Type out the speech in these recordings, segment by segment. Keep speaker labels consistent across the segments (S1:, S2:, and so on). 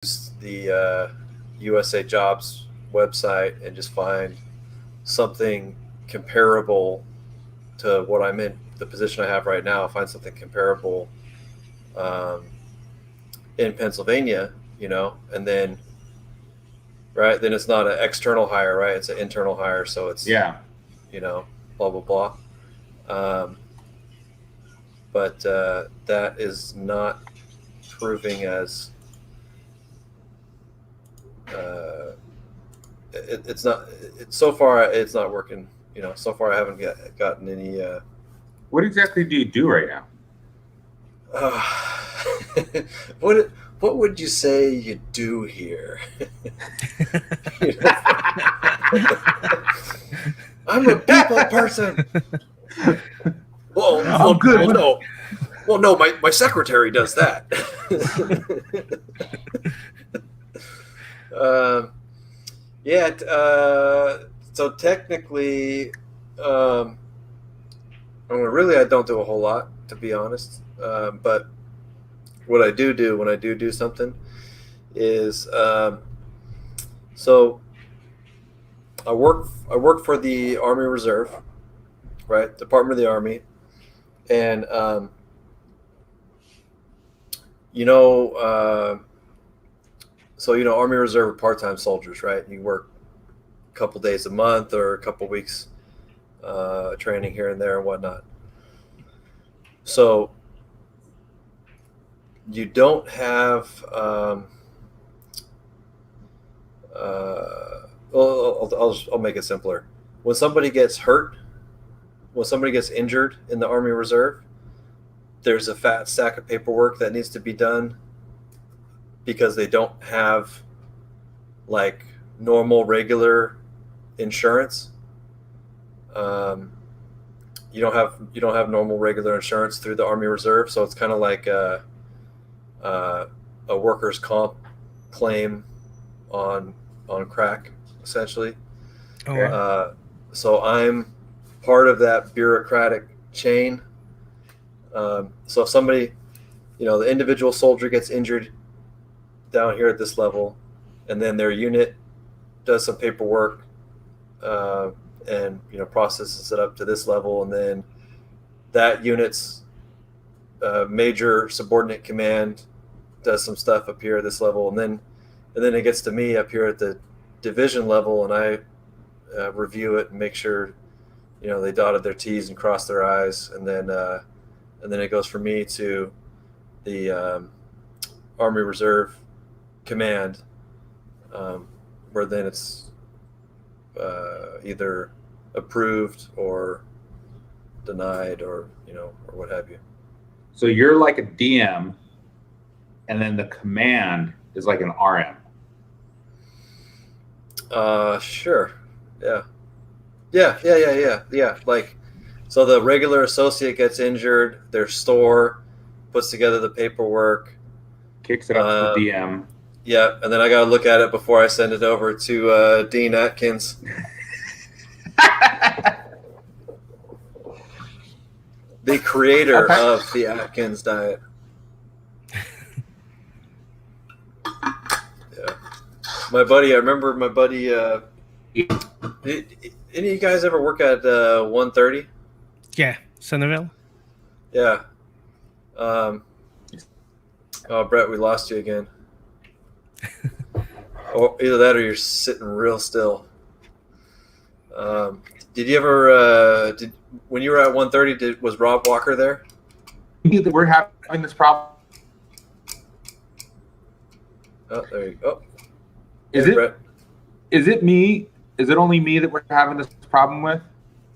S1: the USA Jobs website and just find something comparable to what I'm in the position I have right now. Find something comparable um, in Pennsylvania, and then right then it's not an external hire, right? It's an internal hire, so it's
S2: Yeah.
S1: blah blah blah. Um, but that is not proving as uh, it's not. So far it's not working. So far I haven't gotten any.
S2: What exactly do you do right now?
S1: Uh, what what would you say you do here? I'm a people person.
S2: I'm good.
S1: Well, no, my secretary does that. um, yeah. So technically, I don't do a whole lot, to be honest. But what I do when I do something is so I work for the Army Reserve, right? Department of the Army, and you know, Army Reserve are part-time soldiers, right? You work a couple days a month or a couple weeks training here and there and whatnot. So you don't have. Well, I'll make it simpler. When somebody gets hurt, when somebody gets injured in the Army Reserve, there's a fat stack of paperwork that needs to be done because they don't have like normal, regular insurance. You don't have normal, regular insurance through the Army Reserve, so it's kind of like a workers' comp claim on crack, essentially.
S3: Oh, wow.
S1: So I'm part of that bureaucratic chain. So if somebody, the individual soldier gets injured down here at this level, and then their unit does some paperwork and processes it up to this level, and then that unit's major subordinate command does some stuff up here at this level, and then it gets to me up here at the division level, and I review it and make sure they dotted their T's and crossed their I's, and then it goes from me to the Army Reserve Command, where then it's either approved or denied, or or what have you.
S2: So you're like a DM, and then the command is like an RM.
S1: Sure. Yeah. Like, so the regular associate gets injured, their store puts together the paperwork,
S2: Kicks it up to the DM.
S1: Yeah, and then I got to look at it before I send it over to Dean Atkins. The creator of the Atkins diet. Yeah. I remember my buddy, any of you guys ever work at 130?
S3: Yeah, Centerville.
S1: Yeah. Oh, Brett, we lost you again. Or either that or you're sitting real still. Did you ever, when you were at 130, was Rob Walker there?
S2: We're having this problem.
S1: Oh, there you go.
S2: Is it me? Is it only me that we're having this problem with?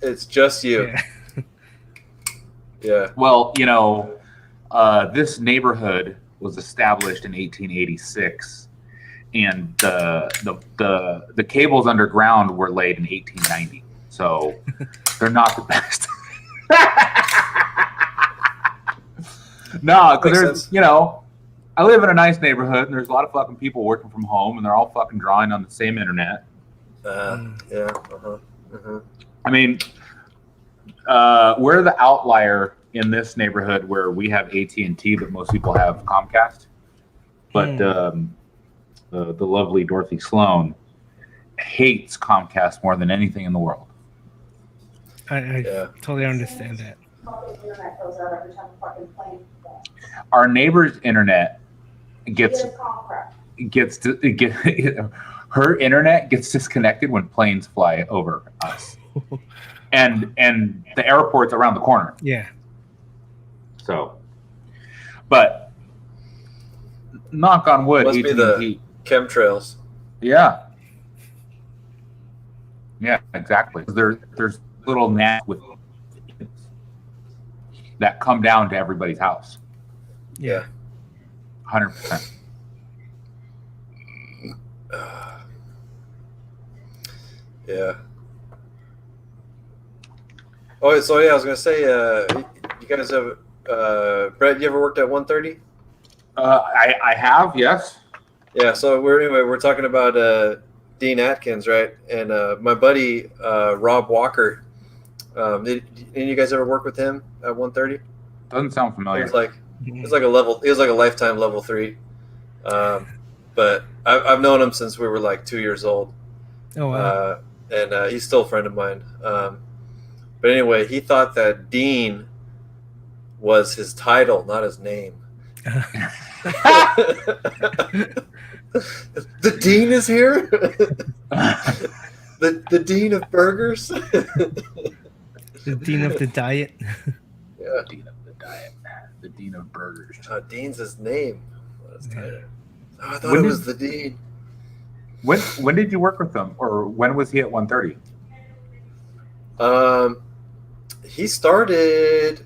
S1: It's just you.
S3: Yeah.
S1: Yeah.
S2: Well, this neighborhood was established in 1886, and the cables underground were laid in 1890. So they're not the best. No, because there's, I live in a nice neighborhood, and there's a lot of fucking people working from home, and they're all fucking drawing on the same internet.
S1: Yeah. Uh-huh.
S2: I mean, we're the outlier in this neighborhood where we have AT&T, but most people have Comcast. But the lovely Dorothy Sloan, hates Comcast more than anything in the world.
S3: I
S1: Yeah.
S3: totally understand that.
S2: Our neighbor's internet gets her internet gets disconnected when planes fly over us, and the airport's around the corner.
S3: Yeah.
S2: So, but knock on wood,
S1: Must be the
S2: AT&T.
S1: chemtrails.
S2: Yeah, exactly. There's little gnats with that come down to everybody's house.
S3: Yeah.
S2: 100%.
S1: Yeah. Oh, so yeah, I was gonna say, you guys have, Brett, you ever worked at 130?
S2: I have, yes.
S1: Yeah. So we're talking about Dean Atkins, right? And my buddy Rob Walker. Did any of you guys ever work with him at 130?
S2: Doesn't sound
S1: It
S2: familiar.
S1: was like It was like a lifetime level 3. But I've known him since we were like 2 years old.
S3: Oh wow.
S1: And he's still a friend of mine. But anyway, he thought that Dean was his title, not his name. The Dean is here. the Dean of burgers.
S3: The dean of the diet.
S1: Yeah,
S2: The Dean of the diet. The Dean of burgers.
S1: Dean's his name. Not his title.
S3: Yeah.
S1: Oh, I thought
S2: When
S1: it
S2: did-
S1: was the Dean.
S2: When did you work with them, or when was he at 130?
S1: He started.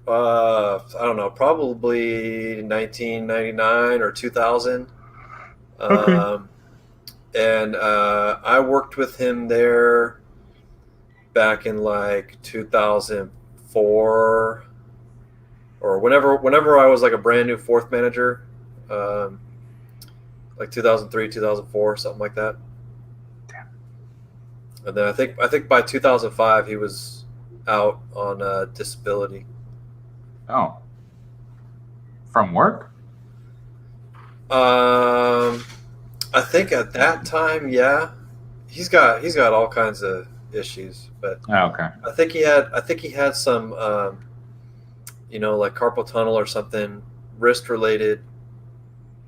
S1: I don't know, probably 1999 or 2000.
S2: Okay.
S1: And I worked with him there back in like 2004 or whenever I was like a brand new fourth manager, like 2003, 2004, something like that. And then I think by 2005 he was out on disability.
S2: Oh, from work?
S1: I think at that time, yeah, he's got all kinds of issues, but
S2: Oh, okay.
S1: I think he had some, like carpal tunnel or something, wrist related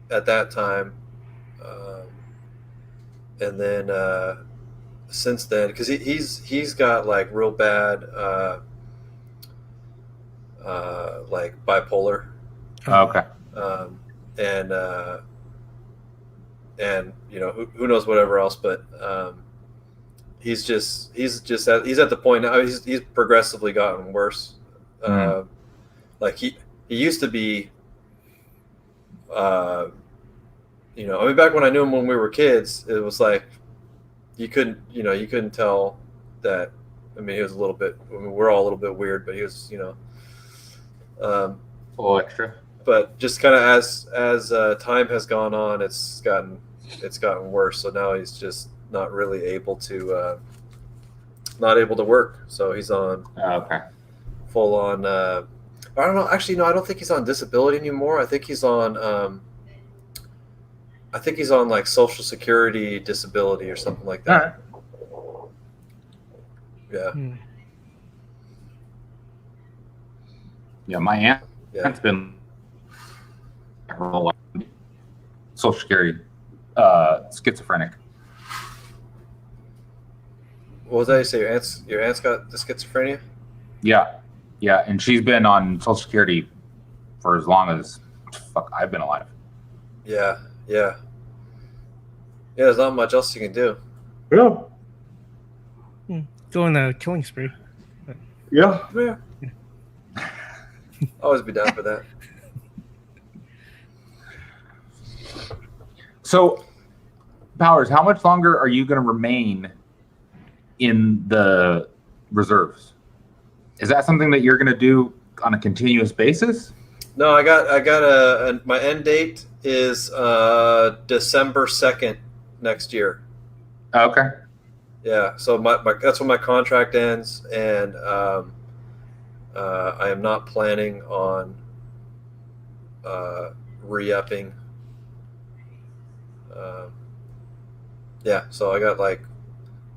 S1: at that time, and then since then, because he's got like real bad, like bipolar,
S2: Oh, okay.
S1: and who knows whatever else, but he's at the point now. He's progressively gotten worse.
S2: Mhm.
S1: Like he used to be, back when I knew him when we were kids, it was like you couldn't tell that. I mean, he was a little bit. I mean, we're all a little bit weird, but he was,
S2: A little extra.
S1: but just kind of as time has gone on, it's gotten worse. So now he's just not really able to work. So he's on
S2: Oh, okay.
S1: full on. I don't know. Actually, no, I don't think he's on disability anymore. I think he's on. I think he's on like Social Security disability or something like
S2: All
S1: that.
S2: right.
S1: Yeah,
S3: Hmm.
S2: Yeah, my aunt's
S1: yeah.
S2: been Social Security, schizophrenic.
S1: What was that you say? Your aunt's got the schizophrenia?
S2: Yeah, and she's been on Social Security for as long as I've been alive.
S1: Yeah. There's not much else you can do.
S2: Yeah.
S3: Go on a killing spree.
S2: Yeah.
S1: Yeah. Always be down for that.
S2: So, Powers, how much longer are you going to remain in the reserves? Is that something that you're going to do on a continuous basis?
S1: No, I got my end date is December 2nd next year.
S2: Okay.
S1: Yeah, so my that's when my contract ends, and I am not planning on re-upping Um, yeah, so I got like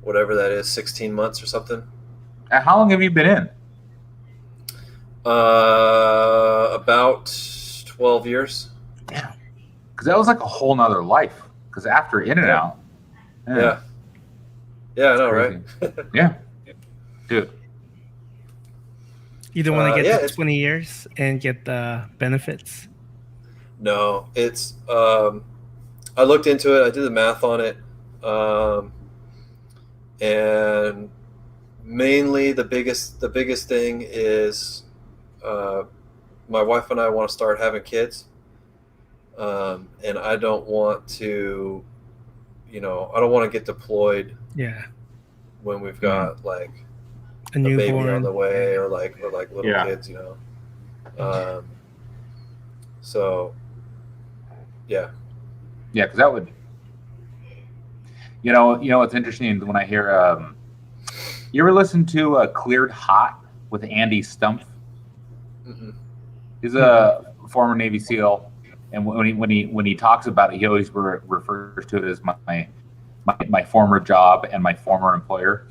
S1: whatever that is, 16 months or something.
S2: And how long have you been in?
S1: About 12 years.
S2: Damn. Because that was like a whole nother life. Because after In and
S1: Yeah.
S2: Out,
S1: Yeah. Yeah, I know,
S2: crazy.
S1: right?
S2: Yeah, dude.
S3: You don't want to get
S1: yeah,
S3: to
S1: it's-
S3: 20 years and get the benefits.
S1: No, it's I looked into it, I did the math on it. And mainly the biggest thing is my wife and I want to start having kids. And I don't want to, I don't want to get deployed
S3: Yeah.
S1: when we've got like
S3: A
S1: a baby
S3: newborn.
S1: on the way or like little
S2: Yeah.
S1: kids, so yeah.
S2: Yeah, because that would, what's interesting when I hear, you ever listen to Cleared Hot with Andy Stumpf?
S1: Mm-mm.
S2: He's a former Navy SEAL, and when he talks about it, he always refers to it as my former job and my former employer.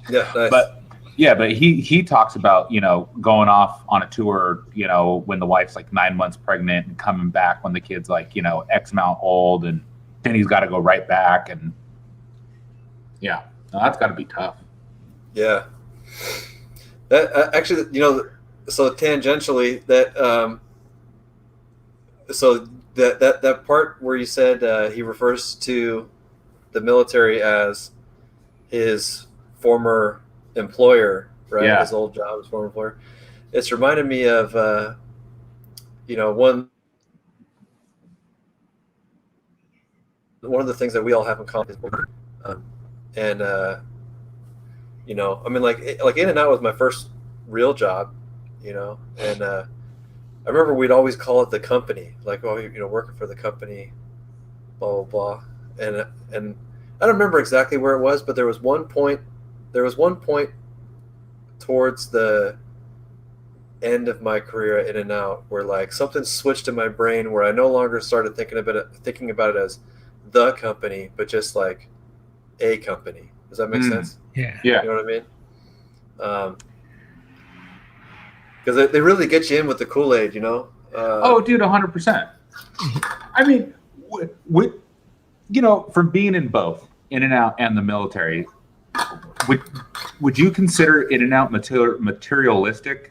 S1: Yeah, nice.
S2: But he talks about going off on a tour, when the wife's like 9 months pregnant and coming back when the kid's like X amount old, and then he's got to go right back, and yeah, no, that's got to be tough.
S1: Yeah, that actually, so tangentially, that so that part where you said he refers to the military as his former employer, right?
S2: Yeah.
S1: His old job, his former employer. It's reminded me of one of the things that we all have in common is work. And I mean, like In and Out was my first real job, and I remember we'd always call it the company, like, oh, working for the company, blah blah blah, and I don't remember exactly where it was, but there was one point towards the end of my career at In and Out where like something switched in my brain where I no longer started thinking about it as the company, but just like a company. Does that make sense?
S3: Yeah.
S2: Yeah.
S1: You know what I mean? Because they really get you in with the Kool-Aid,
S2: Oh, dude, 100%. I mean, from being in both In and Out and the military, would you consider In and Out materialistic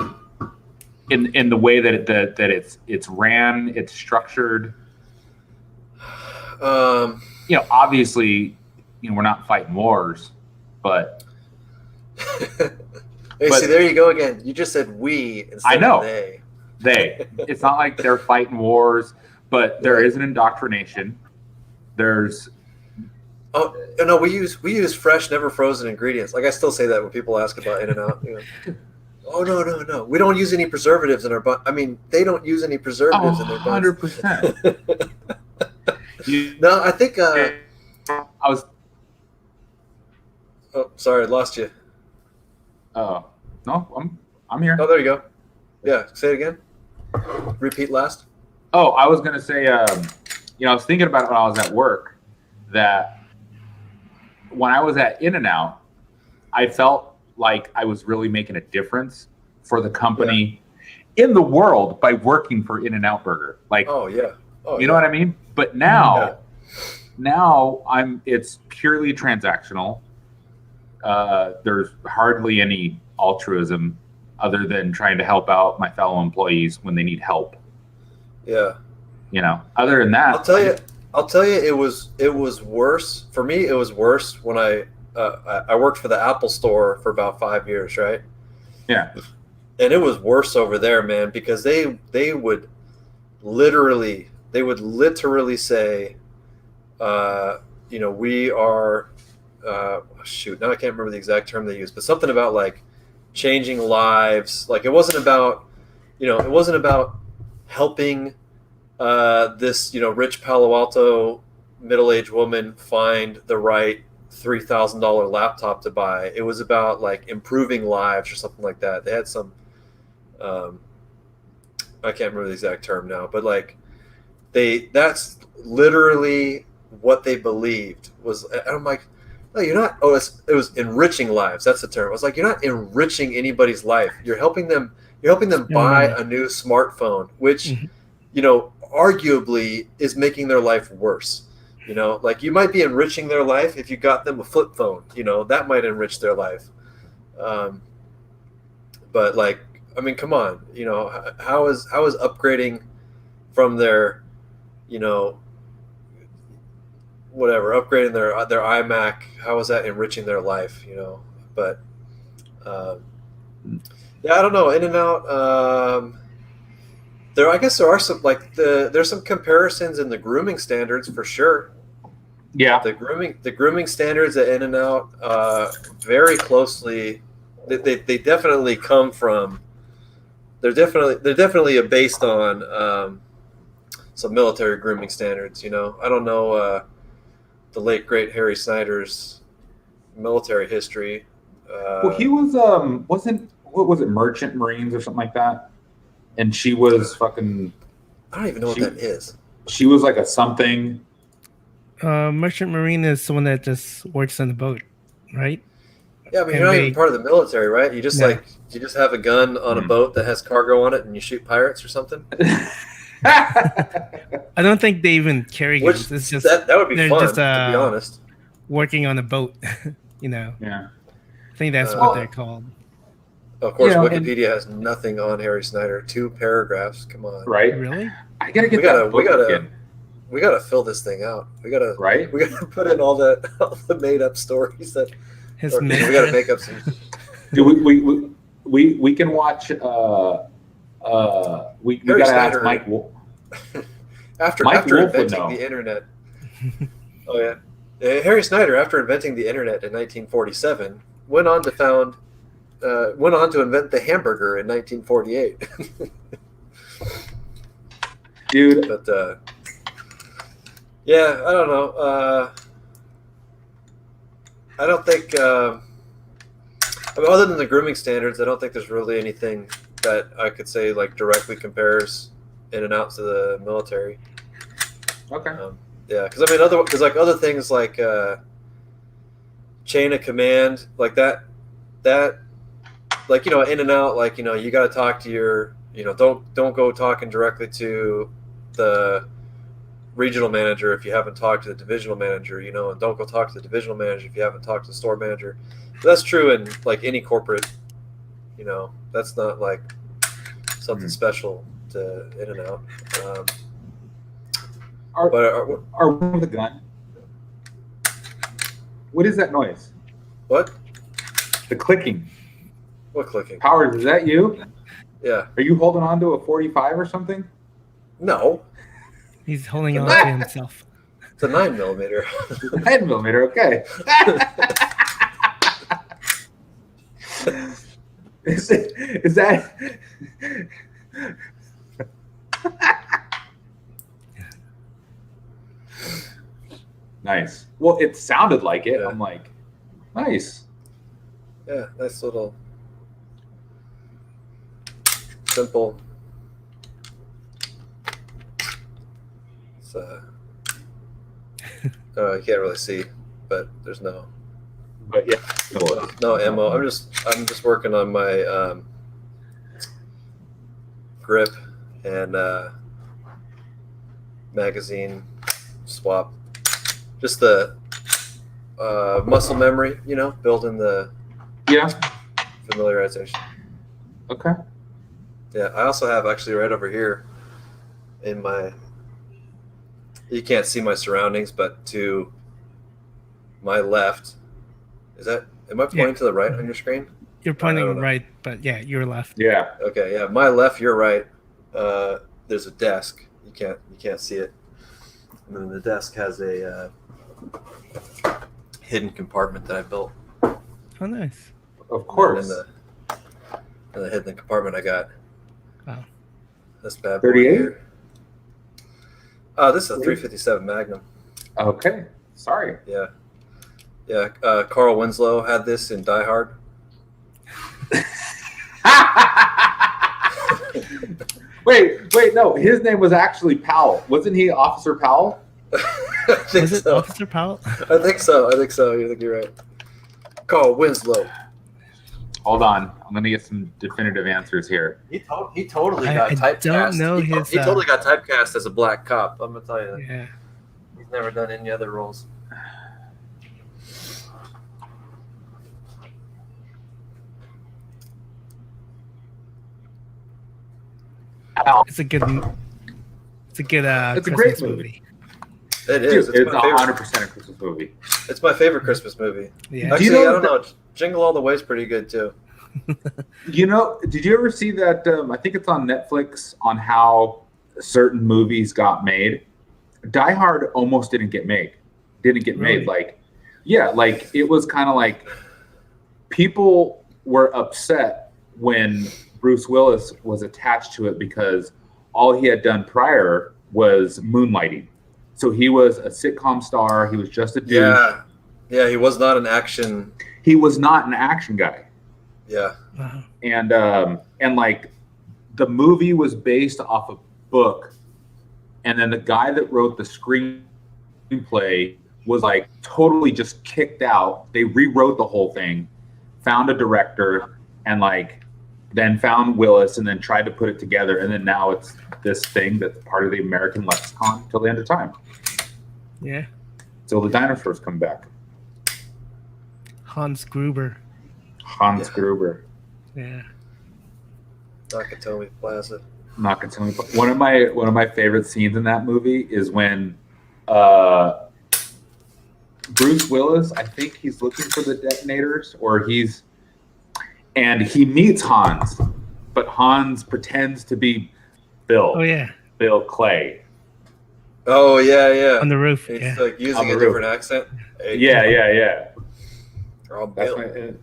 S2: in the way that it's ran, it's structured? Obviously, we're not fighting wars, but
S1: Hey,
S2: But-
S1: see, there you go again. You just said we instead
S2: I know.
S1: of they.
S2: it's not like they're fighting wars, but there is an indoctrination. There's
S1: Oh no, we use fresh, never frozen ingredients. Like I still say that when people ask about In and Out. Oh no, we don't use any preservatives in our bun. I mean, they don't use any preservatives in their buns.
S2: 100%.
S1: No, I think.
S2: I was.
S1: Oh, sorry, I lost you.
S2: No, I'm here.
S1: Oh, there you go. Yeah, say it again. Repeat last.
S2: Oh, I was gonna say, I was thinking about it when I was at work, that when I was at In and Out, I felt like I was really making a difference for the company in the world by working for In and Out Burger. Like,
S1: Oh yeah. Oh,
S2: you know what I mean? But now it's purely transactional. There's hardly any altruism other than trying to help out my fellow employees when they need help.
S1: Yeah.
S2: Other than that,
S1: I'll tell you, it was worse for me. It was worse when I worked for the Apple Store for about 5 years, right?
S2: Yeah.
S1: And it was worse over there, man, because they would literally say, we are, shoot, now I can't remember the exact term they used, but something about like changing lives. Like it wasn't about helping this rich Palo Alto middle-aged woman find the right $3,000 laptop to buy. It was about like improving lives or something like that. They had some I can't remember the exact term now, but like that's literally what they believed was. And I'm like, no, you're not. Oh, it was enriching lives. That's the term. I was like, you're not enriching anybody's life. You're helping them. You're helping them buy a new smartphone, which, arguably is making their life worse. Like you might be enriching their life if you got them a flip phone. That might enrich their life. But like, I mean, come on. How is upgrading from their, whatever, upgrading their iMac, how is that enriching their life? But yeah, I don't know. In-N-Out. I guess there are some there's some comparisons in the grooming standards for sure.
S2: Yeah.
S1: The grooming standards at In-N-Out very closely. They definitely come from. They're definitely based on some military grooming standards. I don't know the late great Harry Snyder's military history.
S2: Well, he was what was it, Merchant Marines or something like that, and she was fucking.
S1: I don't even know what that is.
S2: She was like a something.
S3: Merchant Marine is someone that just works on the boat, right?
S1: Yeah, I mean, you're not even part of the military, right? You just you just have a gun on a boat that has cargo on it, and you shoot pirates or something.
S3: I don't think they even carry guns. It's just
S1: that would be fun,
S3: just,
S1: to be honest.
S3: working on a boat, Yeah. I think that's what they're called.
S1: Of course, Wikipedia has nothing on Harry Snyder. 2 paragraphs. Come on.
S2: Right?
S3: Really?
S2: I gotta get that book again.
S1: We gotta fill this thing out. We gotta put in all the made up stories that. We gotta make up some.
S2: Dude, we can watch. We gotta ask Mike Wolf.
S1: After inventing the internet. Oh yeah, Harry Snyder, after inventing the internet in 1947, went on to invent the hamburger in 1948.
S2: Dude,
S1: but yeah, I don't know. I don't think, I mean, other than the grooming standards, I don't think there's really anything that I could say like directly compares In-N-Out to the military.
S2: Okay.
S1: Yeah, because I mean, other things like chain of command, like that, like In-N-Out, like you got to talk to your, don't go talking directly to the regional manager if you haven't talked to the divisional manager, and don't go talk to the divisional manager if you haven't talked to the store manager. But that's true in like any corporate, that's not like something special to In-N-Out.
S2: Are we with a gun? What is that noise?
S1: What?
S2: The clicking.
S1: What clicking?
S2: Howard, is that you?
S1: Yeah.
S2: Are you holding on to a 45 or something?
S1: No.
S3: He's holding on to himself.
S1: It's a 9mm.
S2: 9mm, okay. Is that? Nice. Well, it sounded like it.
S1: Yeah.
S2: I'm like, nice.
S1: Yeah, nice little simple. It's you can't really see, but there's no
S2: But yeah,
S1: no ammo. I'm just working on my grip and magazine swap. Just the muscle memory, building the familiarization.
S2: Okay.
S1: Yeah, I also have actually right over here in my. You can't see my surroundings, but to my left, am I pointing to the right on your screen?
S3: You're pointing right, but yeah, you're left.
S2: Yeah.
S1: Okay, yeah, my left, your right. There's a desk. You can't see it. And then the desk has a hidden compartment that I built.
S3: Oh, nice.
S2: Of course.
S1: In the hidden compartment, I got.
S3: Wow.
S1: This bad boy
S2: 38?
S1: here. This is a 357 Magnum.
S2: Okay. Sorry.
S1: Yeah. Yeah. Carl Winslow had this in Die Hard.
S2: Wait, no. His name was actually Powell. Wasn't he Officer Powell?
S1: I think
S3: Was it
S1: so.
S3: Officer Powell?
S1: I think so. I think so. I think you're right. Carl Winslow.
S2: Hold on, I'm gonna get some definitive answers here.
S1: He totally
S3: I-
S1: got
S3: I
S1: typecast.
S3: don't know his,
S1: He totally got typecast as a black cop. I'm gonna tell you that.
S3: Yeah.
S1: He's never done any other roles.
S3: It's a good. It's a good
S2: It's a
S3: Christmas
S2: great movie.
S1: It
S2: Dude,
S1: is.
S2: it's
S1: my favorite.
S2: 100% a Christmas movie.
S1: It's my favorite Christmas movie.
S3: Yeah.
S1: Actually,
S2: know
S1: I don't
S2: that-
S1: know. Jingle All the Way is pretty good too.
S2: You know, did you ever see that? I think it's on Netflix on how certain movies got made. Die Hard almost didn't get made. Didn't get
S3: Really?
S2: made. Like, yeah, like it was kind of like people were upset when Bruce Willis was attached to it because all he had done prior was moonlighting. So he was a sitcom star. He was just a dude.
S1: Yeah, yeah. He was not an action.
S2: He was not an action guy.
S1: Yeah,
S3: Wow.
S2: And like the movie was based off a book, and then the guy that wrote the screenplay was like totally just kicked out. They rewrote the whole thing, found a director, and like then found Willis, and then tried to put it together, and then now it's this thing that's part of the American lexicon till the end of time,
S3: Yeah.
S2: till the dinosaurs come back.
S3: Hans Gruber.
S2: Hans
S1: Yeah.
S2: Gruber.
S3: Yeah.
S1: Nakatomi Plaza.
S2: Nakatomi. One of my favorite scenes in that movie is when Bruce Willis, I think he's looking for the detonators, and he meets Hans, but Hans pretends to be Bill.
S3: Oh yeah.
S2: Bill Clay.
S1: Oh yeah, yeah.
S3: On the roof.
S1: He's
S3: Yeah.
S1: like
S2: On
S1: using
S2: the
S1: a
S2: roof.
S1: different accent. Hey,
S2: Yeah.
S1: Oh,
S2: That's
S1: Bill.
S2: my,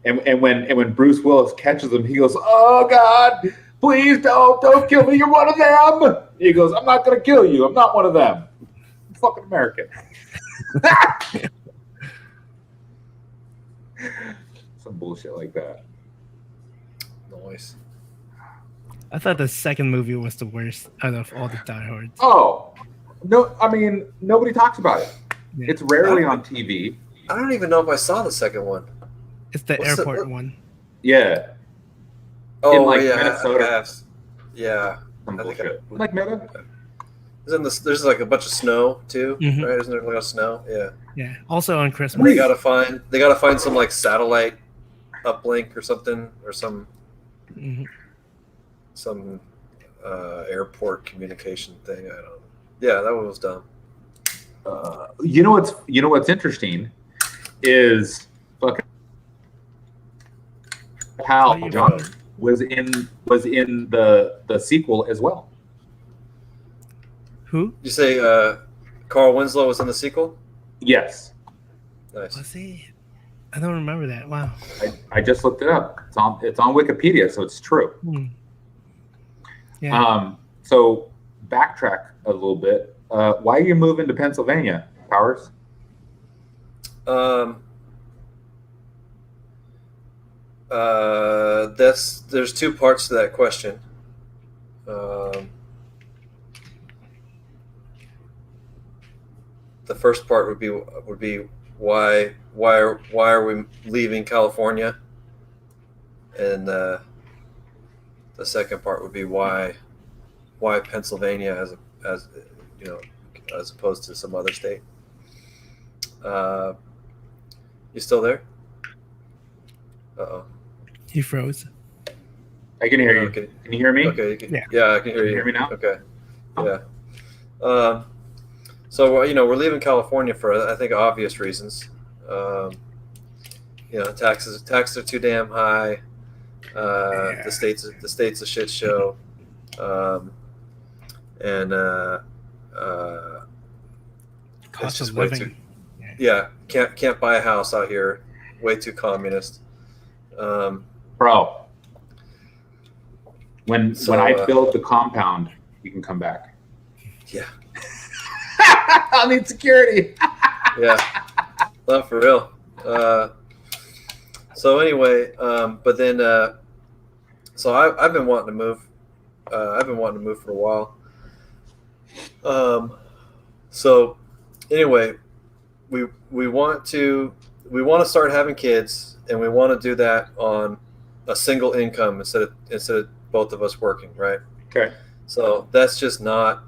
S2: and when Bruce Willis catches him, he goes, "Oh God, please don't kill me. You're one of them." He goes, "I'm not gonna kill you. I'm not one of them. I'm fucking American." Some bullshit like that.
S1: Nice.
S3: I thought the second movie was the worst out of all the Die Hards.
S2: Oh no, I mean nobody talks about it.
S3: Yeah.
S2: It's rarely on TV.
S1: I don't even know if I saw the second one.
S3: It's the
S1: What's the-
S3: airport
S1: what-
S3: one.
S2: Yeah,
S1: Oh
S2: like,
S1: yeah,
S2: Minnesota.
S1: Yes. Yeah.
S2: some
S1: I think
S2: bullshit.
S1: I-
S2: Like meta.
S1: Isn't this? There's like a bunch of snow too,
S3: Mhm.
S1: right? Isn't there like a snow? Yeah.
S3: Yeah. Also on Christmas.
S1: They gotta find some like satellite uplink or something or some
S3: Mhm.
S1: airport communication thing. I don't know. Yeah, that one was dumb.
S2: You know what's interesting is fucking Hal
S3: Oh, you
S2: John
S3: found-
S2: was in the sequel as well.
S3: Who?
S1: You say Carl Winslow was in the sequel?
S2: Yes,
S1: Nice.
S3: Was he? I don't remember that. Wow.
S2: I just looked it up. It's on Wikipedia, so it's true.
S3: Hmm. Yeah.
S2: So backtrack a little bit. Why are you moving to Pennsylvania, Powers?
S1: There's two parts to that question. The first part would be why are we leaving California, and the second part would be why Pennsylvania as you know, as opposed to some other state. You still there? Uh-oh.
S3: He froze.
S2: I can hear you.
S1: Okay.
S2: Can you hear me?
S1: Okay.
S3: Yeah.
S1: Yeah, I can hear
S2: Can
S1: you.
S2: you hear me now?
S1: Okay. Yeah. So we're leaving California for I think obvious reasons. Taxes are too damn high.
S3: Yeah.
S1: The state's a shit show. And
S3: Cost
S1: just
S3: of
S1: way
S3: living.
S1: can't buy a house out here. Way too communist.
S2: Bro. When I
S1: So,
S2: build the compound, you can come back.
S1: Yeah.
S2: I need security.
S1: Yeah, not for real. So anyway, but then, so I've been wanting to move. I've been wanting to move for a while. So anyway, we want to start having kids, and we want to do that on a single income instead of both of us working, right?
S2: Okay.
S1: So that's not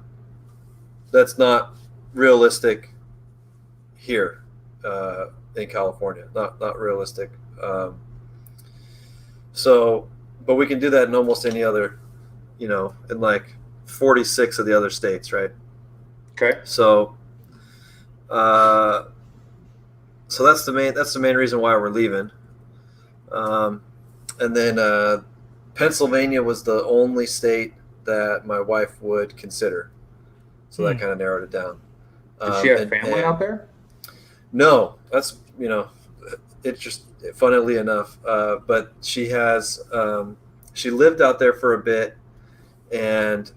S1: realistic here in California. Not realistic. But we can do that in almost any other, in like 46 of the other states, right?
S2: Okay.
S1: So that's the main reason why we're leaving. And then Pennsylvania was the only state that my wife would consider. So that kind of narrowed it down.
S2: Does she have family out there?
S1: No, that's, it's just funnily enough. But she has, she lived out there for a bit and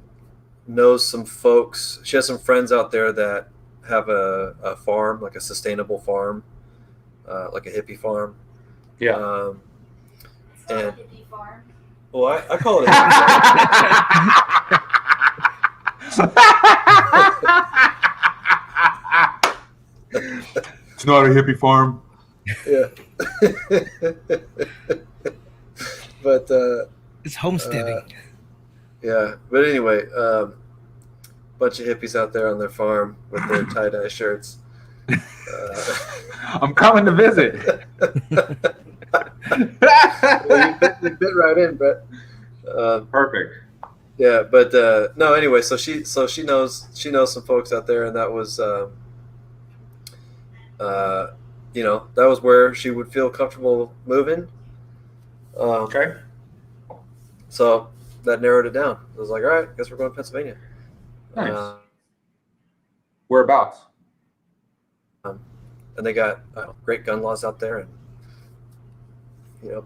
S1: knows some folks. She has some friends out there that have a farm, like a sustainable farm, like a hippie farm.
S2: Yeah.
S1: And well, I call it a hippie farm.
S2: It's not a hippie farm.
S1: Yeah. But
S3: It's homesteading.
S1: yeah. But anyway, bunch of hippies out there on their farm with their tie-dye shirts.
S2: I'm coming to visit.
S1: Well, you fit right in, but
S2: Perfect.
S1: yeah. But no. Anyway, so she knows some folks out there, and that was that was where she would feel comfortable moving.
S2: Okay.
S1: So that narrowed it down. I was like, all right, guess we're going to Pennsylvania.
S2: Nice. Whereabouts?
S1: And they got great gun laws out there, and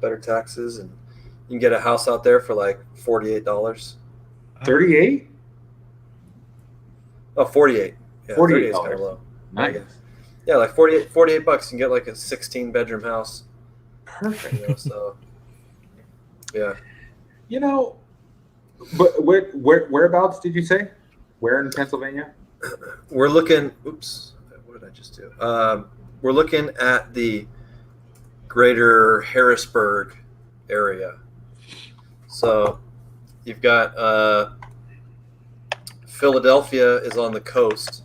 S1: better taxes, and you can get a house out there for like $48.
S2: 38?
S1: Oh, 48. Yeah, 38 is
S2: $48.
S1: kind of low.
S2: Nice.
S1: Yeah, like 48 bucks, you can get like a 16-bedroom house.
S2: Perfect.
S1: So yeah.
S2: But whereabouts did you say? Where in Pennsylvania?
S1: We're looking. Oops, what did I just do? We're looking at the greater Harrisburg area. So you've got Philadelphia is on the coast.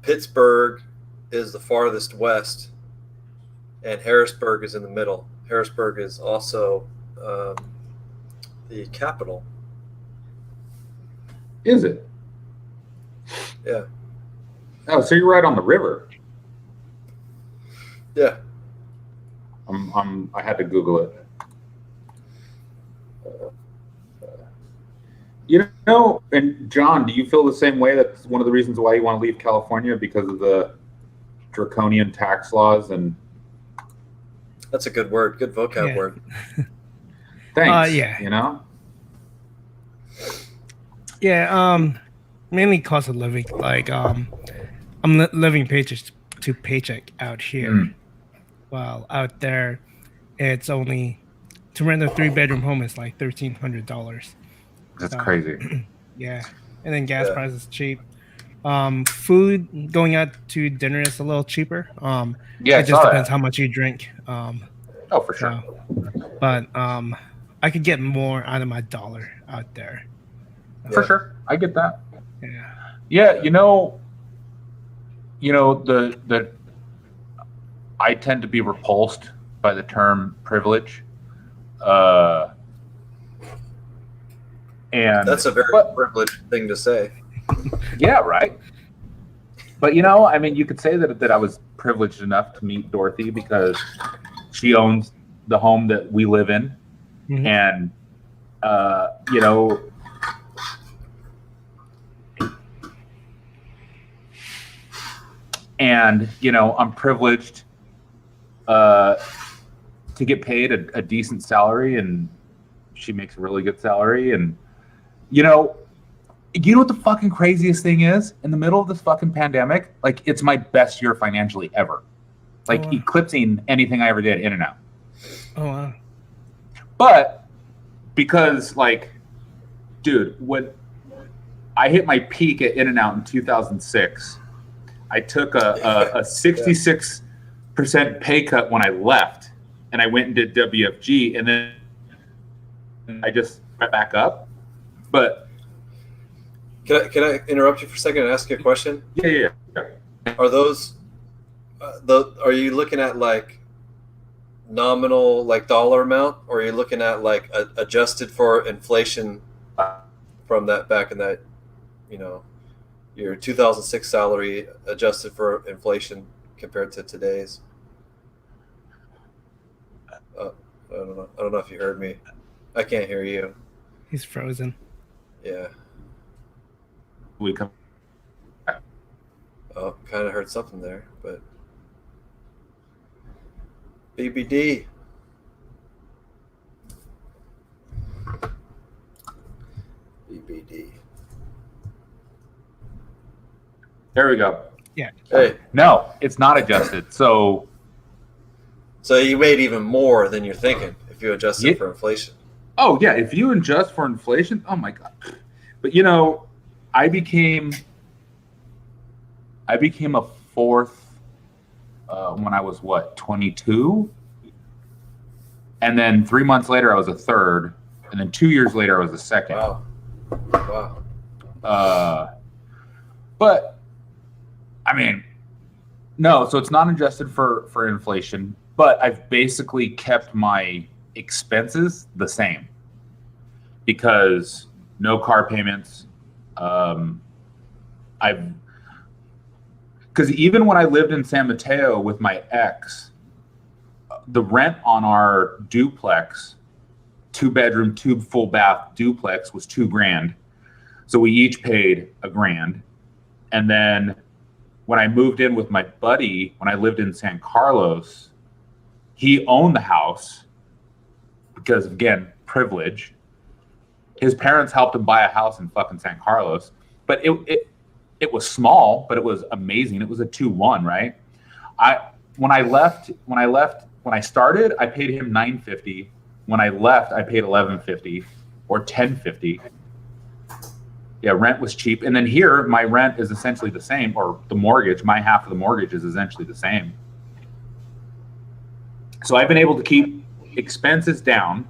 S1: Pittsburgh is the farthest west, and Harrisburg is in the middle. Harrisburg is also the capital.
S2: Is it?
S1: Yeah.
S2: Oh, so you're right on the river.
S1: Yeah.
S2: I had to Google it. And John, do you feel the same way? That's one of the reasons why you want to leave California, because of the draconian tax laws and.
S1: That's a good word. Good vocab word.
S2: Thanks.
S3: Yeah. Yeah. Mainly cost of living. Like, I'm living paycheck to paycheck out here. While out there, it's only to rent a 3-bedroom home is like $1,300.
S2: That's crazy.
S3: Yeah, and then gas prices cheap. Food going out to dinner is a little cheaper.
S2: Yeah,
S3: it just depends how much you drink.
S2: Oh, for sure.
S3: But I could get more out of my dollar out there.
S2: For sure, I get that.
S3: Yeah.
S2: Yeah, the I tend to be repulsed by the term privilege. And
S1: that's a very privileged thing to say.
S2: Yeah, right. But you could say that I was privileged enough to meet Dorothy because she owns the home that we live in, and I'm privileged to get paid a decent salary, and she makes a really good salary. And you know what the fucking craziest thing is? In the middle of this fucking pandemic, like, it's my best year financially ever, like eclipsing anything I ever did in and out.
S3: Oh wow.
S2: But because, like, dude, when I hit my peak at In-N-Out in 2006. I took a 66% pay cut when I left, and I went and did WFG, and then I just went back up. But
S1: Can I interrupt you for a second and ask you a question?
S2: yeah.
S1: Are those are you looking at like nominal, like dollar amount, or are you looking at like adjusted for inflation from that back in that, your 2006 salary adjusted for inflation compared to today's? I don't know if you heard me. I can't hear you.
S3: He's frozen.
S1: Yeah.
S2: We come.
S1: Oh, kind of heard something there, but BBD. BBD.
S2: There we go.
S3: Yeah.
S1: Hey,
S2: No, it's not adjusted. So
S1: you made even more than you're thinking if you adjust it
S2: Yeah.
S1: for inflation.
S2: oh yeah, if you adjust for inflation, oh my god. But I became a fourth when I was 22, and then 3 months later I was a third, and then 2 years later I was a second.
S1: Wow.
S2: But I mean, no, so it's not adjusted for inflation, but I've basically kept my expenses the same because no car payments. Because even when I lived in San Mateo with my ex, the rent on our duplex, 2-bedroom, 2 full bath duplex, was $2,000. So we each paid $1,000. And then when I moved in with my buddy, when I lived in San Carlos, he owned the house because, again, privilege. His parents helped him buy a house in fucking San Carlos, but it was small, but it was amazing. It was a 2-1, right? When I started, I paid him $950. When I left, I paid $1150 or $1050. Yeah, rent was cheap. And then here, my rent is essentially the same, or the mortgage, my half of the mortgage is essentially the same. So I've been able to keep expenses down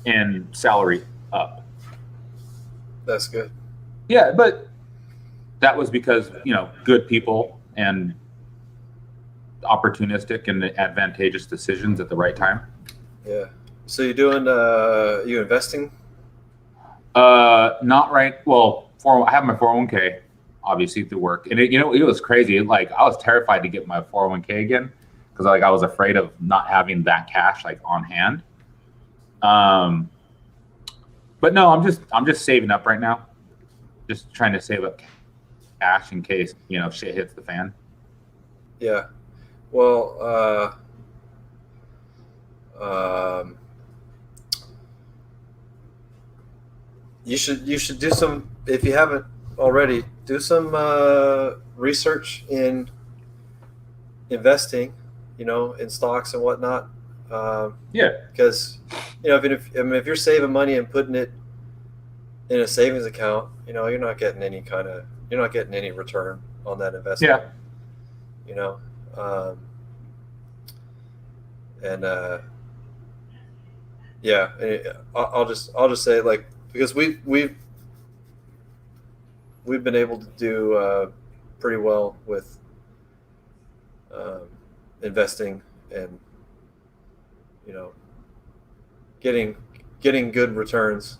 S2: and salary up.
S1: That's good.
S2: Yeah, but that was because, good people and opportunistic and advantageous decisions at the right time.
S1: Yeah. So you're doing you investing?
S2: Not right. Well, I have my 401k, obviously, through work, and it was crazy. Like, I was terrified to get my 401k again because I was afraid of not having that cash on hand. But no, I'm just saving up right now, just trying to save up cash in case shit hits the fan.
S1: Yeah. Well, you should do some, if you haven't already, do some research in investing, in stocks and whatnot.
S2: Yeah.
S1: Because if you're saving money and putting it in a savings account, you're not getting any return on that investment.
S2: Yeah.
S1: I'll just say, like, because we've been able to do pretty well with investing and getting good returns.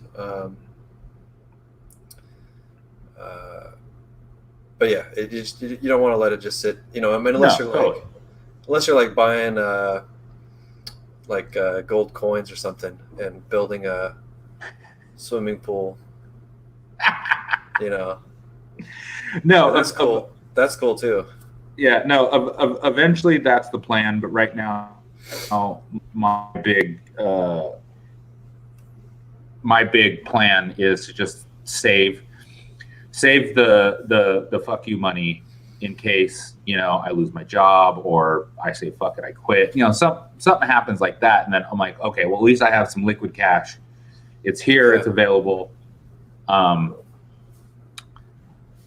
S1: But yeah, you don't want to let it just sit. Unless you're like buying gold coins or something and building a swimming pool.
S2: No,
S1: that's cool. That's cool too.
S2: Yeah, no. Eventually, that's the plan. But right now, my big plan is to just save the fuck you money in case I lose my job or I say fuck it, I quit. Something happens like that, and then I'm like, okay, well, at least I have some liquid cash. It's here. Yeah. It's available.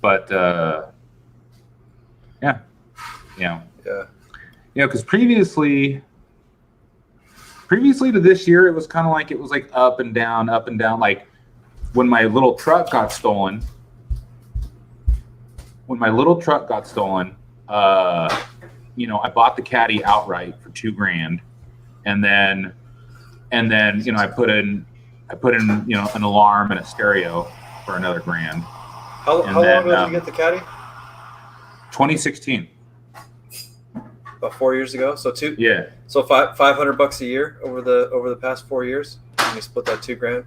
S2: But yeah,
S1: Yeah.
S2: Because previously to this year, it was kind of like it was like up and down. Like when my little truck got stolen. I bought the Caddy outright for $2,000, and then I put in an alarm and a stereo for another $1,000.
S1: How long ago did you get the Caddy?
S2: 2016.
S1: About 4 years ago. So
S2: Yeah.
S1: So $500 a year over the past 4 years. And you split that $2,000,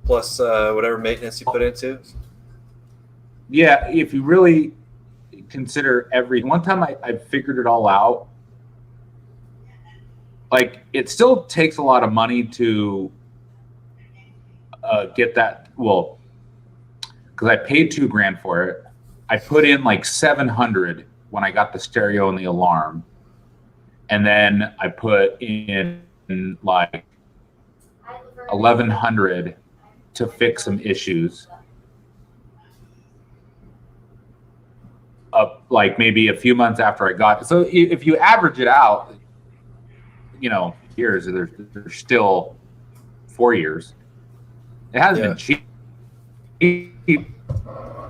S1: plus whatever maintenance you put into.
S2: Yeah, if you really consider one time I figured it all out. Like, it still takes a lot of money to get that. Well, because I paid $2,000 for it. I put in like $700 when I got the stereo and the alarm, and then I put in like $1,100 to fix some issues. Like maybe a few months after I got it. So if you average it out, years, there's still 4 years. It hasn't been cheap.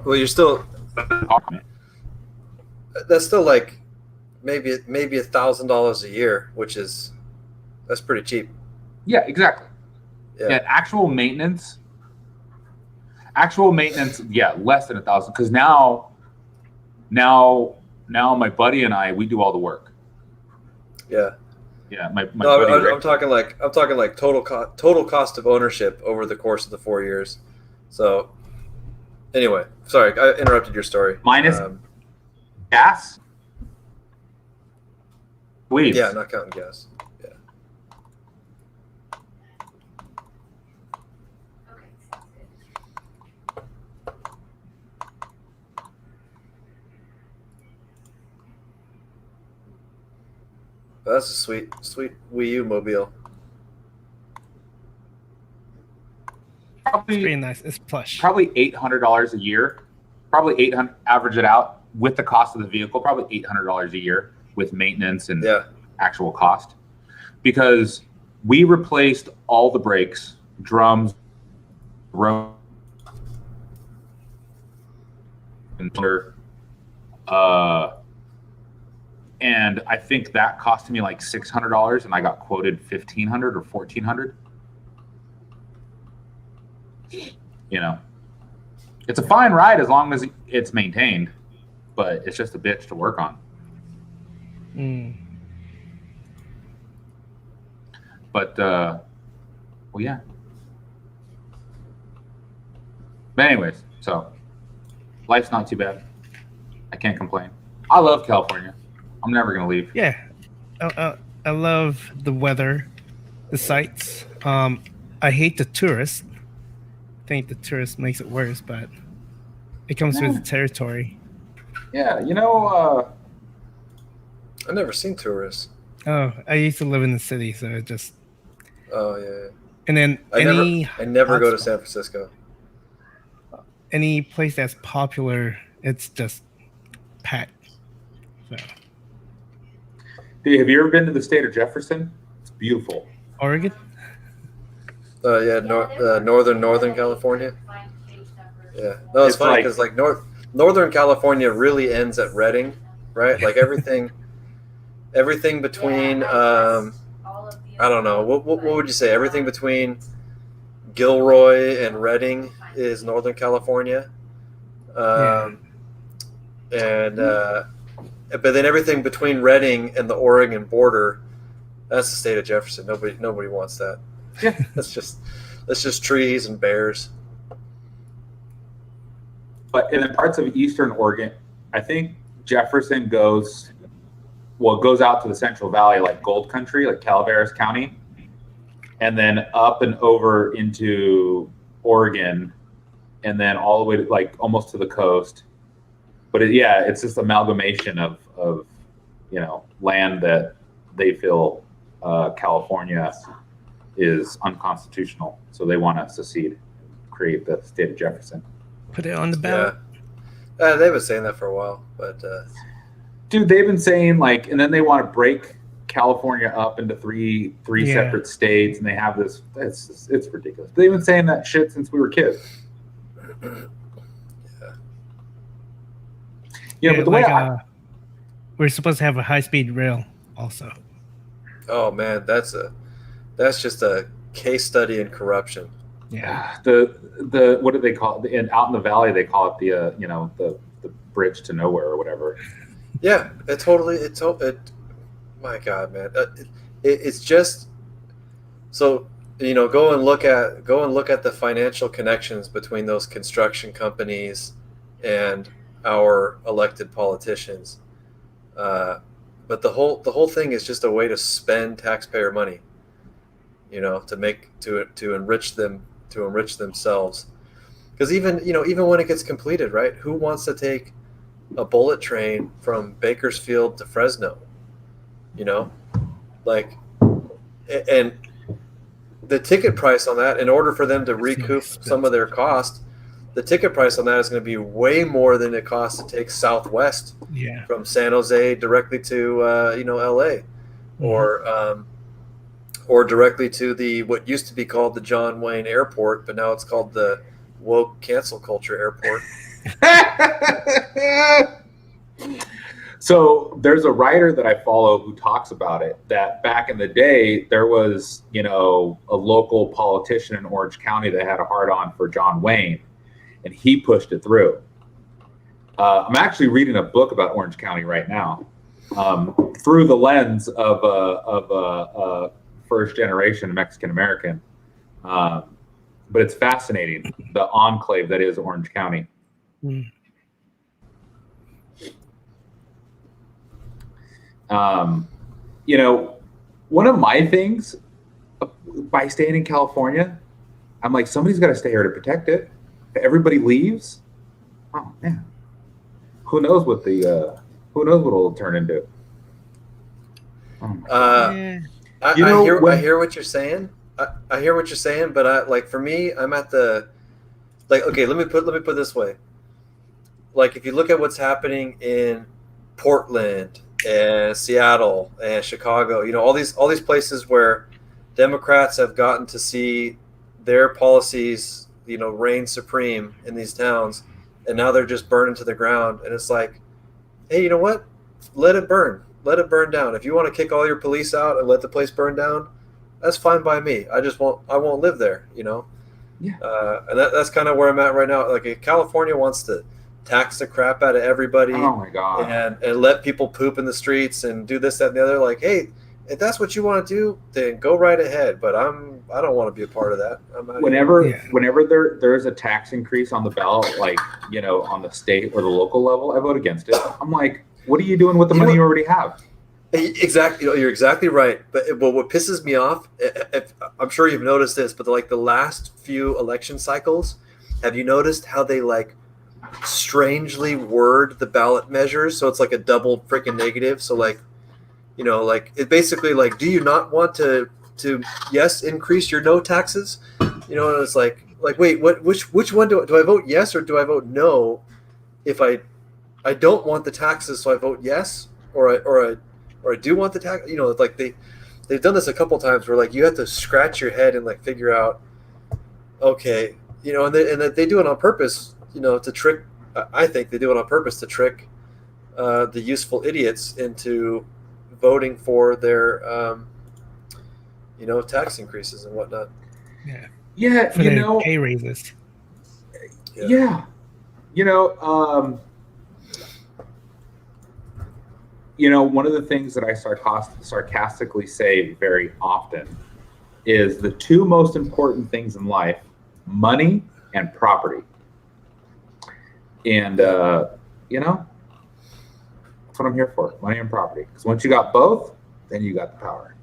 S1: Well, you're still. That's still like maybe $1,000 a year, that's pretty cheap.
S2: Yeah, exactly.
S1: Yeah.
S2: And actual maintenance, yeah, less than 1,000. Because now my buddy and we do all the work.
S1: Yeah.
S2: Yeah, my
S1: no,
S2: buddy Rick.
S1: I'm talking like total cost of ownership over the course of the 4 years. So anyway, sorry, I interrupted your story.
S2: Minus gas. Please.
S1: Yeah, not counting gas. Yeah. That's a sweet Wii U mobile.
S3: It's pretty nice. It's plush.
S2: Probably $800 a year. Probably $800. Average it out with the cost of the vehicle. Probably $800 a year with maintenance and actual cost. Because we replaced all the brakes, drums, road, and I think that cost me like $600, and I got quoted $1,500 or $1,400. It's a fine ride as long as it's maintained, but it's just a bitch to work on. But well, yeah. But anyways, so life's not too bad. I can't complain. I love California. I'm never gonna leave.
S3: Yeah, I love the weather, the sights. I hate the tourists. I think the tourist makes it worse, but it comes with the territory.
S2: Yeah,
S1: I've never seen tourists.
S3: Oh, I used to live in the city, so it just.
S1: Oh yeah.
S3: And then
S1: I never go to San Francisco.
S3: Any place that's popular, it's just packed. So.
S2: Hey, have you ever been to the state of Jefferson? It's beautiful.
S3: Oregon?
S1: Yeah, Northern California. Yeah, no, it's funny because like Northern California really ends at Redding, right? Like everything between I don't know what would you say? Everything between Gilroy and Redding is Northern California, but then everything between Redding and the Oregon border, that's the state of Jefferson. Nobody wants that.
S2: Yeah,
S1: that's just trees and bears.
S2: But in the parts of eastern Oregon, I think Jefferson goes out to the Central Valley, like Gold Country, like Calaveras County, and then up and over into Oregon, and then all the way to like almost to the coast. But it's just amalgamation of land that they feel California is unconstitutional, so they want to secede, create the state of Jefferson.
S3: put it on the ballot.
S1: They've been saying that for a while, but
S2: Dude, they've been saying like, and then they want to break California up into three
S3: Yeah.
S2: separate states, and they have this. It's ridiculous. They've been saying that shit since we were kids. But the way
S3: we're supposed to have a high-speed rail also.
S1: oh man, that's just a case study in corruption.
S3: Yeah.
S2: the what do they call it? Out in the valley, they call it the bridge to nowhere or whatever.
S1: Yeah, my God, man, it's just so go and look at the financial connections between those construction companies and our elected politicians. But the whole thing is just a way to spend taxpayer money, to enrich themselves. Because even when it gets completed, right? Who wants to take a bullet train from Bakersfield to Fresno? And the ticket price on that, in order for them to recoup some of their cost, the ticket price on that is going to be way more than it costs to take Southwest from San Jose directly to LA, or directly to what used to be called the John Wayne Airport, but now it's called the woke cancel culture airport.
S2: So there's a writer that I follow who talks about it, that back in the day there was a local politician in Orange County that had a hard-on for John Wayne, and he pushed it through. I'm actually reading a book about Orange County right now, through the lens of a first-generation Mexican American. But it's fascinating, the enclave that is Orange County.
S3: Mm.
S2: One of my things by staying in California, I'm like, somebody's got to stay here to protect it. If everybody leaves, oh man, who knows what it'll turn into.
S1: I hear what you're saying. I hear what you're saying, but for me, I'm at the okay. Let me put it this way. Like, if you look at what's happening in Portland and Seattle and Chicago, all these places where Democrats have gotten to see their policies, reign supreme in these towns, and now they're just burning to the ground. And it's like, hey, you know what? Let it burn down. If you want to kick all your police out and let the place burn down, that's fine by me. I won't live there, Yeah. And that's kind of where I'm at right now. Like, if California wants to tax the crap out of everybody,
S2: oh my God,
S1: and let people poop in the streets and do this, that, and the other, like, hey, if that's what you want to do, then go right ahead. But I don't want to be a part of that.
S2: Whenever there's a tax increase on the ballot, like, on the state or the local level, I vote against it. I'm like, what are you doing with the money you already have?
S1: Exactly. You're exactly right. But what pisses me off, I'm sure you've noticed this, but the last few election cycles, have you noticed how they strangely word the ballot measures? So it's like a double freaking negative. So it basically, do you not want to yes, increase your no taxes? And it's like wait, which one do I vote yes or do I vote no? If I don't want the taxes, so I vote yes, or I do want the tax. They've done this a couple times where you have to scratch your head and figure out, okay, and they do it on purpose, to trick. I think they do it on purpose to trick the useful idiots into voting for their tax increases and whatnot.
S2: Yeah,
S3: For their pay raises.
S2: Yeah. One of the things that I sarcastically say very often is the two most important things in life: money and property. And that's what I'm here for: money and property. Because once you got both, then you got the power.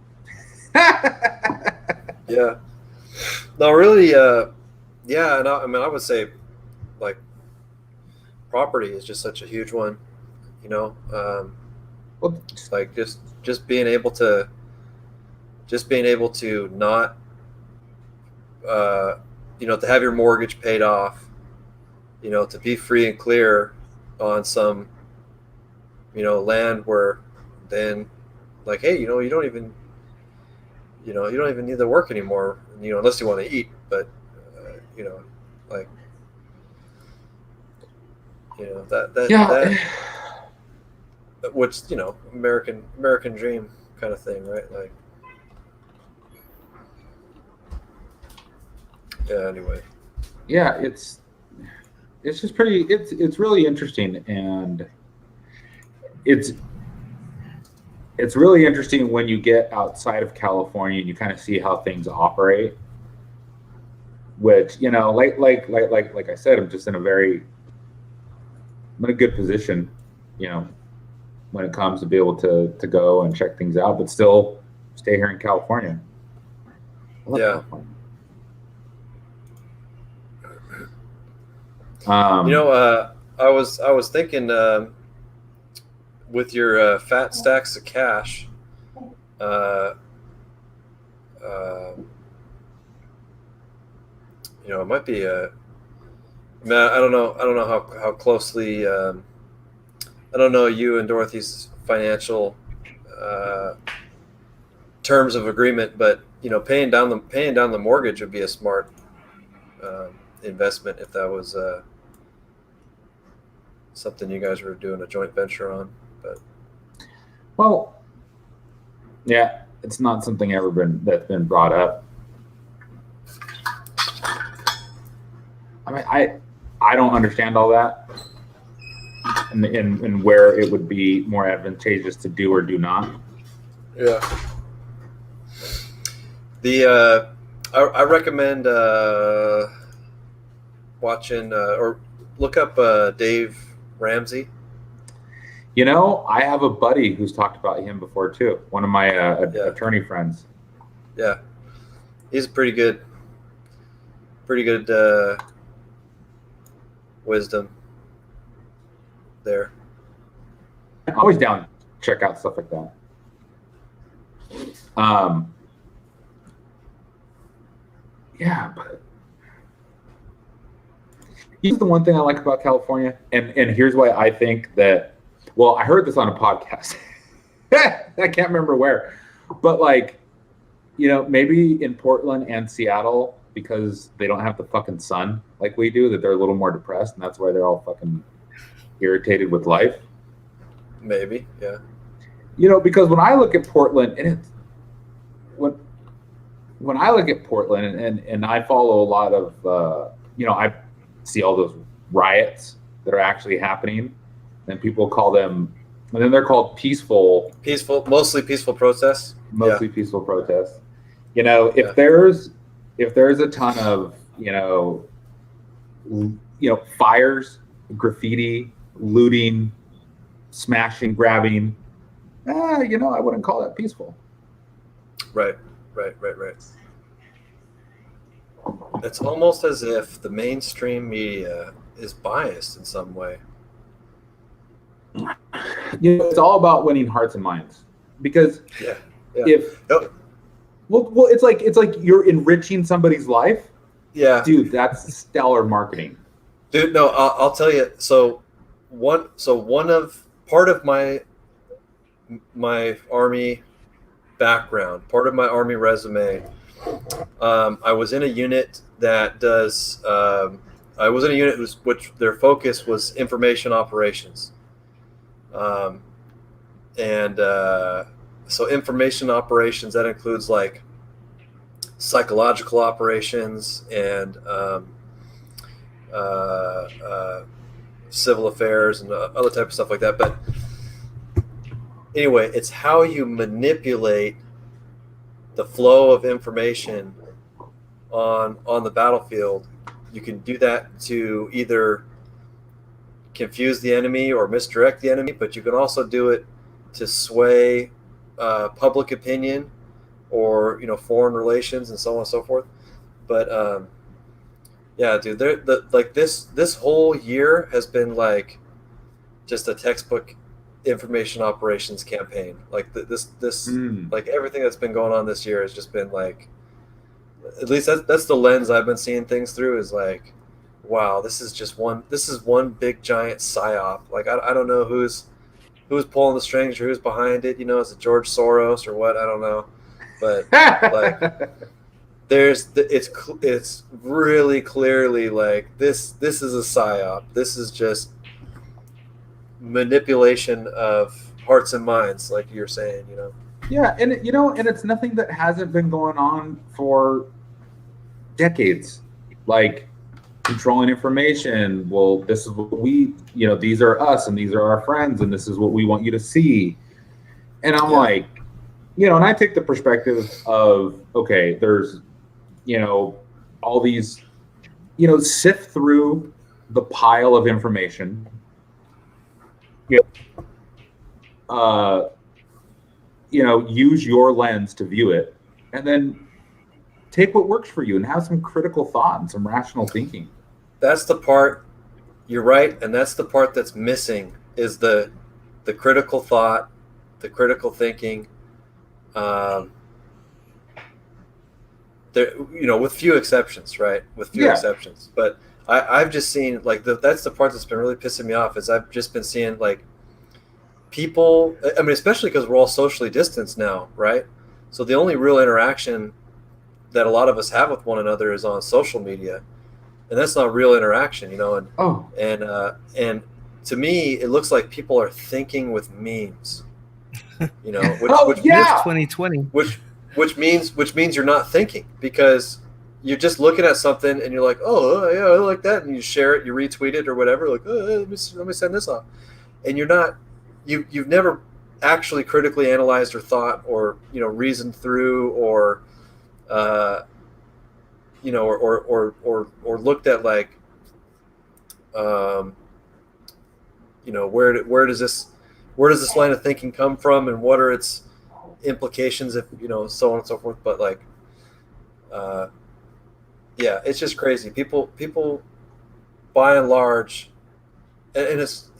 S1: Yeah. No, really. Yeah, and I would say, property is just such a huge one.
S2: Well,
S1: just being able to not, to have your mortgage paid off, to be free and clear on some, land where then, like, hey, you don't even, you don't even need to work anymore, unless you want to eat. But, like, that, which, American dream kind of thing, right? Like, yeah. Anyway.
S2: Yeah, it's just pretty. It's really interesting, and it's really interesting when you get outside of California and you kind of see how things operate. Which, like I said, I'm in a good position, when it comes to be able to go and check things out, but still stay here in California. I love California.
S1: I was thinking, with your fat stacks of cash, it might be I don't know how closely, I don't know you and Dorothy's financial terms of agreement, but paying down the mortgage would be a smart investment if that was something you guys were doing a joint venture on. But
S2: yeah, it's not something that's been brought up. I mean, I don't understand all that, and where it would be more advantageous to do or do not.
S1: Yeah. I recommend watching or look up Dave Ramsey.
S2: I have a buddy who's talked about him before too. One of my attorney friends.
S1: Yeah, he's pretty good wisdom there.
S2: I'm always down to check out stuff like that. Yeah, but here's the one thing I like about California, and here's why I think that. Well, I heard this on a podcast. I can't remember where, but maybe in Portland and Seattle, because they don't have the fucking sun like we do, that they're a little more depressed, and that's why they're all fucking irritated with life.
S1: Maybe, yeah.
S2: Because when I look at Portland, and when I look at Portland, and I follow a lot of, I see all those riots that are actually happening, and people call them, and then they're called
S1: mostly peaceful protests.
S2: Peaceful protests. If there's a ton of, fires, graffiti, looting, smashing, grabbing, I wouldn't call that peaceful.
S1: Right. It's almost as if the mainstream media is biased in some way.
S2: It's all about winning hearts and minds, because well, it's like you're enriching somebody's life.
S1: Yeah,
S2: dude, that's stellar marketing.
S1: Dude, no, I'll tell you. Part of my Army background, part of my Army resume, I was in a unit that does. I was in a unit which their focus was information operations, so information operations, that includes like psychological operations and civil affairs and other type of stuff like that. But anyway, it's how you manipulate the flow of information on the battlefield. You can do that to either confuse the enemy or misdirect the enemy, but you can also do it to sway public opinion or foreign relations and so on and so forth. But yeah, dude, this whole year has been like just a textbook information operations campaign. Like like everything that's been going on this year has just been like, at least that's the lens I've been seeing things through, is like, wow, this is one big giant psyop. Like I don't know who's pulling the strings or who's behind it. Is it George Soros or what? I don't know, but like it's really clearly like this is a psyop. This is just manipulation of hearts and minds, like you're saying.
S2: Yeah, and and it's nothing that hasn't been going on for decades. Like controlling information. Well, this is what we, these are us and these are our friends and this is what we want you to see. And I'm like, and I take the perspective of, okay, there's, all these, sift through the pile of information. Use your lens to view it, and then take what works for you and have some critical thought and some rational thinking.
S1: That's the part, you're right, and that's the part that's missing is the critical thought, the critical thinking. There, with few exceptions, right? With few exceptions, but I've just seen like that's the part that's been really pissing me off is I've just been seeing like people. I mean, especially because we're all socially distanced now, right? So the only real interaction that a lot of us have with one another is on social media, and that's not real interaction, And to me, it looks like people are thinking with memes, which
S3: 2020.
S1: Which means you're not thinking because you're just looking at something and you're like, oh yeah, I like that, and you share it, you retweet it or whatever, like, oh, let me send this off, and you've never actually critically analyzed or thought or reasoned through or or looked at like where does this line of thinking come from and what are its implications if so on and so forth. But like it's just crazy. People by and large, and it's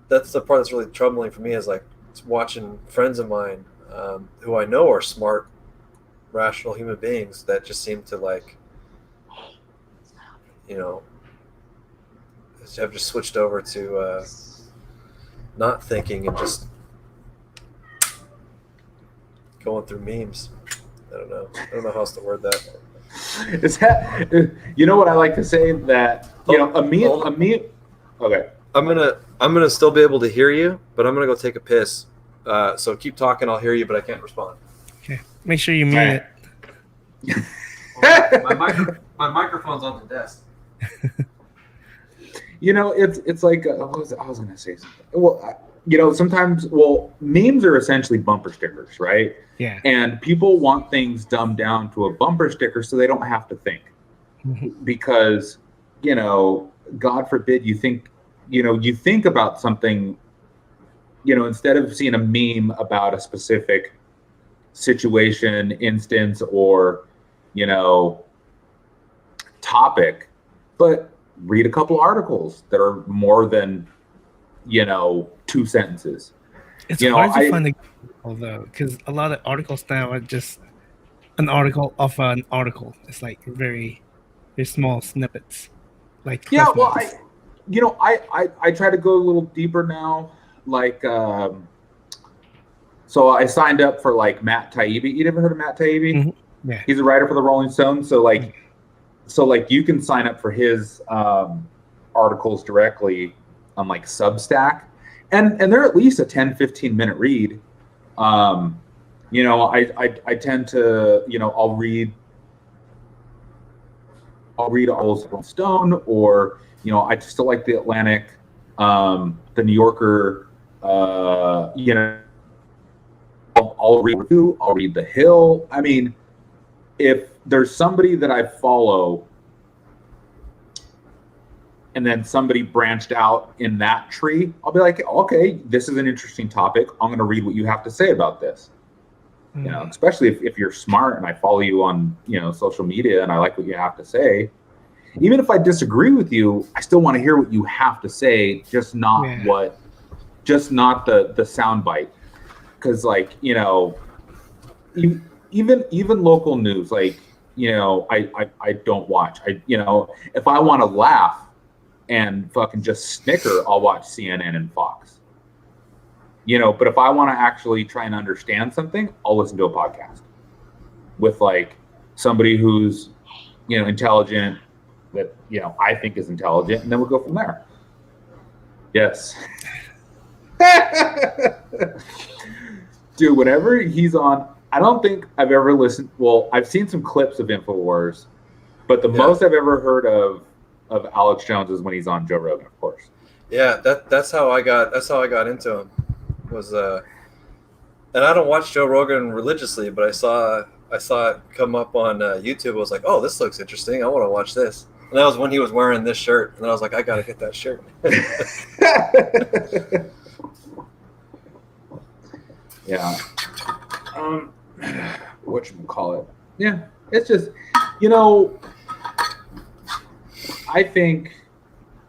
S1: that's the part that's really troubling for me is like watching friends of mine who I know are smart, rational human beings that just seem to like have just switched over to not thinking and just going through memes. I don't know how else to word that.
S2: Is that, what I like to say that a meme. Okay,
S1: I'm gonna still be able to hear you, but I'm gonna go take a piss. So keep talking. I'll hear you, but I can't respond.
S3: Okay, make sure you mute it.
S1: My microphone's on the desk.
S2: It's like I was gonna say something. Well, sometimes, memes are essentially bumper stickers, right?
S3: Yeah.
S2: And people want things dumbed down to a bumper sticker so they don't have to think. Because, God forbid you think about something, instead of seeing a meme about a specific situation, instance, or, topic, but read a couple articles that are more than, 2 sentences.
S3: It's hard to find although because a lot of articles now are just an article of an article. It's like very small snippets. Like
S2: I try to go a little deeper now. Like so I signed up for like Matt Taibbi. You ever heard of Matt Taibbi?
S3: Mm-hmm. Yeah.
S2: He's a writer for the Rolling Stone. So you can sign up for his articles directly on like Substack. And they're at least a 10-15 minute read. I tend to, I'll read all of Stone, or I still like the Atlantic, the New Yorker. I'll read Review, I'll read The Hill. I mean, if there's somebody that I follow, and then somebody branched out in that tree, I'll be like, okay, this is an interesting topic. I'm going to read what you have to say about this. Especially if you're smart and I follow you on, social media and I like what you have to say. Even if I disagree with you, I still want to hear what you have to say, just not the soundbite. Because even local news, like, I don't watch. If I want to laugh and fucking just snicker, I'll watch CNN and Fox. But if I want to actually try and understand something, I'll listen to a podcast with like somebody who's, intelligent, that, I think is intelligent, and then we'll go from there. Yes. Dude, whenever he's on, I don't think I've ever listened. Well, I've seen some clips of InfoWars, but the most I've ever heard of Alex Jones is when he's on Joe Rogan, of course.
S1: Yeah, that's how I got into him. Was and I don't watch Joe Rogan religiously, but I saw it come up on YouTube. I was like, oh, this looks interesting. I want to watch this. And that was when he was wearing this shirt, and I was like, I gotta get that shirt.
S2: Yeah. Whatchamacallit? Yeah, it's just, I think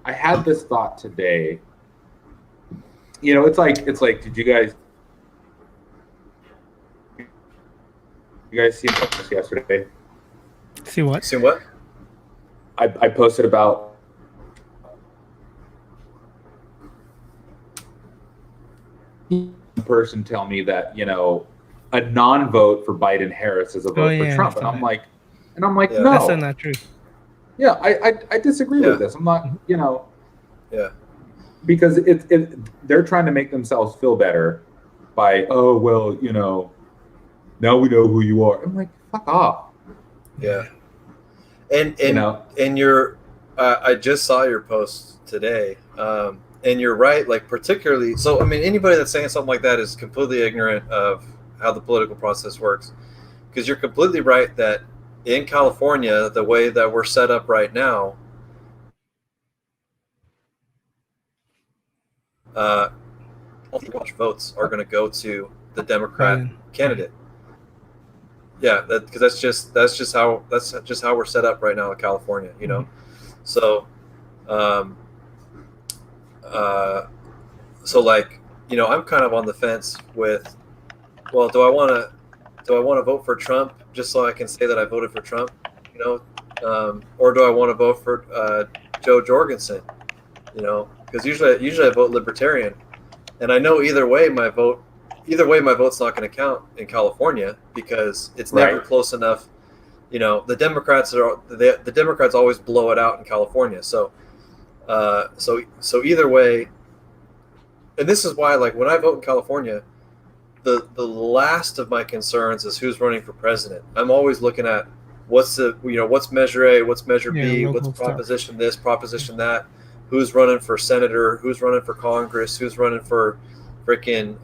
S2: I had this thought today. It's like, did you guys see this yesterday?
S3: See what?
S1: See what?
S2: I posted about person tell me that, a non-vote for Biden-Harris is a vote for Trump. And I'm like, no.
S3: That's not true.
S2: Yeah, I disagree with this. I'm not,
S1: Yeah.
S2: Because they're trying to make themselves feel better by, oh, well, now we know who you are. I'm like, fuck off.
S1: Yeah. And you're, I just saw your post today, and you're right. Like particularly, so I mean, anybody that's saying something like that is completely ignorant of how the political process works, because you're completely right that in California, the way that we're set up right now, votes are going to go to the Democrat candidate. Yeah, because that's just how we're set up right now in California, So, so like, I'm kind of on the fence with, well, do I want to vote for Trump just so I can say that I voted for Trump, or do I want to vote for Joe Jorgensen, because usually I vote Libertarian, and I know either way my vote's not going to count in California because it's never close enough. The Democrats the Democrats always blow it out in California. So either way, and this is why, like, when I vote in California, the last of my concerns is who's running for president. I'm always looking at what's Measure A, what's Measure B, what's Proposition this, Proposition that, who's running for senator, who's running for Congress, who's running for freaking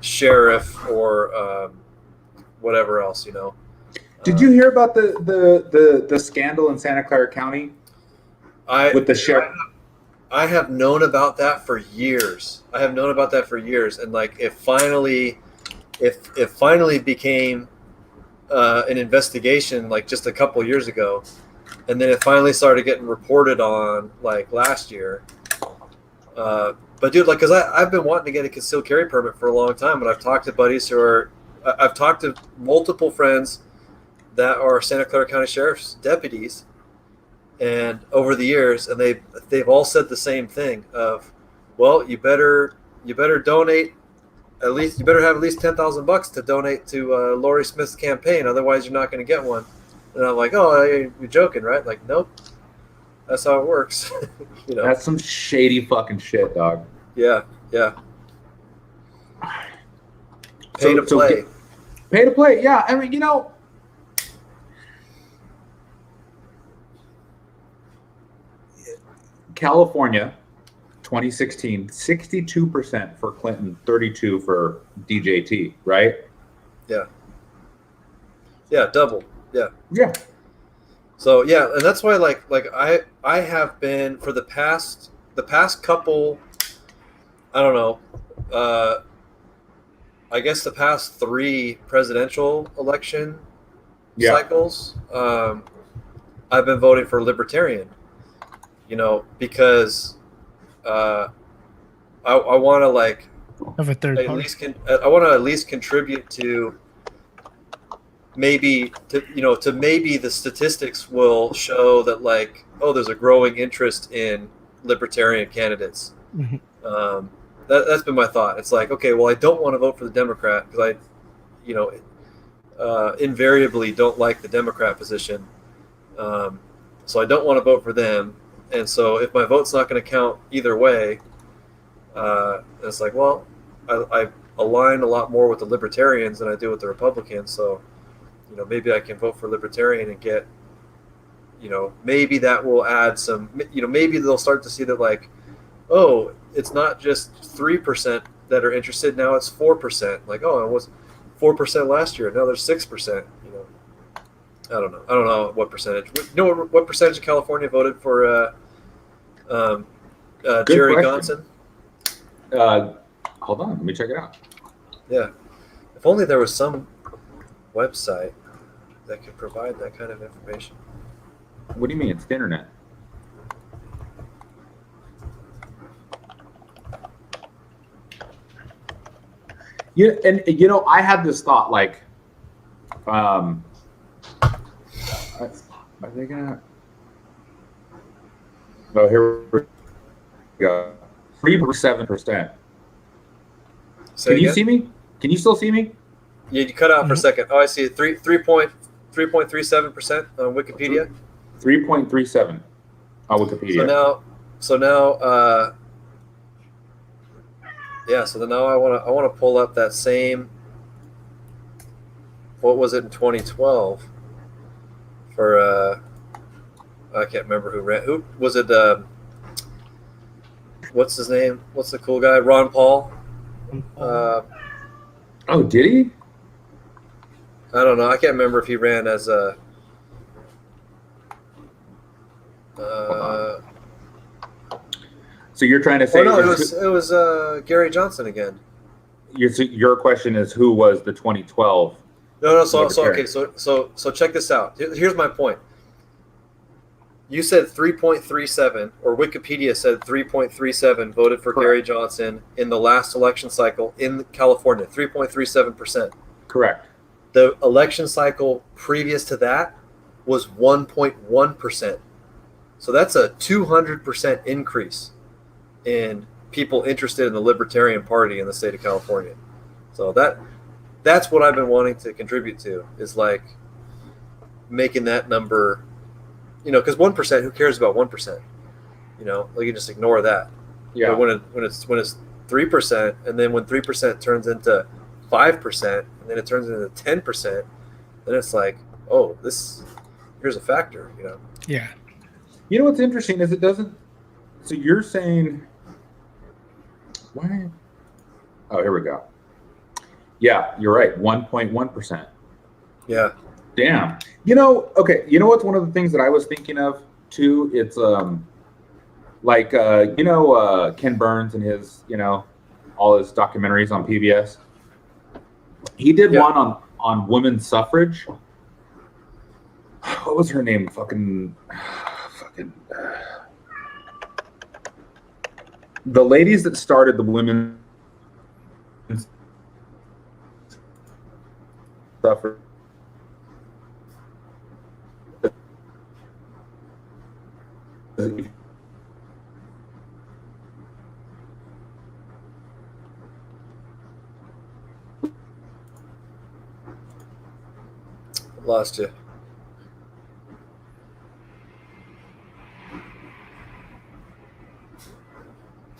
S1: sheriff or whatever else.
S2: Did you hear about the scandal in Santa Clara County with the sheriff?
S1: I have known about that for years. And like it finally became an investigation like just a couple years ago, and then it finally started getting reported on like last year. But dude, like, because I've been wanting to get a concealed carry permit for a long time, and I've talked to buddies I've talked to multiple friends that are Santa Clara County Sheriff's deputies, and over the years, and they've all said the same thing of, well, you better donate you better have at least $10,000 to donate to Lori Smith's campaign, otherwise you're not going to get one. And I'm like, oh, you're joking, right? Like, nope, that's how it works.
S2: That's some shady fucking shit, dog.
S1: Yeah. Pay to play.
S2: Pay to play. Yeah, I mean, California, 2016, 62% for Clinton, 32% for DJT, right?
S1: Yeah. Yeah, double. Yeah.
S2: Yeah.
S1: So yeah, and that's why like I have been for the past couple, I don't know, I guess the past 3 presidential election cycles, I've been voting for Libertarian, because I want to like
S3: Of a third party.
S1: I want to at least contribute to maybe maybe the statistics will show that like, oh, there's a growing interest in libertarian candidates.
S3: Mhm.
S1: That's been my thought. It's like, okay, well, I don't want to vote for the Democrat because invariably don't like the Democrat position. So I don't want to vote for them. And so if my vote's not going to count either way, it's like, well, I align a lot more with the Libertarians than I do with the Republicans. So, maybe I can vote for Libertarian and get, maybe that will add some, maybe they'll start to see that like, oh, it's not just 3% that are interested. Now it's 4%. Like, oh, it was 4% last year. Now there's 6%. I don't know. I don't know what percentage. What percentage of California voted for Jerry
S4: question.
S1: Johnson?
S4: Hold on, let me check it out.
S1: Yeah. If only there was some website that could provide that kind of information.
S4: What do you mean? It's the internet. Yeah, and I had this thought like, are they gonna? Oh, here we go. 3.7%. Can you see me? Can you still see me?
S1: Yeah, you cut out for a second. Oh, I see it. 3.37% on Wikipedia.
S4: 3.37 on Wikipedia.
S1: So now, yeah. So now I want to pull up that same. What was it in 2012? For I can't remember who ran. Who was it? What's his name? What's the cool guy? Ron Paul.
S4: Oh, did he?
S1: I don't know. I can't remember if he ran as a.
S4: So you're trying to say?
S1: Oh no, it was Gary Johnson again.
S4: Your question is who was the 2012?
S1: No. So check this out. Here's my point. You said 3.37, or Wikipedia said 3.37 voted for
S4: Correct.
S1: Gary Johnson in the last election cycle in California. 3.37%.
S4: Correct.
S1: The election cycle previous to that was 1.1%. So that's a 200% increase in people interested in the Libertarian Party in the state of California. So that's what I've been wanting to contribute to, is like making that number, because 1%, who cares about 1%? Like you just ignore that.
S4: Yeah.
S1: But when it's 3%, and then when 3% turns into 5%, and then it turns into 10%, then it's like, oh, here's a factor,
S3: Yeah.
S4: You know what's interesting is it doesn't. So you're saying, why? Oh, here we go. Yeah, you're right. 1.1%.
S1: Yeah.
S4: Damn. Okay. You know what's one of the things that I was thinking of too? It's Ken Burns and his, all his documentaries on PBS. He did one on women's suffrage. What was her name? Fucking. The ladies that started the women's suffrage.
S1: Lost you.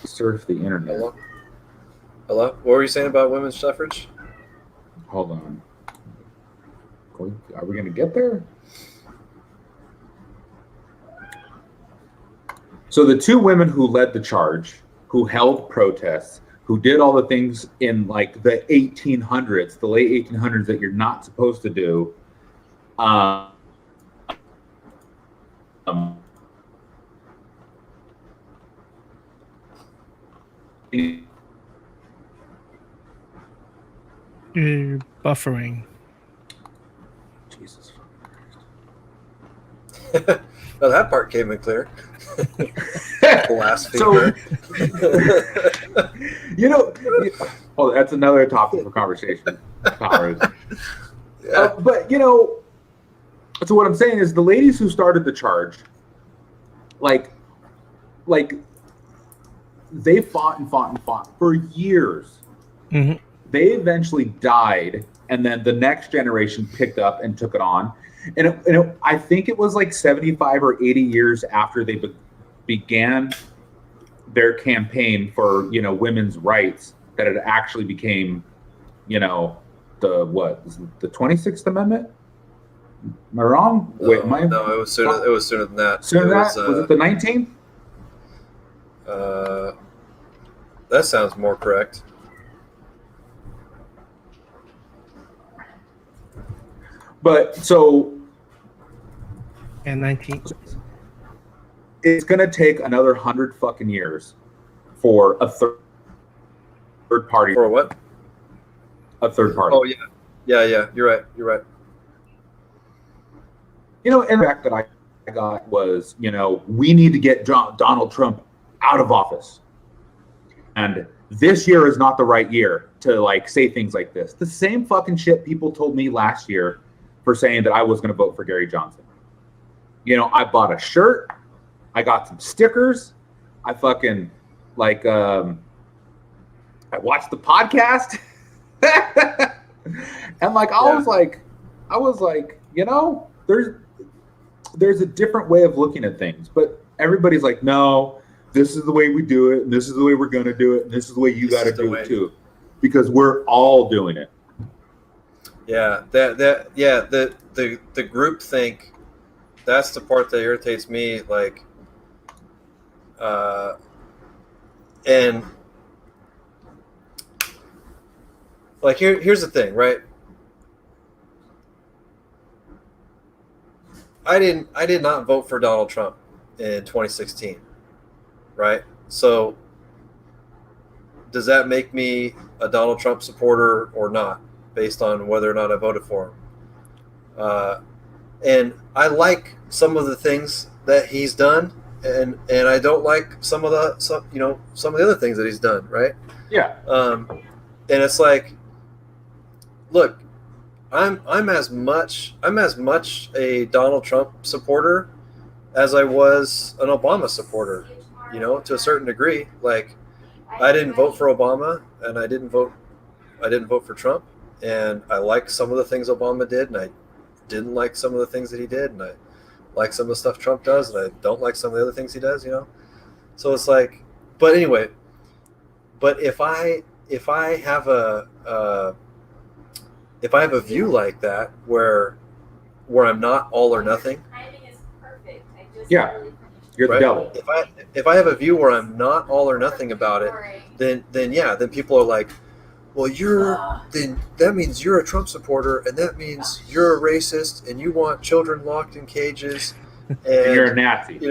S4: Surf the internet.
S1: Hello? What were you saying about women's suffrage?
S4: Hold on. Are we going to get there? So the two women who led the charge, who held protests, who did all the things in like the 1800s, the late 1800s that you're not supposed to do,
S3: You're buffering.
S4: Jesus.
S1: Well, that part came in clear.
S4: So, oh, that's another topic for conversation. Powers.
S1: Yeah.
S4: But so what I'm saying is the ladies who started the charge, like they fought and fought and fought for years.
S3: Mhm.
S4: They eventually died, and then the next generation picked up and took it on. And I think it was like 75 or 80 years after they began their campaign for women's rights that it actually became the 26th Amendment. Am I wrong?
S1: No,
S4: Wait, am I
S1: no, it was sooner. It was sooner than that.
S4: sooner than
S1: It
S4: that? Was it the 19th?
S1: That sounds more correct.
S4: But so
S3: And 19.
S4: it's gonna take another 100 fucking years for a third party.
S1: For what?
S4: A third party.
S1: Oh yeah. You're right.
S4: And the fact that I got was, we need to get Donald Trump out of office. And this year is not the right year to say things like this. The same fucking shit people told me last year for saying that I was going to vote for Gary Johnson. I bought a shirt. I got some stickers. I fucking I watched the podcast. And I was like, there's a different way of looking at things, but everybody's like, no, this is the way we do it, and this is the way we're going to do it, and this is the way you got to do it too, because we're all doing it.
S1: Yeah, the group think, that's the part that irritates me. And here's the thing, right? I did not vote for Donald Trump in 2016, right? So does that make me a Donald Trump supporter or not, based on whether or not I voted for him? And I like some of the things that he's done, and I don't like some of the other things that he's done, right?
S4: Yeah.
S1: And it's like, look, I'm as much a Donald Trump supporter as I was an Obama supporter, to a certain degree. I didn't vote for Obama, and I didn't vote for Trump, and I like some of the things Obama did, and I didn't like some of the things that he did, and I like some of the stuff Trump does, and I don't like some of the other things he does, So it's like, but anyway, if I have a view like that where I'm not all or nothing.
S4: Yeah. You're the
S1: right?
S4: devil.
S1: If I have a view where I'm not all or nothing about it, then people are like, well, then that means you're a Trump supporter, and that means you're a racist, and you want children locked in cages, and
S4: you're a Nazi.
S1: And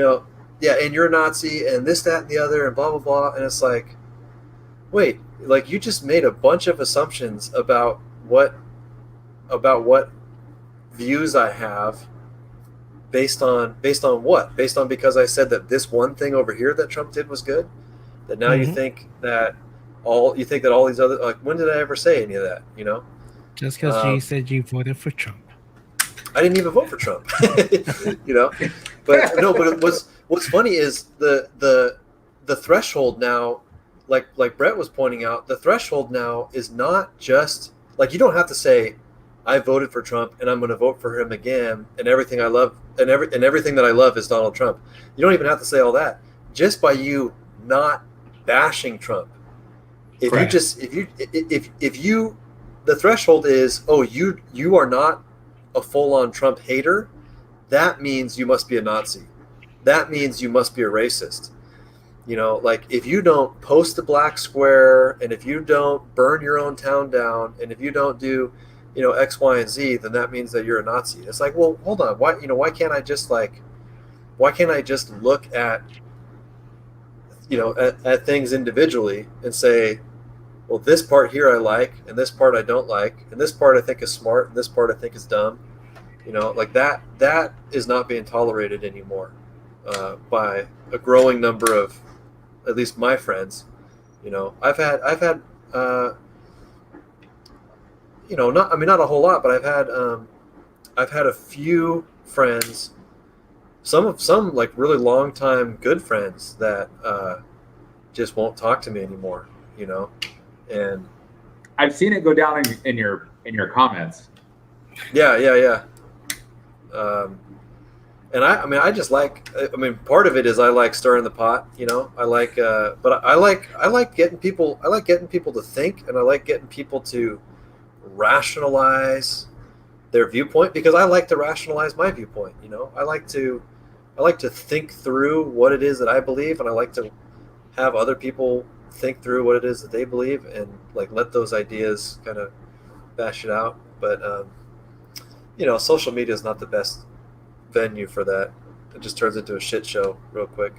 S1: you're a Nazi, and this, that, and the other, and blah blah blah. And it's like, wait, you just made a bunch of assumptions about what views I have based on what? Based on because I said that this one thing over here that Trump did was good? That now you think that all these other, when did I ever say any of that?
S3: Just because you said you voted for Trump.
S1: I didn't even vote for Trump. But no, but what's funny is the threshold now, like Brett was pointing out, the threshold now is not just you don't have to say, I voted for Trump and I'm going to vote for him again, and everything I love and everything that I love is Donald Trump. You don't even have to say all that. Just by you not bashing Trump, if you the threshold is, oh, you are not a full-on Trump hater, that means you must be a Nazi. That means you must be a racist. If you don't post the black square, and if you don't burn your own town down, and if you don't do X, Y, and Z, then that means that you're a Nazi. It's like, well, hold on. Why can't I just look at, at things individually and say, well, this part here I like, and this part I don't like, and this part I think is smart, and this part I think is dumb. That is not being tolerated anymore by a growing number of, at least my friends. I've had not, I mean, not a whole lot, but I've had a few friends, some like really long time good friends that just won't talk to me anymore, and
S4: I've seen it go down in your comments.
S1: yeah. And I mean, I just like, I mean, part of it is I like stirring the pot, I like, but I like getting people to think, and I like getting people to rationalize their viewpoint, because I like to rationalize my viewpoint. I like to think through what it is that I believe, and I like to have other people think through what it is that they believe, and like let those ideas kind of bash it out. But social media is not the best venue for that. It just turns into a shit show real quick.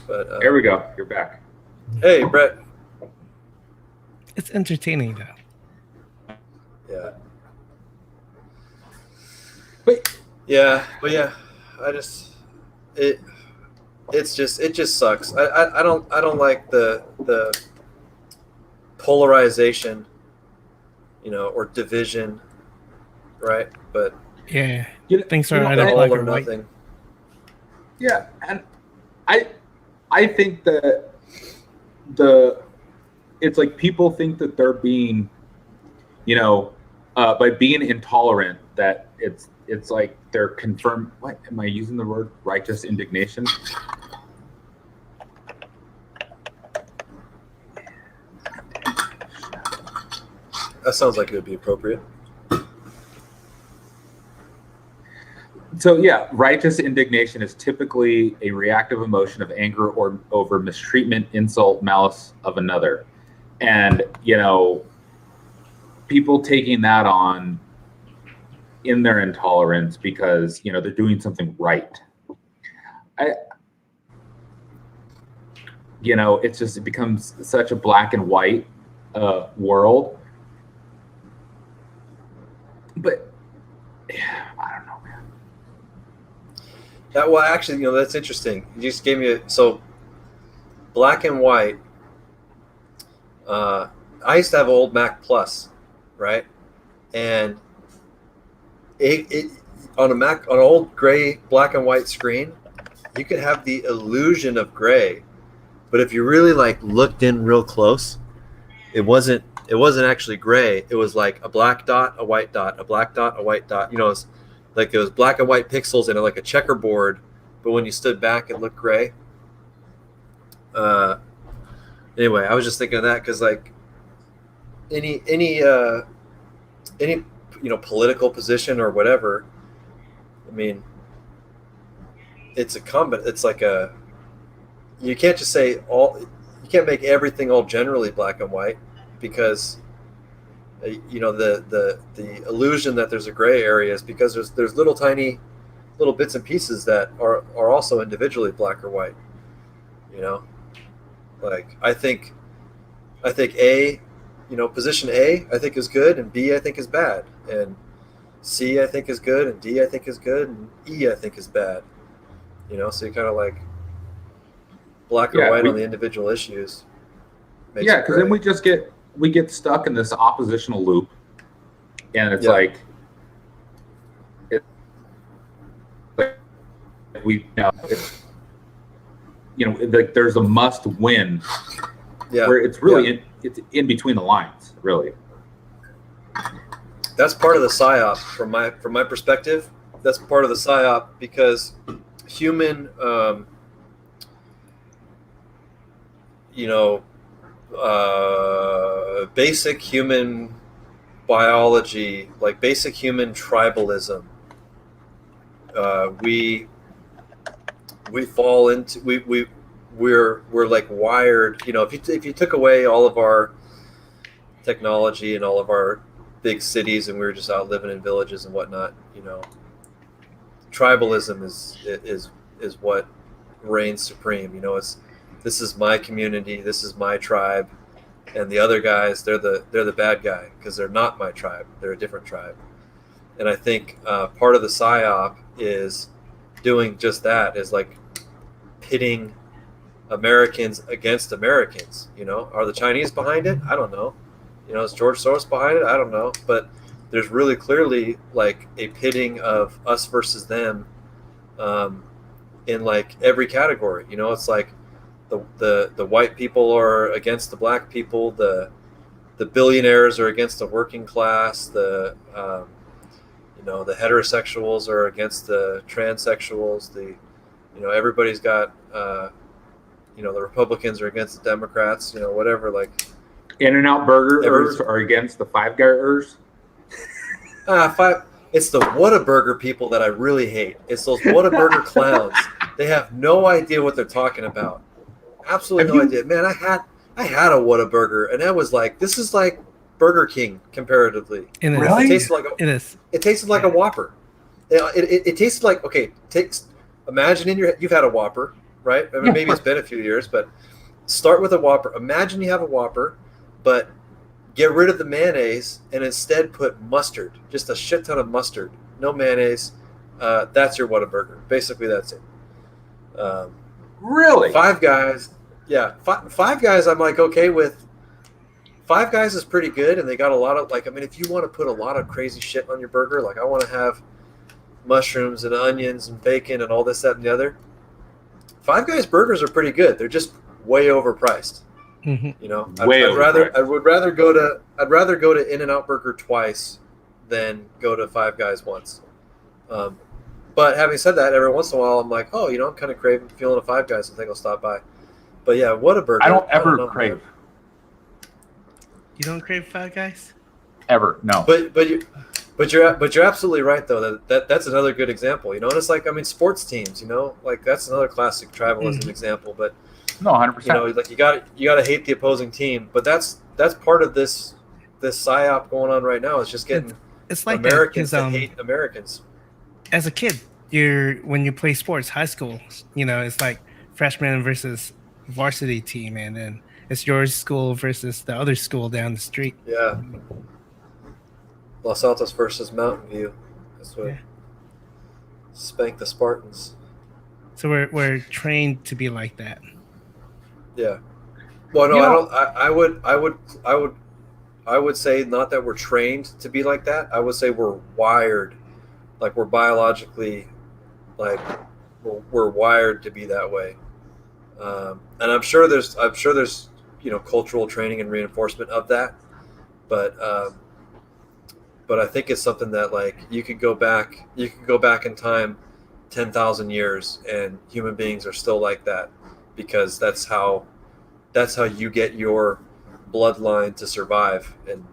S1: But
S4: There we go. You're back.
S1: hey, Brett.
S3: It's entertaining though.
S1: Yeah.
S4: But
S1: But yeah, it just sucks. I don't like the polarization, or division, right? But
S3: Yeah,
S4: you know,
S3: things
S4: you
S3: are
S4: know,
S3: either
S4: I-
S3: black
S1: all or
S3: or white.
S1: nothing.
S4: yeah, and I think that it's like people think that they're being, by being intolerant, that it's like they're confirmed. What am I using the word righteous indignation?
S1: That sounds like it would be appropriate.
S4: So yeah, righteous indignation is typically a reactive emotion of anger or over mistreatment, insult, malice of another. And, people taking that on in their intolerance because, they're doing something right. It becomes such a black and white world. But I don't know, man.
S1: Well, actually, that's interesting. You just gave me so black and white. I used to have an old Mac Plus, right? And it on an old gray black and white screen, you could have the illusion of gray, but if you really like looked in real close, it wasn't actually gray. It was like a black dot, a white dot, a black dot, a white dot. It's like it was black and white pixels in like a checkerboard, but when you stood back, it looked gray. Anyway, I was just thinking of that because like any political position or whatever, I mean, it's like you can't just say you can't make everything all generally black and white, because the illusion that there's a gray area is because there's little tiny bits and pieces that are also individually black or white. Like I think A, position A I think is good, and B I think is bad, and C I think is good, and D I think is good, and E I think is bad. So you kind of like black or white on the individual issues.
S4: Yeah, because then we get stuck in this oppositional loop, and it's like like there's a must win, where it's really it's in between the lines, really.
S1: That's part of the psyop from my perspective. That's part of the psyop because human, basic human biology, like basic human tribalism, we fall into we're like wired. If you took away all of our technology and all of our big cities and we were just out living in villages and whatnot, tribalism is what reigns supreme. This is my community, this is my tribe, and the other guys, they're the bad guy because they're not my tribe, they're a different tribe. And I think part of the psyop is doing just that, is like pitting Americans against Americans. Are the Chinese behind it? I don't know. You know, is George Soros behind it? I don't know, but there's really clearly like a pitting of us versus them, in like every category. You know, it's like the white people are against the black people, the billionaires are against the working class, the the heterosexuals are against the transsexuals, everybody's got the Republicans are against the Democrats, whatever, like
S4: In-N-Out Burgers are against the Five Guyers.
S1: It's the Whataburger people that I really hate. It's those Whataburger clowns. They have no idea what they're talking about. Absolutely no idea. Man, I had a Whataburger, and that was like, this is like Burger King comparatively.
S2: Really?
S1: It tasted like it tasted like a Whopper. It tasted like, okay, imagine you've had a Whopper, right? I mean, maybe it's been a few years, but start with a Whopper. Imagine you have a Whopper, but get rid of the mayonnaise and instead put mustard, just a shit ton of mustard, no mayonnaise. That's your Whataburger. Basically, that's it.
S4: Really?
S1: Five Guys, yeah. Five Guys, I'm like okay with. Five Guys is pretty good, and they got a lot of if you want to put a lot of crazy shit on your burger, like I want to have mushrooms and onions and bacon and all this, that, and the other. Five Guys burgers are pretty good. They're just way overpriced.
S3: Mm-hmm.
S1: I'd rather go to In-N-Out Burger twice than go to Five Guys once. But having said that, every once in a while I'm like, oh, I'm kind of feeling a Five Guys. I think I'll stop by. But yeah, Whataburger.
S2: I don't ever crave.
S1: Man.
S3: You don't crave Five Guys?
S2: Ever, no.
S1: But you're absolutely right though. That's another good example. And it's like, sports teams. Like that's another classic travel as an example. But
S2: no, 100%.
S1: Like you got to hate the opposing team. But that's part of this psyop going on right now. It's just getting
S3: it's like
S1: Americans that hate Americans.
S3: As a kid, when you play sports, high school, it's like freshman versus varsity team, and then it's your school versus the other school down the street.
S1: Yeah. Los Altos versus Mountain View. That's what spanked the Spartans.
S3: So we're trained to be like that.
S1: Yeah. Well, no, I would say not that we're trained to be like that. I would say we're wired, like we're biologically, like we're wired to be that way. And I'm sure there's cultural training and reinforcement of that, but I think it's something that like you could go back in time 10,000 years and human beings are still like that, because that's how you get your bloodline to survive and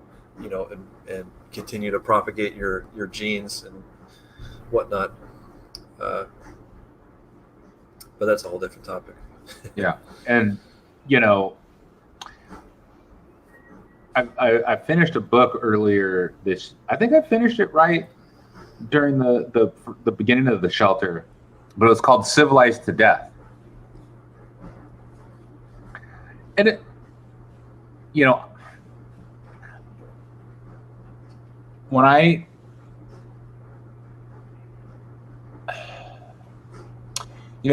S1: continue to propagate your genes and whatnot. But that's a whole different topic.
S2: Yeah. And I finished a book earlier I think I finished it right during the beginning of The Shelter, but it was called Civilized to Death. And it, when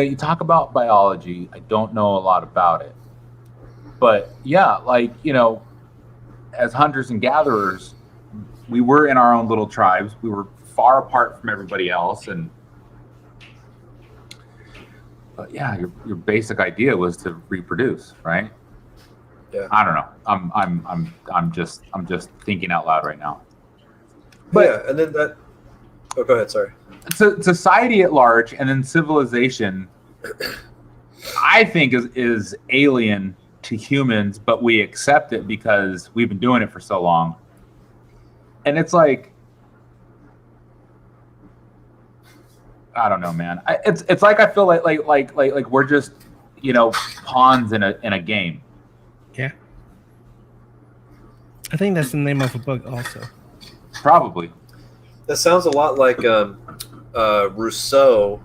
S2: you talk about biology, I don't know a lot about it, but yeah, like, as hunters and gatherers, we were in our own little tribes. We were far apart from everybody else, but yeah, your basic idea was to reproduce, right?
S1: Yeah.
S2: I don't know. I'm just thinking out loud right now.
S1: But yeah, and then that. Oh, go ahead. Sorry.
S2: So society at large, and then civilization, I think is alien to humans, but we accept it because we've been doing it for so long. And it's like, I don't know, man. It's like I feel like we're just pawns in a game.
S3: Yeah. I think that's the name of a book also.
S2: Probably.
S1: That sounds a lot like Rousseau,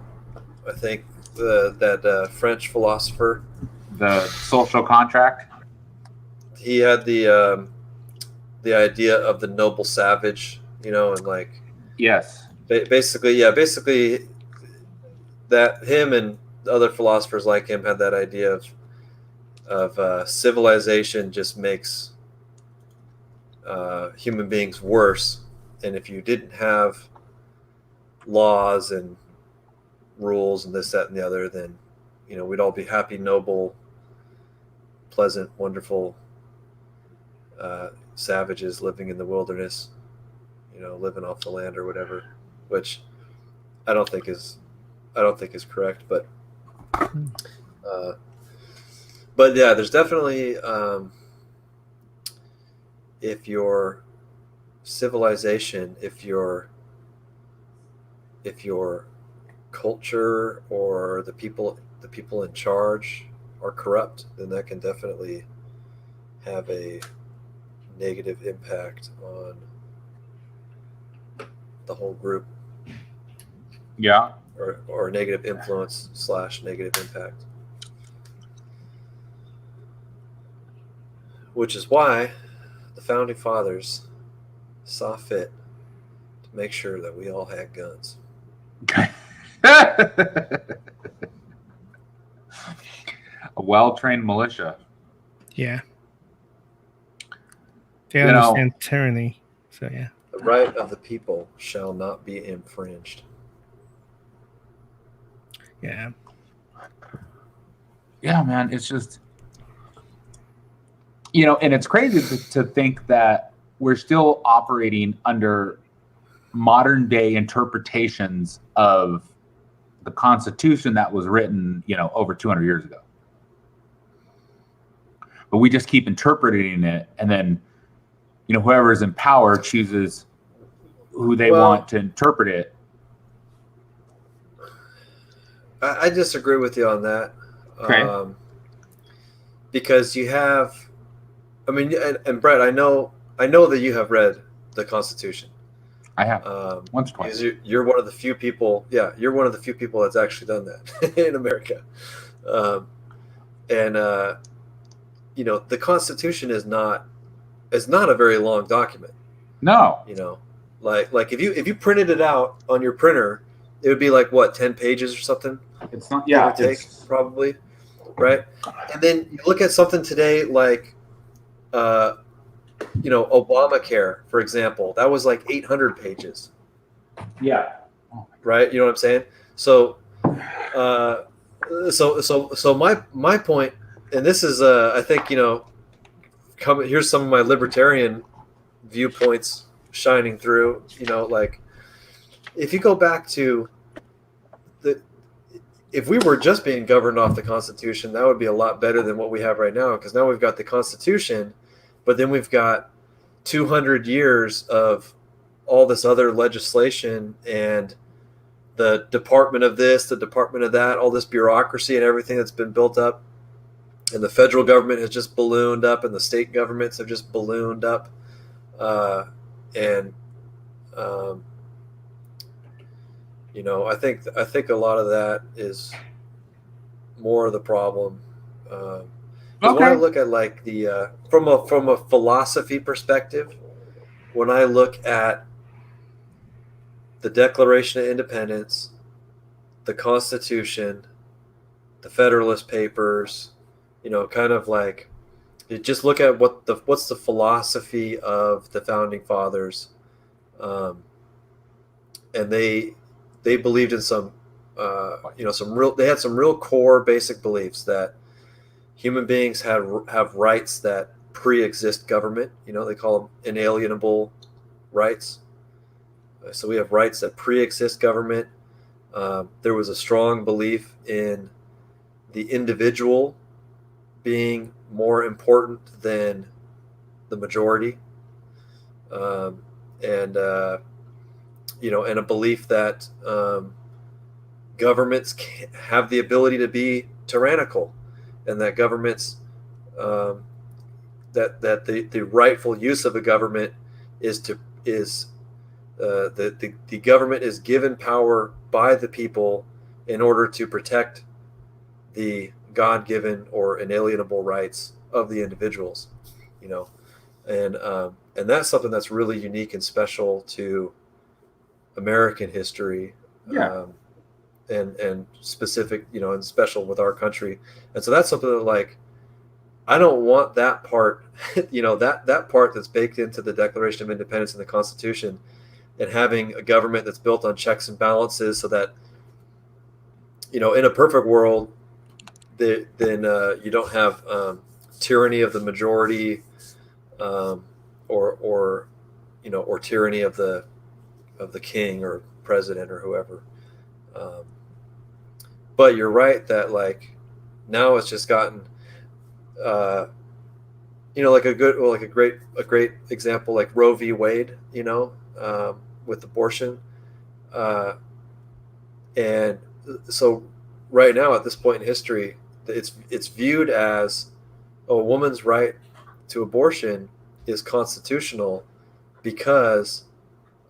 S1: I think, that French philosopher.
S2: The Social Contract.
S1: He had the idea of the noble savage, and like
S2: Yes.
S1: basically that him and other philosophers like him had that idea of civilization just makes human beings worse. And if you didn't have laws and rules and this, that, and the other, then we'd all be happy, noble, pleasant, wonderful savages living in the wilderness, living off the land or whatever, which I don't think is correct. But yeah, there's definitely if your civilization, if your culture or the people in charge are corrupt, then that can definitely have a negative impact on the whole group.
S2: Yeah.
S1: Or negative influence / negative impact. Which is why the founding fathers saw fit to make sure that we all had guns.
S2: A well-trained militia.
S3: Yeah. They understand tyranny. So yeah.
S1: The right of the people shall not be infringed.
S3: Yeah.
S2: Yeah, man. It's just, and it's crazy to think that we're still operating under modern day interpretations of the Constitution that was written, over 200 years ago. But we just keep interpreting it, and then, whoever is in power chooses who they want to interpret it.
S1: I disagree with you on that.
S2: Okay.
S1: Because you have, and Brett, I know that you have read the Constitution.
S2: I have once or twice.
S1: You're one of the few people. Yeah, you're one of the few people that's actually done that in America. The Constitution is not a very long document.
S2: No.
S1: Like if you printed it out on your printer, it would be like what, 10 pages or something.
S2: It's not. Yeah,
S1: it would take probably, right? And then you look at something today like, Obamacare, for example. That was like 800 pages.
S2: Yeah.
S1: Right. You know what I'm saying? So, so my point, and this is, I think, here's some of my libertarian viewpoints shining through. Like, if you go back to if we were just being governed off the Constitution, that would be a lot better than what we have right now. Because now we've got the Constitution, but then we've got 200 years of all this other legislation and the department of this, the department of that, all this bureaucracy and everything that's been built up. And the federal government has just ballooned up, and the state governments have just ballooned up. I think a lot of that is more of the problem. When I look at like the from a philosophy perspective, when I look at the Declaration of Independence, the Constitution, the Federalist Papers, kind of like you just look at what's the philosophy of the founding fathers, and they believed in some they had some real core basic beliefs that human beings have rights that pre-exist government. They call them inalienable rights. So we have rights that pre-exist government. There was a strong belief in the individual being more important than the majority, and a belief that governments have the ability to be tyrannical, and that governments that the rightful use of a government is the government is given power by the people in order to protect the God-given or inalienable rights of the individuals, and that's something that's really unique and special to American history, and specific, and special with our country. And so that's something that, like, I don't want that part, that part that's baked into the Declaration of Independence and the Constitution, and having a government that's built on checks and balances, so that, in a perfect world, then you don't have tyranny of the majority, or tyranny of the king or president or whoever. But you're right that, like, now it's just gotten, like a great example, like Roe v. Wade, with abortion, and so right now, at this point in history, it's viewed as a woman's right to abortion is constitutional because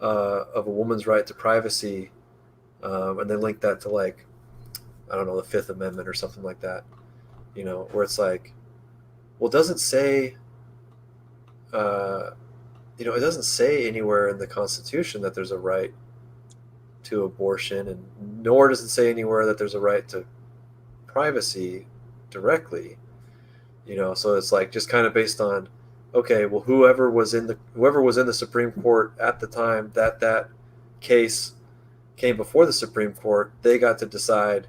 S1: of a woman's right to privacy, and they link that to, like, I don't know, the Fifth Amendment or something like that, where it's like, well, it doesn't say, it doesn't say anywhere in the Constitution that there's a right to abortion, and nor does it say anywhere that there's a right to privacy directly, so it's like just kind of based on, okay, well, whoever was in the Supreme Court at the time that case came before the Supreme Court, they got to decide,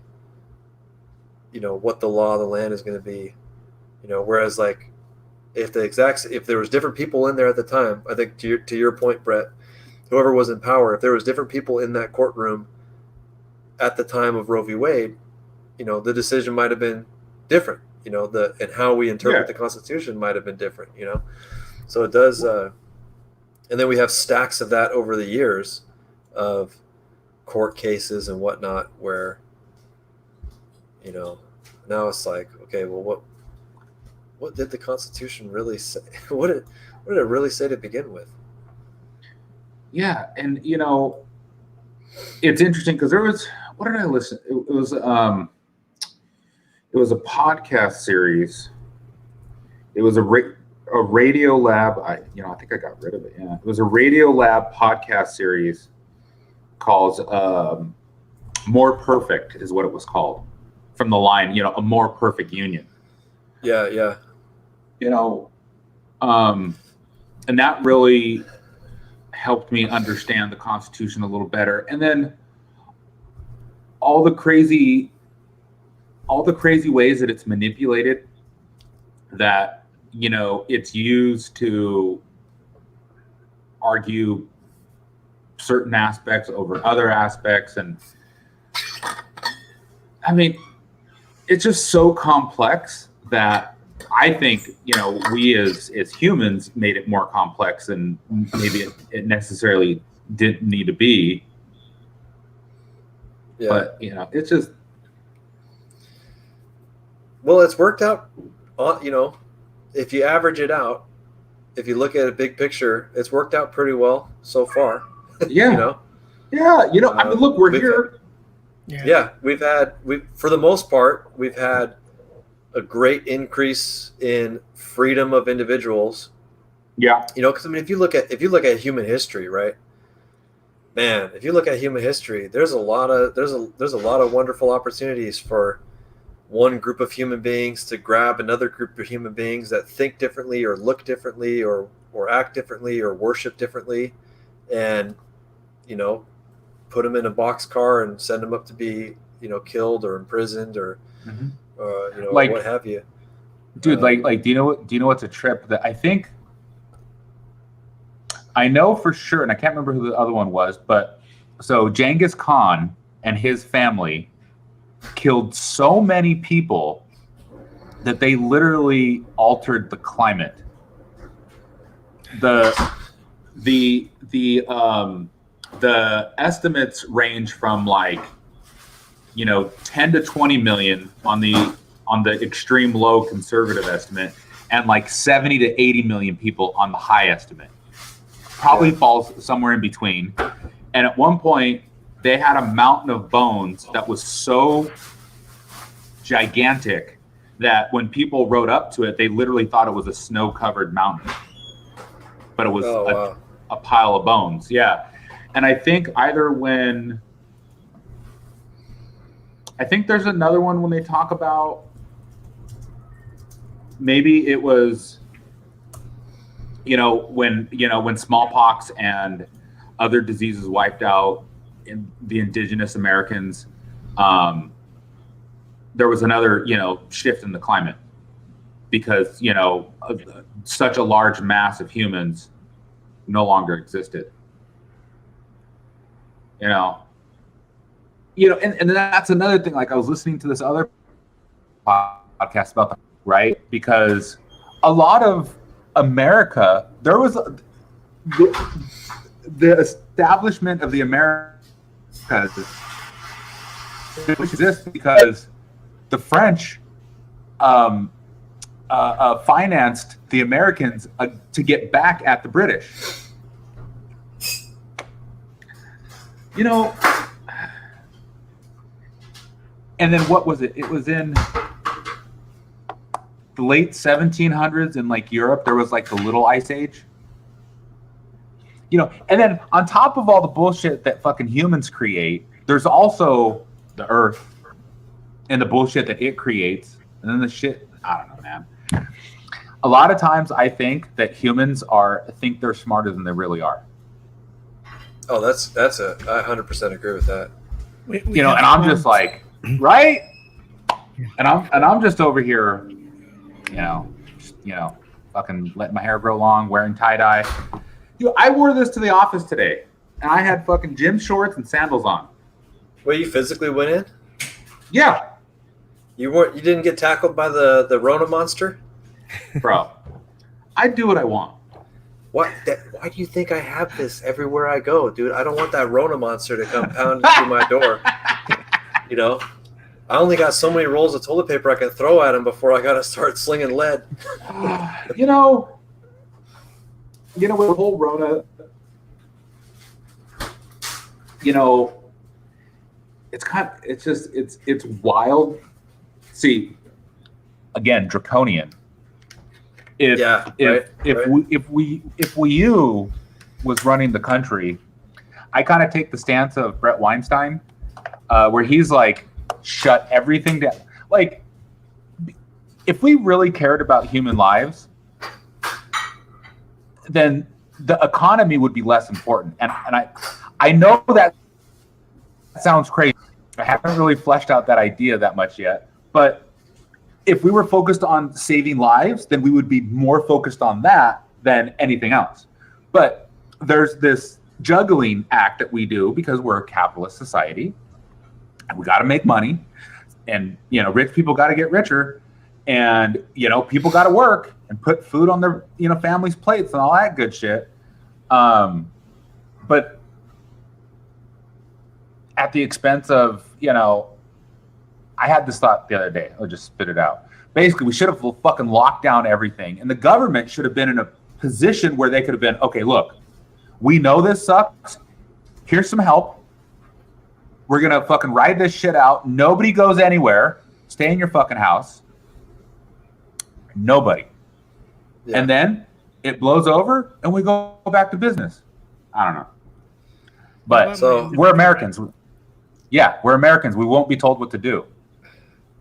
S1: what the law of the land is going to be, whereas, like, if there was different people in there at the time, I think to your point, Brett, whoever was in power, if there was different people in that courtroom at the time of Roe v. Wade, the decision might have been different, and how we interpret the Constitution might have been different, so it does, and then we have stacks of that over the years of court cases and whatnot, where, now it's like, okay, well, what did the Constitution really say? What did it really say to begin with?
S2: Yeah, and it's interesting because there was, what did I listen? It was a podcast series. It was a Radio Lab. I think I got rid of it. Yeah, it was a Radio Lab podcast series called "More Perfect" is what it was called, from the line, a more perfect union.
S1: Yeah.
S2: And that really helped me understand the Constitution a little better. And then all the crazy ways that it's manipulated, that, it's used to argue certain aspects over other aspects. And I mean, it's just so complex that I think, we as humans made it more complex than maybe it necessarily didn't need to be.
S1: Yeah.
S2: But, it's just.
S1: Well, it's worked out, if you average it out, if you look at a big picture, it's worked out pretty well so far.
S2: Yeah. Yeah. I mean, look, we're here.
S1: Yeah. For the most part, we've had a great increase in freedom of individuals.
S2: Yeah.
S1: Because, I mean, if you look at human history, right, man, if you look at human history, there's a lot of wonderful opportunities for one group of human beings to grab another group of human beings that think differently or look differently or act differently or worship differently, and put them in a boxcar and send them up to be killed or imprisoned or
S2: like,
S1: what have you,
S2: dude. Like, do you know what's a trip that I know for sure, and I can't remember who the other one was, but so Genghis Khan and his family killed so many people that they literally altered the climate. The estimates range from 10 to 20 million on the extreme low conservative estimate, and 70 to 80 million people on the high estimate. Probably falls somewhere in between. And at one point, they had a mountain of bones that was so gigantic that when people rode up to it, they literally thought it was a snow-covered mountain. But it was a pile of bones. Yeah. And I think there's another one when they talk about maybe it was, when smallpox and other diseases wiped out in the indigenous Americans, there was another, shift in the climate because, such a large mass of humans no longer existed. And that's another thing. Like I was listening to this other podcast about that, right? Because a lot of America, there was the establishment of the Americas exists because the French financed the Americans to get back at the British. And then what was it? It was in the late 1700s in like Europe. There was like the little ice age. And then on top of all the bullshit that fucking humans create, there's also the earth and the bullshit that it creates. And then the shit, I don't know, man. A lot of times I think that humans think they're smarter than they really are.
S1: Oh, I 100% agree with that.
S3: We
S2: and I'm just like, right? And I'm just over here, fucking letting my hair grow long, wearing tie-dye. I wore this to the office today, and I had fucking gym shorts and sandals on.
S1: Well, you physically went in?
S2: Yeah.
S1: You didn't get tackled by the Rona monster?
S2: Bro, I do what I want.
S1: Why do you think I have this everywhere I go, dude? I don't want that Rona monster to come pounding through my door. I only got so many rolls of toilet paper I can throw at him before I got to start slinging lead.
S2: With the whole Rona, it's wild. See, again, draconian. If we was running the country, I kind of take the stance of Brett Weinstein, where he's like, shut everything down. Like, if we really cared about human lives, then the economy would be less important. And I know that sounds crazy. I haven't really fleshed out that idea that much yet. But if we were focused on saving lives, then we would be more focused on that than anything else. But there's this juggling act that we do because we're a capitalist society. And we got to make money. And, rich people got to get richer. And, people got to work and put food on their, families' plates and all that good shit. But at the expense of, I had this thought the other day. I'll just spit it out. Basically, we should have fucking locked down everything. And the government should have been in a position where they could have been, okay, look, we know this sucks. Here's some help. We're going to fucking ride this shit out. Nobody goes anywhere. Stay in your fucking house. Nobody. Yeah. And then it blows over and we go back to business. I don't know. But we're Americans. Yeah, we're Americans. We won't be told what to do.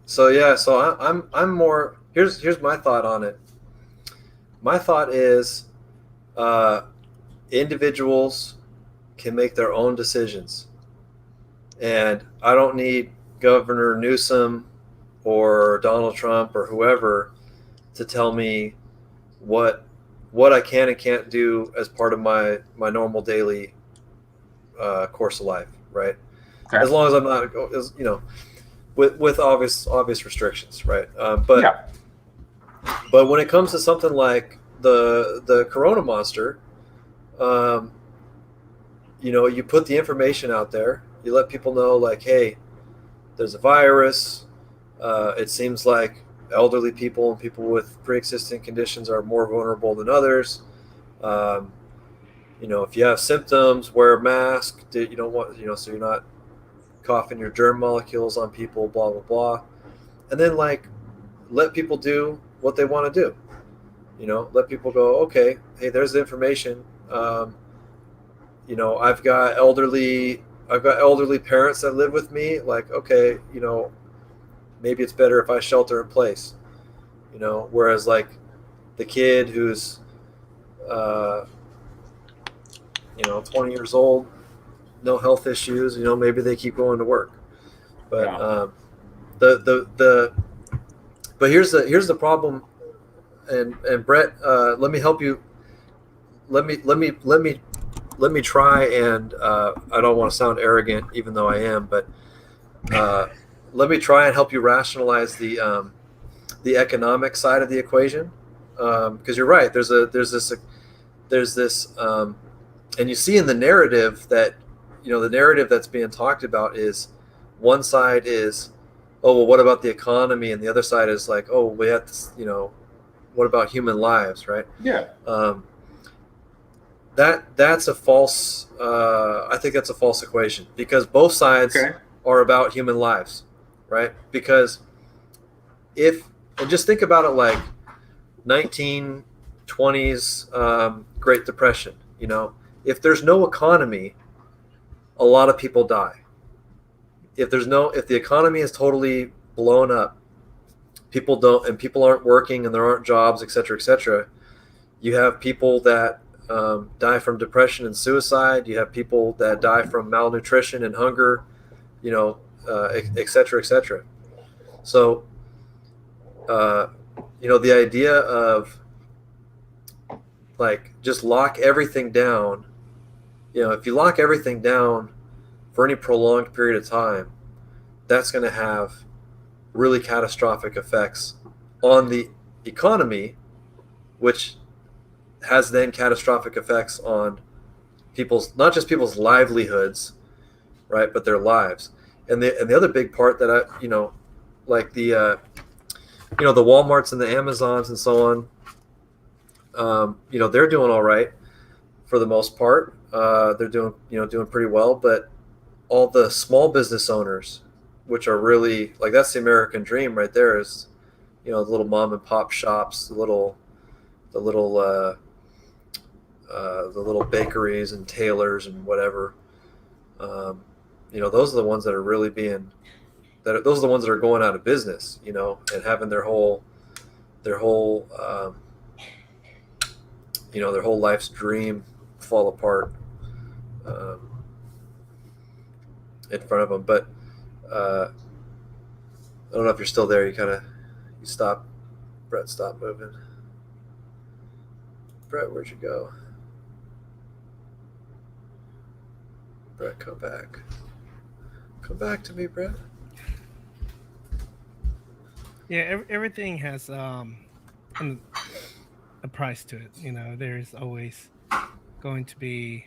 S1: So I'm more. Here's my thought on it. My thought is, individuals can make their own decisions, and I don't need Governor Newsom or Donald Trump or whoever to tell me what I can and can't do as part of my normal daily course of life, right? Okay. As long as I'm not, with obvious restrictions, right? But when it comes to something like the Corona monster, you put the information out there, you let people know, like, hey, there's a virus. It seems like elderly people and people with pre-existing conditions are more vulnerable than others. If you have symptoms, wear a mask. You don't want, so you're not coughing your germ molecules on people, blah, blah, blah. And then, let people do what they want to do. Let people go, okay, hey, there's the information. I've got elderly parents that live with me. Like, okay, maybe it's better if I shelter in place. you know, whereas like the kid who's 20 years old, no health issues, you know, maybe they keep going to work. But but here's the problem, and Brett, let me help you. Let me try, and I don't want to sound arrogant, even though I am, but let me try and help you rationalize the economic side of the equation, because you're right. There's this, and you see in the narrative that, you know, the narrative that's being talked about is, one side is, oh, well, what about the economy? And the other side is like, oh, we have to, you know, what about human lives, right?
S4: Yeah.
S1: That's a false, I think that's a false equation, because both sides are about human lives, right? Because and just think about it like 1920s Great Depression, you know, if there's no economy, a lot of people die. If the economy is totally blown up, people aren't working and there aren't jobs, et cetera, you have people that die from depression and suicide. You have people that die from malnutrition and hunger, you know, et cetera. So, you know, the idea of like just lock everything down, you know, if you lock everything down for any prolonged period of time, that's going to have really catastrophic effects on the economy, which has then catastrophic effects on not just people's livelihoods, right, but their lives. And the other big part that I, you know, like the you know, the Walmarts and the Amazons and so on, you know, they're doing all right for the most part. They're doing pretty well, but all the small business owners, which are really like, that's the American dream right there, is, you know, the little mom and pop shops, the little bakeries and tailors and whatever. You know, those are the ones that are really those are the ones that are going out of business, you know, and having their whole you know, their whole life's dream fall apart in front of them. But I don't know if you're still there. You stop. Brett, stop moving. Brett, where'd you go? Brett, come back. Come back to me, Brett.
S3: Yeah, everything has a price to it. You know, there's always going to be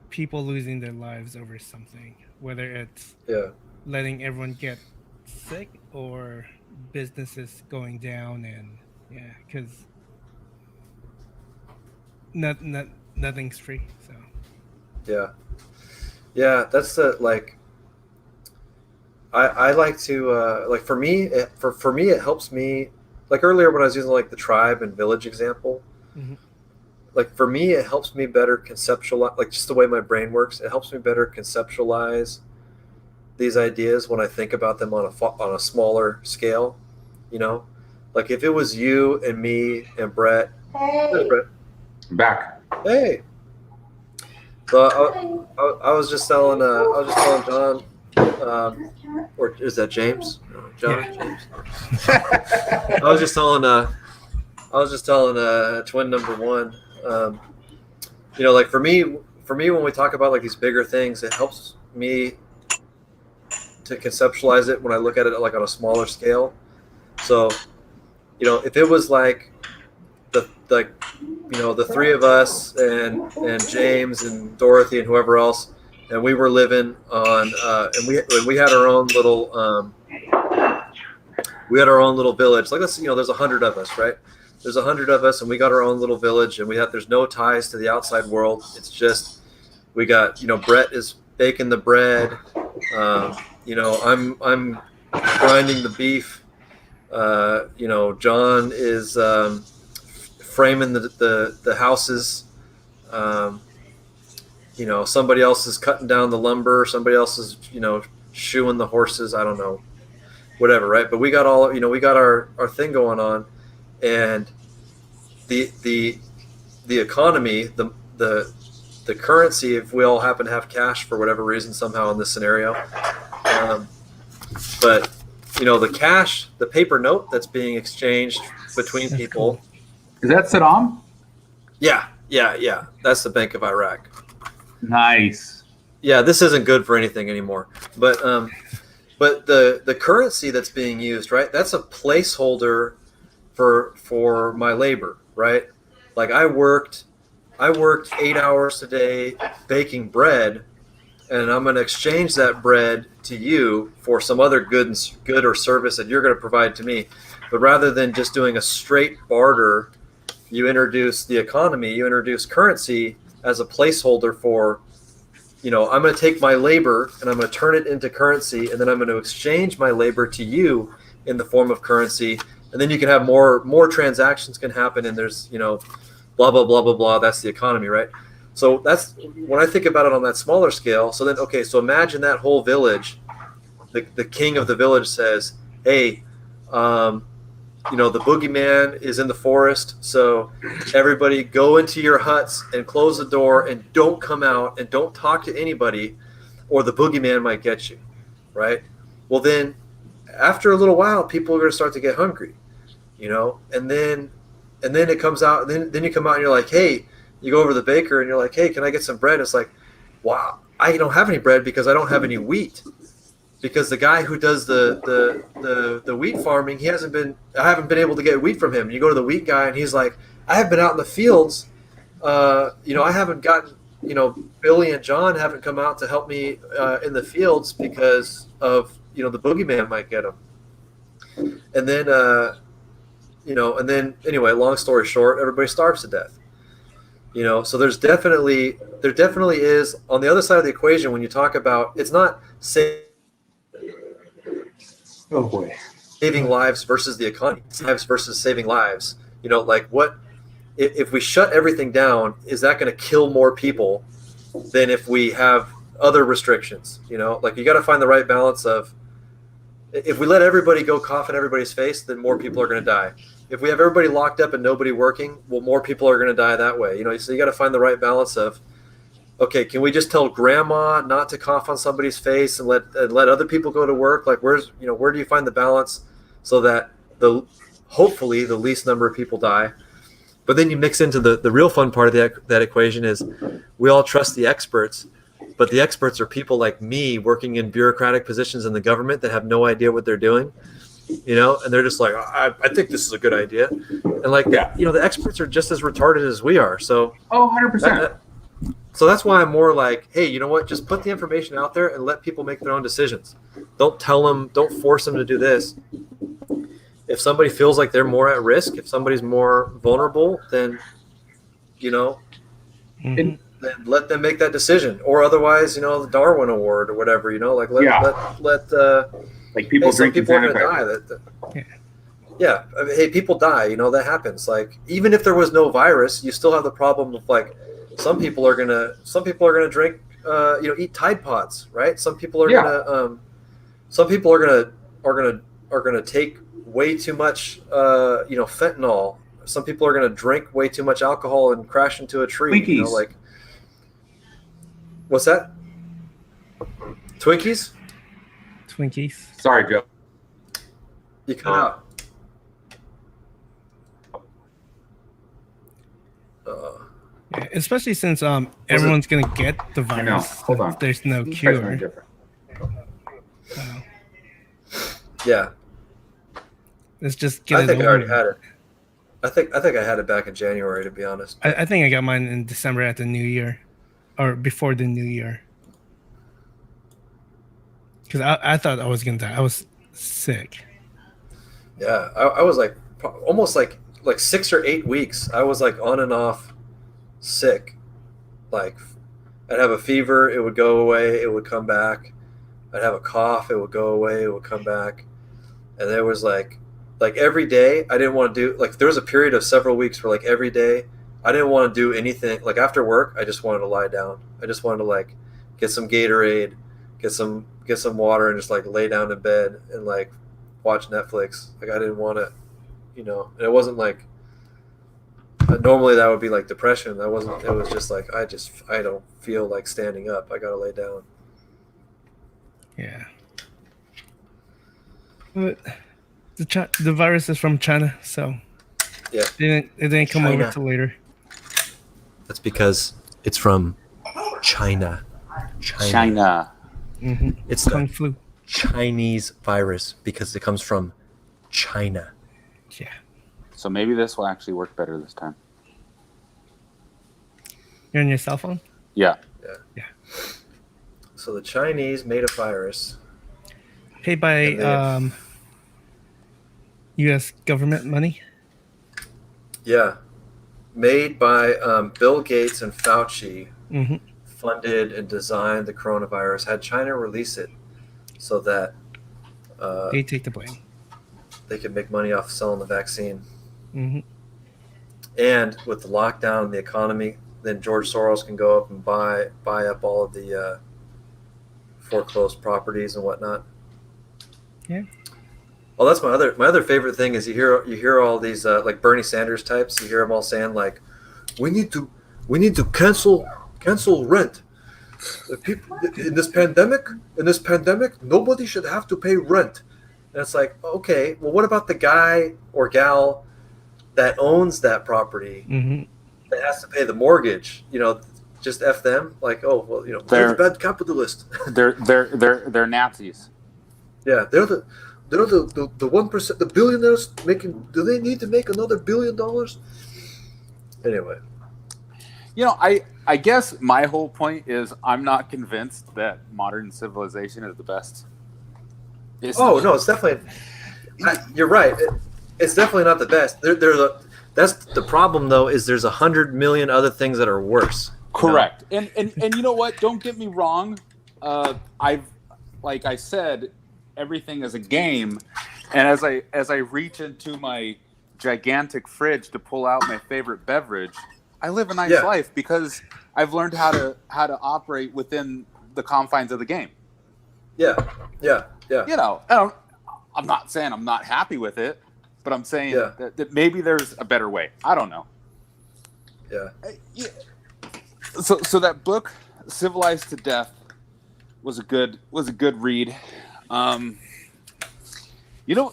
S3: people losing their lives over something, whether it's letting everyone get sick or businesses going down, and because nothing's free. So that's the, like, I like to like, for me it helps me, like earlier when I was using like the tribe and village example, like for me it helps me better conceptualize, like just the way my brain works, it helps me better conceptualize these ideas when I think about them on a smaller scale, you know, like if it was you and me and Brett. Hey, Brett.
S4: I'm back.
S1: Hey. So I was just telling John, or is that James? No, John, yeah. James. I was just telling twin number one. You know, like for me, when we talk about like these bigger things, it helps me to conceptualize it when I look at it like on a smaller scale. So, you know, if it was like the three of us and James and Dorothy and whoever else, and we were living on and we had our own little village. Like, let's, you know, there's 100 of us, right? There's 100 of us, and we got our own little village, and there's no ties to the outside world. It's just, we got, you know, Brett is baking the bread. You know, I'm grinding the beef. You know, John is framing the houses. You know, somebody else is cutting down the lumber. Somebody else is, you know, shoeing the horses. I don't know. whatever, right? But we got all, we got our thing going on, and the economy, the currency, if we all happen to have cash for whatever reason somehow in this scenario, but the cash, the paper note that's being exchanged between
S3: That's
S1: people.
S3: cool.
S4: Is that Saddam?
S1: Yeah. That's the Bank of Iraq.
S2: Nice.
S1: Yeah, this isn't good for anything anymore. But the currency that's being used, right? That's a placeholder for my labor, right? Like I worked 8 hours today baking bread, and I'm going to exchange that bread to you for some other good or service that you're going to provide to me. But rather than just doing a straight barter, you introduce the economy, you introduce currency as a placeholder for, I'm going to take my labor and I'm going to turn it into currency, and then I'm going to exchange my labor to you in the form of currency, and then you can have more transactions can happen, and there's blah blah blah blah blah. That's the economy, right? So that's when I think about it on that smaller scale. So then, okay, so imagine that whole village. The king of the village says, "Hey, the boogeyman is in the forest, so everybody go into your huts and close the door and don't come out and don't talk to anybody, or the boogeyman might get you," right? Well, then after a little while, people are going to start to get hungry, and then it comes out, and then you come out and you're like, "Hey," you go over to the baker and you're like, "Hey, can I get some bread?" It's like, wow, I don't have any bread because I don't have any wheat. Because the guy who does the wheat farming, I haven't been able to get wheat from him. You go to the wheat guy and he's like, "I have been out in the fields. I haven't gotten, Billy and John haven't come out to help me in the fields because of, the boogeyman might get them." And then, anyway, long story short, everybody starves to death. So there definitely is on the other side of the equation when you talk about, it's not
S4: Oh boy.
S1: saving lives versus the economy, lives versus saving lives. Like what if we shut everything down? Is that going to kill more people than if we have other restrictions? Like you got to find the right balance of, if we let everybody go cough in everybody's face, then more people are going to die. If we have everybody locked up and nobody working, well, more people are going to die that way. So you got to find the right balance of, okay, can we just tell grandma not to cough on somebody's face and let other people go to work? Like where do you find the balance so that hopefully the least number of people die? But then you mix into the real fun part of that equation is we all trust the experts, but the experts are people like me working in bureaucratic positions in the government that have no idea what they're doing, and they're just like, I think this is a good idea. And like,
S4: Yeah.
S1: the experts are just as retarded as we are. So
S4: Oh, 100%.
S1: So that's why I'm more like, hey, you know what? Just put the information out there and let people make their own decisions. Don't tell them, don't force them to do this. If somebody feels like they're more at risk, if somebody's more vulnerable, then,
S3: Mhm.
S1: then let them make that decision. Or otherwise, the Darwin Award or whatever, like let
S4: Like people
S1: some
S4: drinking
S1: people are going to
S4: sanitizer.
S1: die. Yeah. I mean, hey, people die, that happens. Like, even if there was no virus, you still have the problem of like, some people are gonna drink, eat Tide Pods, right? Some people are gonna take way too much, fentanyl. Some people are gonna drink way too much alcohol and crash into a tree.
S2: Twinkies.
S1: Like, what's that? Twinkies?
S3: Twinkies.
S4: Sorry, Joe.
S1: You cut out.
S3: Yeah, especially since everyone's gonna get the
S4: I know.
S3: virus.
S4: Hold on.
S3: There's no
S4: Try something
S3: cure.
S4: different.
S3: So
S1: Yeah,
S3: let's just get
S1: I
S3: it
S1: think I
S3: over.
S1: already had it. I think I had it back in January, to be honest.
S3: I think I got mine in December at the New Year, or before the New Year. Because I thought I was gonna die. I was sick.
S1: Yeah, I was like almost like 6 or 8 weeks. I was like on and off sick. Like I'd have a fever, it would go away, it would come back. I'd have a cough, it would go away, it would come back. And there was like every day I didn't want to do, like there was a period of several weeks where like every day I didn't want to do anything. Like after work, I just wanted to lie down. I just wanted to like get some Gatorade, get some water, and just like lay down in bed and like watch Netflix. Like I didn't want to, and it wasn't like normally that would be like depression. That wasn't. It was just like I don't feel like standing up. I gotta lay down.
S3: Yeah. But the virus is from China, so
S1: Yeah.
S3: it didn't come
S1: China.
S3: over till later.
S1: That's because it's from China.
S2: China.
S3: Mm-hmm.
S1: It's
S3: Kung
S1: the
S3: flu.
S1: Chinese virus because it comes from China.
S3: Yeah.
S2: So maybe this will actually work better this time.
S3: You're on your cell phone?
S2: Yeah.
S1: So the Chinese made a virus.
S3: Paid by
S1: And
S3: U.S. government money?
S1: Yeah. Made by Bill Gates and Fauci,
S3: Mm-hmm.
S1: funded and designed the coronavirus, had China release it so that
S3: They take the blame.
S1: they could make money off selling the vaccine.
S3: Mm-hmm.
S1: And with the lockdown, the economy, then George Soros can go up and buy up all of the foreclosed properties and whatnot.
S3: Yeah.
S1: Well, that's my other favorite thing is you hear all these like Bernie Sanders types. You hear them all saying like, we need to cancel rent. The people in this pandemic, nobody should have to pay rent. And it's like, okay, well, what about the guy or gal that owns that property
S3: Mm-hmm.
S1: that has to pay the mortgage? Just F them. Like, oh well, they're the bad capitalist.
S2: They're Nazis.
S1: Yeah, they're the 1%, the billionaires making. Do they need to make another $1 billion? Anyway,
S2: I guess my whole point is I'm not convinced that modern civilization is the best.
S1: no, it's definitely. You're right. It's definitely not the best. That's the problem though. Is there's 100 million other things that are worse.
S2: Correct. And you know what? Don't get me wrong. Like I said, everything is a game. And as I reach into my gigantic fridge to pull out my favorite beverage, I live a nice life because I've learned how to operate within the confines of the game.
S1: Yeah.
S2: I'm not saying I'm not happy with it, but I'm saying that maybe there's a better way. I don't know.
S1: Yeah.
S2: So that book, Civilized to Death, was a good read. It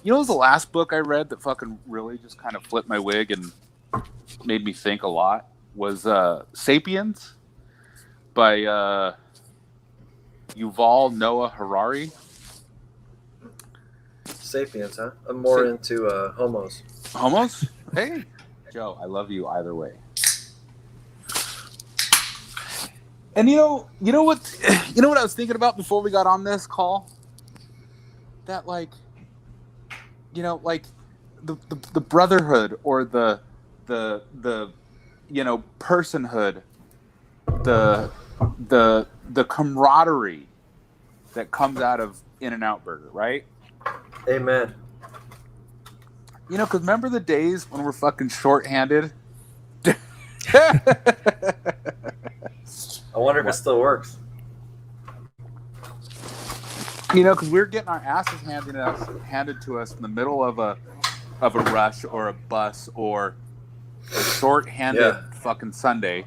S2: was the last book I read that fucking really just kind of flipped my wig and made me think a lot was Sapiens by Yuval Noah Harari.
S1: Sapiens, huh? I'm more into homos.
S2: Homos? Hey, Joe, I love you either way. And you know what I was thinking about before we got on this call? That like the brotherhood or the personhood, the camaraderie that comes out of In-N-Out Burger, right?
S1: Amen.
S2: Because remember the days when we're fucking shorthanded?
S1: I wonder if it still works.
S2: Because we were getting our asses handed to us in the middle of a rush or a bus or a short-handed fucking Sunday.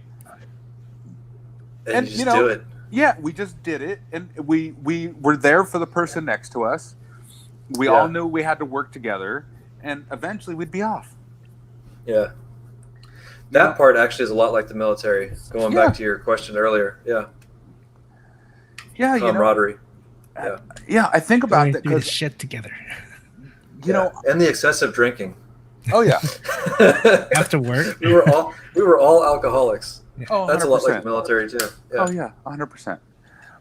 S1: And you just do it.
S2: Yeah, we just did it, and we were there for the person next to us. We all knew we had to work together, and eventually we'd be off.
S1: Yeah. That part actually is a lot like the military. Going back to your question earlier. Yeah.
S2: Yeah,
S1: camaraderie.
S2: Yeah, I think about that
S3: because shit together.
S1: And the excessive drinking.
S2: Oh yeah.
S3: After work,
S1: we were all alcoholics.
S2: Oh,
S1: that's 100%. A lot like the military too. Yeah.
S2: Oh yeah, 100%.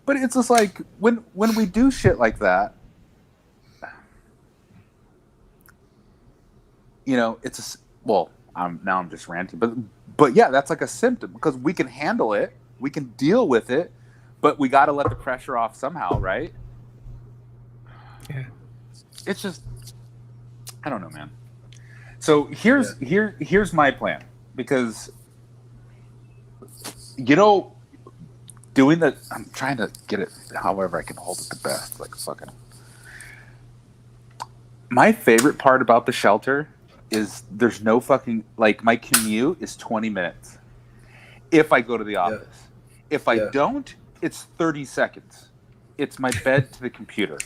S2: But it's just like when we do shit like that, I'm just ranting, but yeah, that's like a symptom because we can handle it, we can deal with it, but we got to let the pressure off somehow, right?
S3: Yeah.
S2: It's just, I don't know, man. So here's my plan because, doing the, I'm trying to get it however I can hold it the best, like fucking. My favorite part about the shelter is there's no fucking, like, my commute is 20 minutes if I go to the office. If I don't, it's 30 seconds. It's my bed to the computer.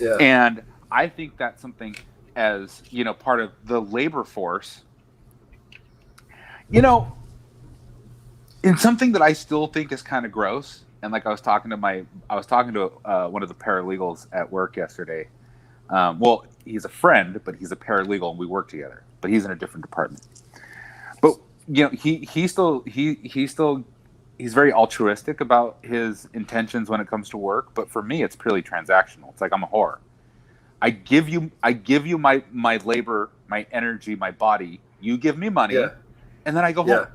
S1: Yeah.
S2: And I think that's something, as, part of the labor force, in something that I still think is kind of gross. And like I was talking to one of the paralegals at work yesterday. Well, he's a friend, but he's a paralegal and we work together, but he's in a different department. But he's very altruistic about his intentions when it comes to work. But for me, it's purely transactional. It's like I'm a whore. I give you my labor, my energy, my body. You give me money, and then I go home.
S1: Yeah,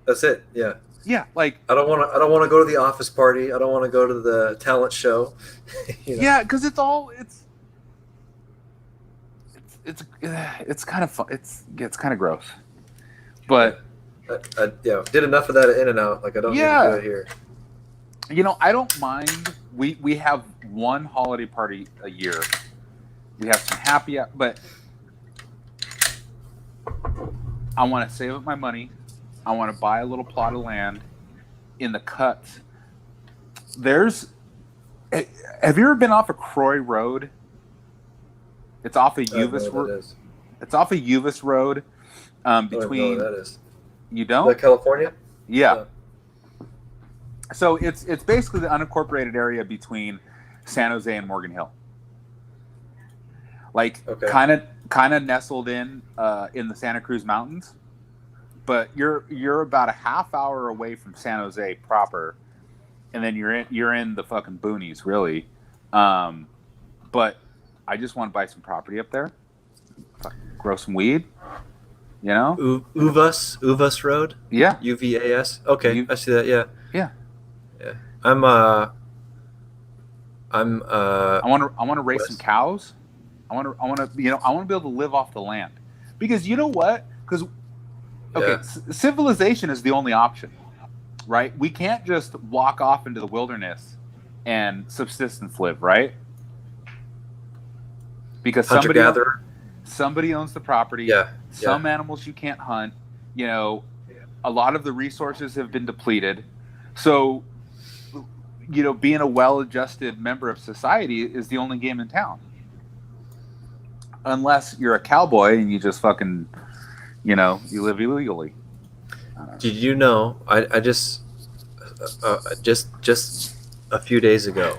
S1: that's it. Yeah.
S2: Yeah, like
S1: I don't want to go to the office party. I don't want to go to the talent show.
S2: Yeah, because it's kind of fun. It's kind of gross, but
S1: I did enough of that at In-N-Out. Like I don't need to do it here.
S2: I don't mind. We have one holiday party a year. We have some happy, but I want to save up my money. I want to buy a little plot of land in the cuts. Have you ever been off of Croy Road? It's off of Uvis Road. It's off of Uvis Road. Between
S1: that is.
S2: You don't?
S1: Like California?
S2: Yeah. So it's basically the unincorporated area between San Jose and Morgan Hill. Like kind of nestled in the Santa Cruz Mountains. But you're about a half hour away from San Jose proper, and then you're in the fucking boonies, really. But I just want to buy some property up there, grow some weed,
S1: Uvas Road.
S2: Yeah.
S1: UVAS. Okay, I see that. Yeah.
S2: Yeah.
S1: Yeah. I want
S2: to raise some cows. I want to be able to live off the land, because you know what? Because civilization is the only option, right? We can't just walk off into the wilderness and subsistence live, right? Because somebody owns the property.
S1: Yeah.
S2: Some animals you can't hunt. A lot of the resources have been depleted. So, being a well-adjusted member of society is the only game in town. Unless you're a cowboy and you just fucking, you live illegally.
S1: Did you know? I just a few days ago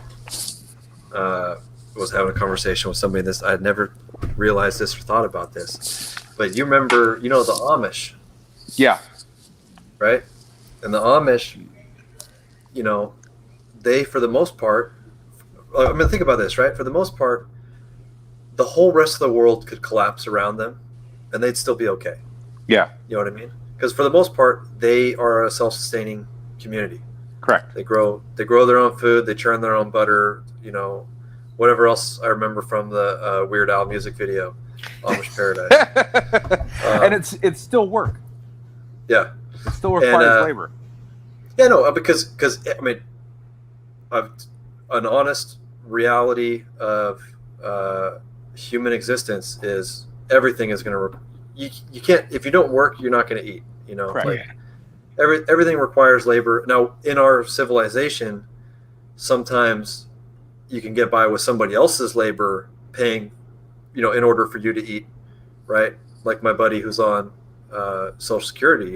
S1: was having a conversation with somebody. I had never realized this or thought about this, but you remember, the Amish?
S2: Yeah.
S1: Right. And the Amish, they, for the most part, I mean, think about this, right? For the most part, the whole rest of the world could collapse around them, and they'd still be okay.
S2: Yeah.
S1: You know what I mean? Because for the most part, they are a self-sustaining community.
S2: Correct.
S1: They grow their own food. They churn their own butter. Whatever else I remember from the Weird Al music video, Amish Paradise.
S2: And it's still work.
S1: Yeah.
S2: It still requires labor.
S1: Yeah, no, because I mean, an honest reality of human existence is everything is going to. You can't, if you don't work, you're not going to eat.
S2: Correct.
S1: Like everything requires labor. Now, in our civilization, sometimes you can get by with somebody else's labor paying, in order for you to eat, right? Like my buddy who's on Social Security.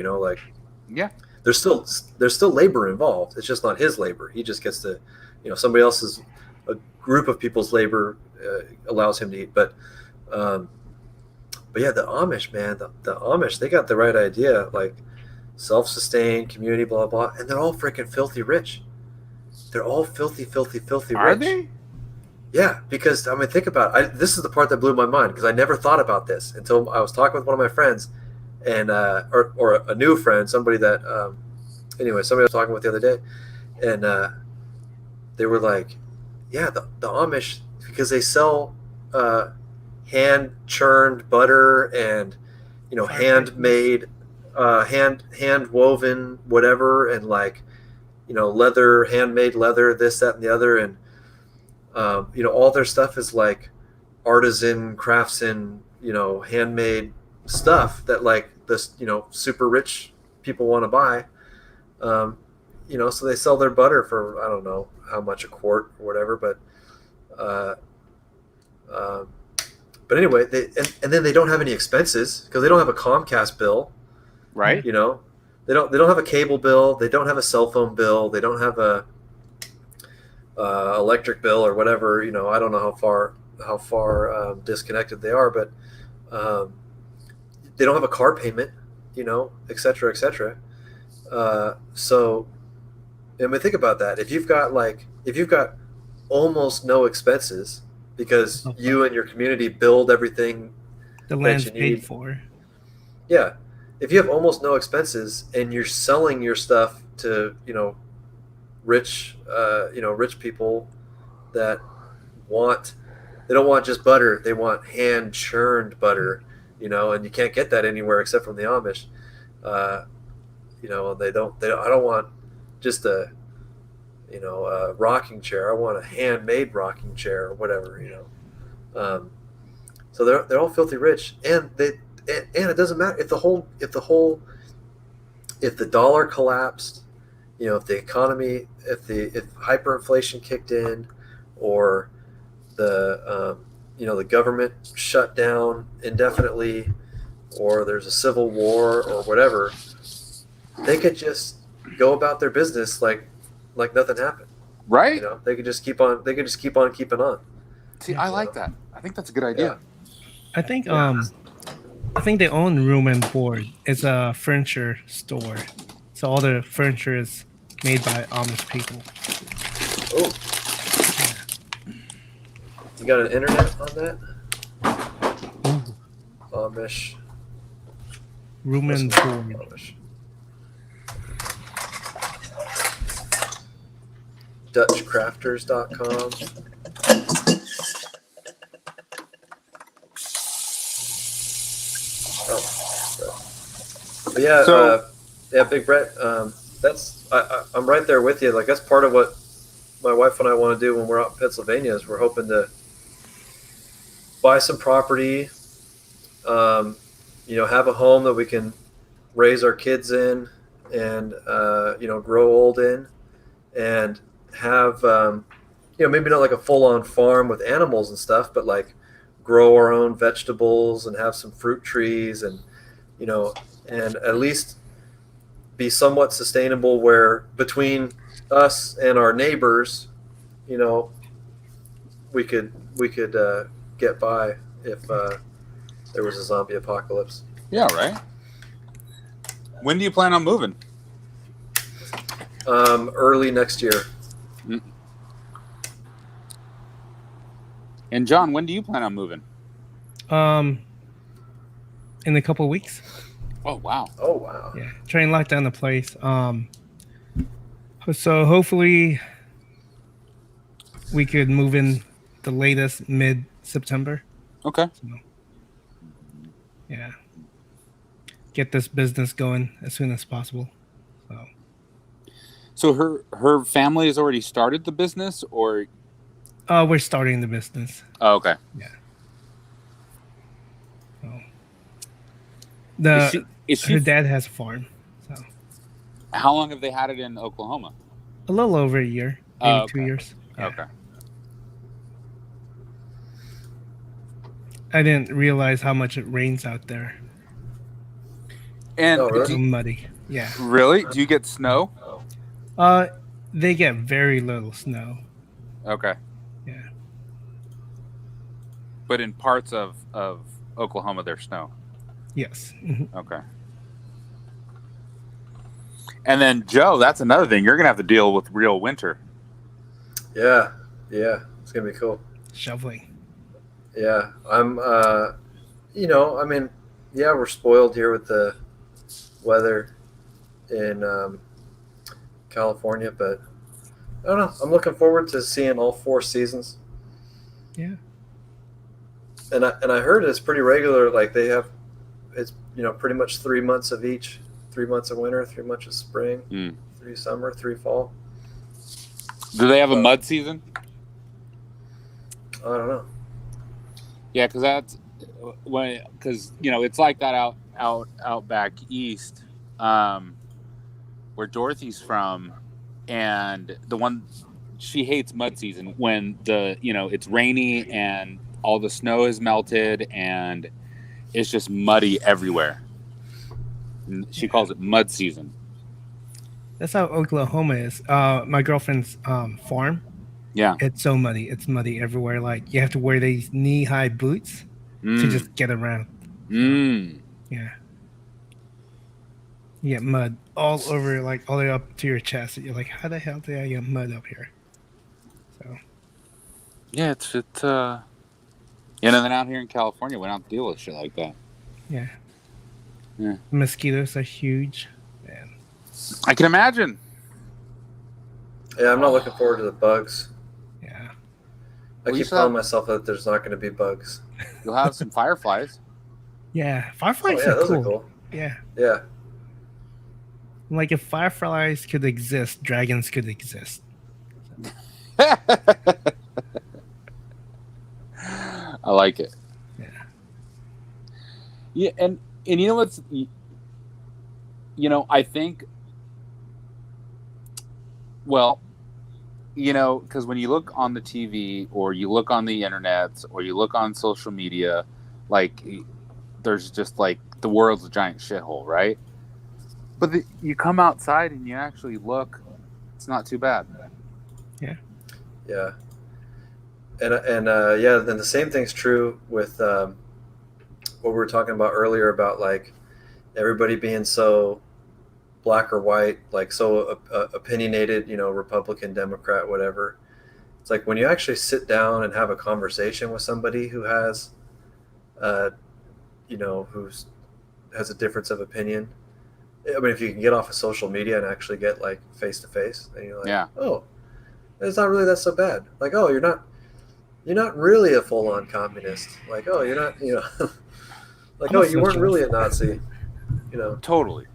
S2: Yeah.
S1: There's still labor involved. It's just not his labor. He just gets to, somebody else's, a group of people's labor allows him to eat. But yeah, the Amish, man, the Amish, they got the right idea, like self-sustained community, blah, blah, and they're all freaking filthy rich. They're all filthy rich.
S2: Are they?
S1: Yeah, because, I mean, think about it. This is the part that blew my mind, because I never thought about this until I was talking with one of my friends, and or a new friend, somebody that, somebody I was talking with the other day, and they were like, yeah, the Amish, because they sell hand churned butter and handmade hand woven whatever, and handmade leather, this, that, and the other, and all their stuff is like artisan craftsman, handmade stuff that like this, super rich people want to buy. So they sell their butter for, I don't know how much a quart or whatever, but anyway, and then they don't have any expenses because they don't have a Comcast bill,
S5: Right.
S1: they don't have a cable bill, they don't have a cell phone bill, they don't have a electric bill or whatever. I don't know how far disconnected they are, but they don't have a car payment, et cetera, et cetera. So, I mean, think about that. If you've got almost no expenses because you and your community build everything
S3: The
S1: that
S3: land's
S1: you
S3: paid
S1: need.
S3: for.
S1: Yeah. If you have almost no expenses and you're selling your stuff to, rich people that they don't want just butter, they want hand churned butter, and you can't get that anywhere except from the Amish. I don't want just a rocking chair. I want a handmade rocking chair or whatever, So they're all filthy rich, and it doesn't matter if the dollar collapsed, if the economy, if hyperinflation kicked in, or the government shut down indefinitely, or there's a civil war or whatever, they could just go about their business like nothing happened.
S5: Right.
S1: They could just keep on keeping on.
S5: See, I like that. I think that's a good idea.
S3: I think they own Room and Board. It's a furniture store, so all the furniture is made by Amish people.
S1: Oh, you got an internet on that? Amish.
S3: Room and Board.
S1: Amish. DutchCrafters.com. But yeah, Big Brett. I'm right there with you. Like that's part of what my wife and I want to do when we're out in Pennsylvania. Is we're hoping to buy some property, have a home that we can raise our kids in, and grow old in, and have maybe not like a full-on farm with animals and stuff, but like grow our own vegetables and have some fruit trees, and and at least be somewhat sustainable where between us and our neighbors, we could get by if there was a zombie apocalypse.
S5: Yeah. Right. When do you plan on moving?
S1: Early next year.
S5: And John, when do you plan on moving?
S3: In a couple of weeks.
S5: Oh wow.
S1: Oh wow.
S3: Yeah, try and lock down the place. So hopefully we could move in the latest mid-September.
S5: Okay.
S3: Yeah. Get this business going as soon as possible.
S5: So her family has already started the business, or?
S3: We're starting the business.
S5: Oh, okay.
S3: Yeah. So, her dad has a farm. So
S5: how long have they had it in Oklahoma?
S3: a little over a year, maybe 2 years. Yeah.
S5: Okay.
S3: I didn't realize how much it rains out there.
S5: And
S1: Oh, really?
S3: It's so muddy. Yeah.
S5: really, do you get snow?
S3: They get very little snow.
S5: Okay.
S3: Yeah.
S5: But in parts of Oklahoma, there's snow.
S3: Yes. Mhm.
S5: Okay. And then Joe, that's another thing. You're gonna have to deal with real winter.
S1: Yeah, it's gonna be cool.
S3: Shoveling.
S1: Yeah, I'm. We're spoiled here with the weather in California, but I don't know. I'm looking forward to seeing all 4 seasons.
S3: Yeah.
S1: And I heard it's pretty regular. Like they have, it's pretty much 3 months of each. 3 months of winter, 3 months of spring, 3 summer, 3 fall.
S5: Do they have a mud season?
S1: I don't know.
S5: Yeah, because that's because it's like that out back east, where Dorothy's from, and the one she hates mud season when it's rainy and all the snow is melted and it's just muddy everywhere. And she calls it mud season.
S3: That's how Oklahoma is. My girlfriend's farm.
S5: Yeah.
S3: It's so muddy. It's muddy everywhere. Like you have to wear these knee-high boots to just get around. Yeah. You get mud all over, like all the way up to your chest. You're like, how the hell did I get mud up here? So.
S5: Yeah, and then out here in California, we don't deal with shit like that.
S3: Yeah.
S5: Yeah.
S3: Mosquitoes are huge. Man.
S5: I can imagine.
S1: Yeah, I'm not looking forward to the bugs.
S3: Yeah.
S1: I keep telling myself that there's not going to be bugs.
S5: You'll have some fireflies.
S3: Yeah. Fireflies
S1: Oh, yeah,
S3: are
S1: those
S3: cool.
S1: are cool.
S3: Yeah.
S1: Yeah.
S3: Like if fireflies could exist, dragons could exist.
S5: I like it.
S3: Yeah.
S5: Yeah, and you know what's, I think, well, because when you look on the TV or you look on the internet or you look on social media, like there's just like the world's a giant shithole, right? But you come outside and you actually look, it's not too bad.
S3: Yeah.
S1: Yeah. And yeah, then the same thing's true with what we were talking about earlier about like everybody being so black or white, like so opinionated, Republican, Democrat, whatever. It's like when you actually sit down and have a conversation with somebody who has, has a difference of opinion. I mean, if you can get off of social media and actually get like face to face, then you're like,
S5: Yeah.
S1: Oh, it's not really that so bad. Like, oh, you're not really a full on communist. Like, oh, you're not, like,
S3: I'm
S1: oh,
S3: a
S1: you weren't
S3: socialist.
S1: really a Nazi,
S5: Totally.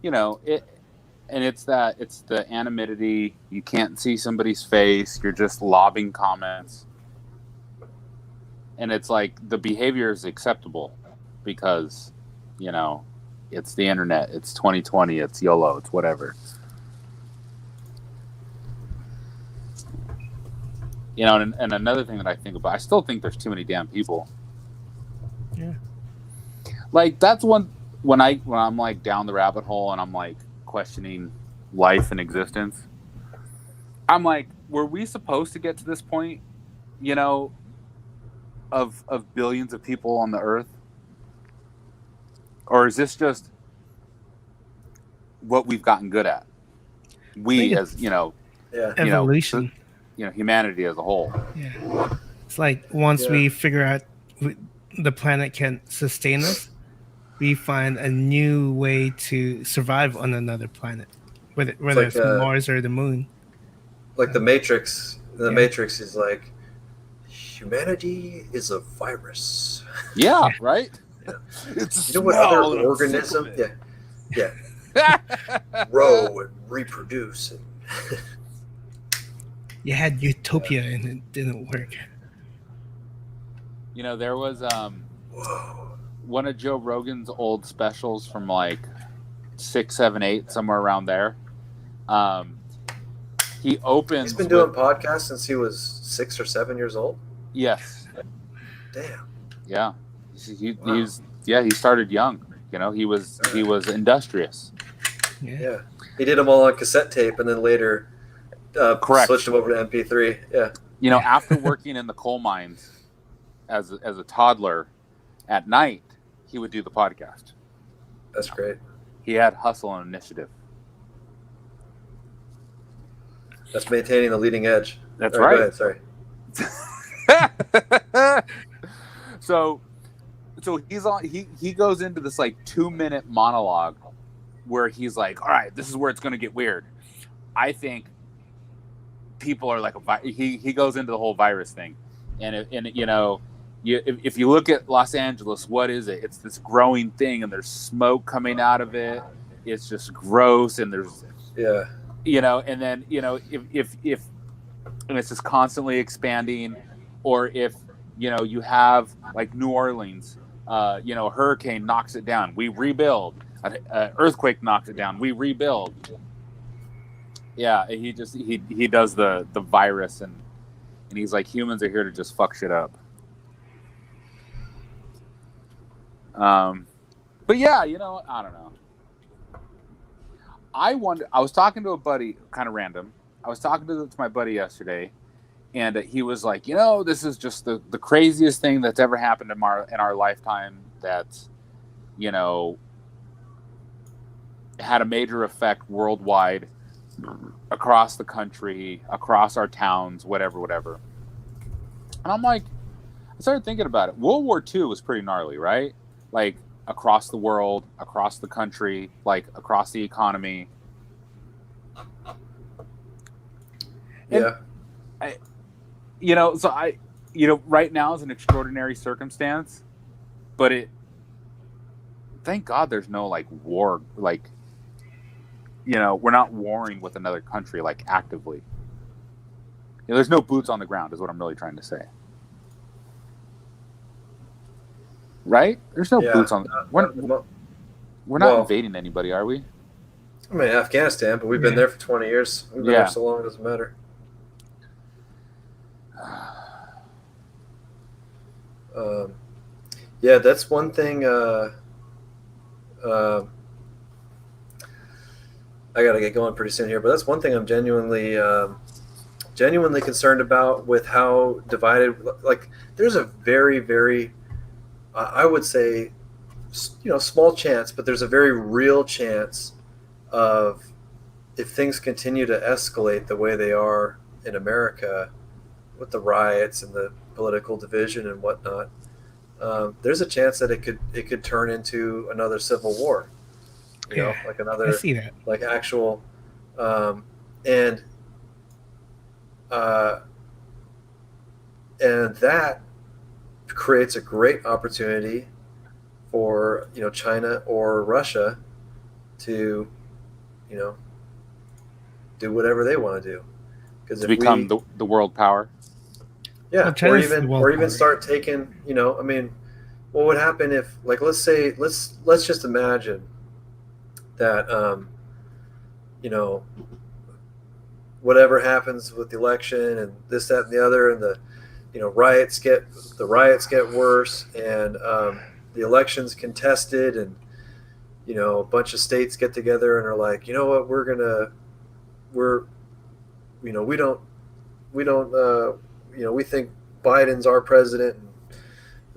S5: It's the anonymity. You can't see somebody's face. You're just lobbing comments. And it's like the behavior is acceptable because, it's the internet. It's 2020. It's YOLO. It's whatever. And another thing that I think about, I still think there's too many damn people.
S3: Yeah.
S5: Like that's one when I'm like down the rabbit hole and I'm like questioning life and existence. I'm like, were we supposed to get to this point, of billions of people on the earth? Or is this just what we've gotten good at? We as,
S1: Yeah.
S3: Evolution.
S5: Humanity as a whole.
S3: Yeah. It's like once we figure out the planet can sustain us, we find a new way to survive on another planet, whether
S1: like,
S3: it's Mars or the moon.
S1: Like the Matrix. The
S3: Yeah.
S1: Matrix is like, humanity is a virus.
S5: Yeah, right?
S1: Yeah.
S5: It's
S1: You know what other organism? Yeah. Grow and reproduce. And
S3: You had Utopia and it didn't work.
S5: There was
S1: whoa.
S5: one of Joe Rogan's old specials from like 6, 7, 8, somewhere around there. He opens.
S1: He's been doing podcasts since he was 6 or 7 years old.
S5: Yes.
S1: Damn.
S5: Yeah. He started young. He was industrious.
S1: Yeah. He did them all on cassette tape and then later
S5: Correct.
S1: switched them over to MP3. Yeah.
S5: After working in the coal mines as a toddler at night, he would do the podcast.
S1: That's great.
S5: He had hustle and initiative.
S1: That's maintaining the leading edge.
S5: That's
S1: All right.
S5: right.
S1: Go ahead, sorry.
S5: So he's on. He goes into this like 2-minute monologue where he's like, "All right, this is where it's going to get weird. I think people are like he goes into the whole virus thing, and if you look at Los Angeles, what is it? It's this growing thing, and there's smoke coming out of it. It's just gross, and there's and then if and it's just constantly expanding, or if You know, you have like New Orleans. You know, a hurricane knocks it down. We rebuild. An earthquake knocks it down. We rebuild. Yeah, he does the virus and he's like, humans are here to just fuck shit up. But yeah, you know, I don't know. I wonder. I was talking to a buddy, kind of random. I was talking to my buddy yesterday, and he was like, you know, this is just the craziest thing that's ever happened in our lifetime. That, you know, had a major effect worldwide, across the country, across our towns, whatever. And I'm like, I started thinking about it. World War II was pretty gnarly, right? Like across the world, across the country, like across the economy.
S1: Yeah.
S5: You know, so right now is an extraordinary circumstance, but thank God there's no like war, like, you know, we're not warring with another country like actively. You know, there's no boots on the ground is what I'm really trying to say. Right? There's no boots on. We're not invading anybody, are we?
S1: I mean, Afghanistan, but we've been there for 20 years. We've been there so long, it doesn't matter. Yeah, that's one thing. I gotta get going pretty soon here, but that's one thing I'm genuinely concerned about with how divided. Like, there's a very, very, I would say, you know, small chance, but there's a very real chance of, if things continue to escalate the way they are in America, with the riots and the political division and whatnot, there's a chance that it could turn into another civil war. You know, like another,
S3: I see that.
S1: like actual, and that creates a great opportunity for, you know, China or Russia to, you know, do whatever they want to do, because
S5: To become the world power.
S1: yeah,
S3: Well, China's the world
S1: or even
S3: power.
S1: start taking, you know, I mean, what would happen if, like, let's just imagine that, you know, whatever happens with the election and this, that, and the other, and the, you know, riots get worse, and the election's contested, and, you know, a bunch of states get together and are like, you know what, you know, we don't, you know, we think Biden's our president, and,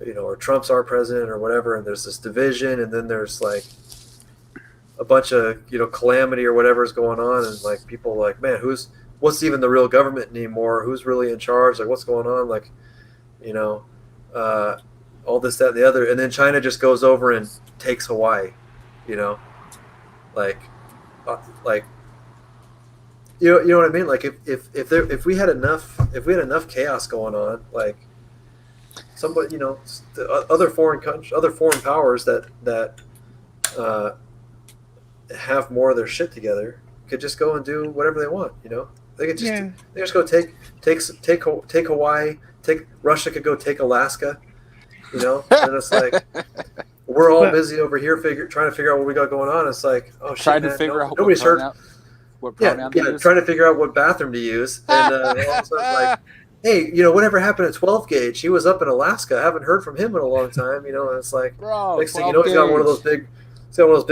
S1: you know, or Trump's our president, or whatever, and there's this division, and then there's like a bunch of, you know, calamity or whatever is going on, and like people are like, man, what's even the real government anymore? Who's really in charge? Like, what's going on? Like, you know, all this, that, and the other, and then China just goes over and takes Hawaii, you know, like, you know what I mean? Like, if we had enough chaos going on, like, somebody, you know, the other foreign powers that have more of their shit together could just go and do whatever they want. You know, they could just go take Hawaii. Russia could go take Alaska. You know, and it's like, we're all busy over here trying to figure out what we got going on. It's like, oh shit,
S5: Trying to
S1: man,
S5: figure out
S1: nobody's heard.
S5: What pronoun to use.
S1: Trying to figure out what bathroom to use, and all of a sudden, like, hey, you know, whatever happened to 12 Gauge? He was up in Alaska. I haven't heard from him in a long time. You know, and it's like,
S5: Bro,
S1: next thing you know, he's got one of those big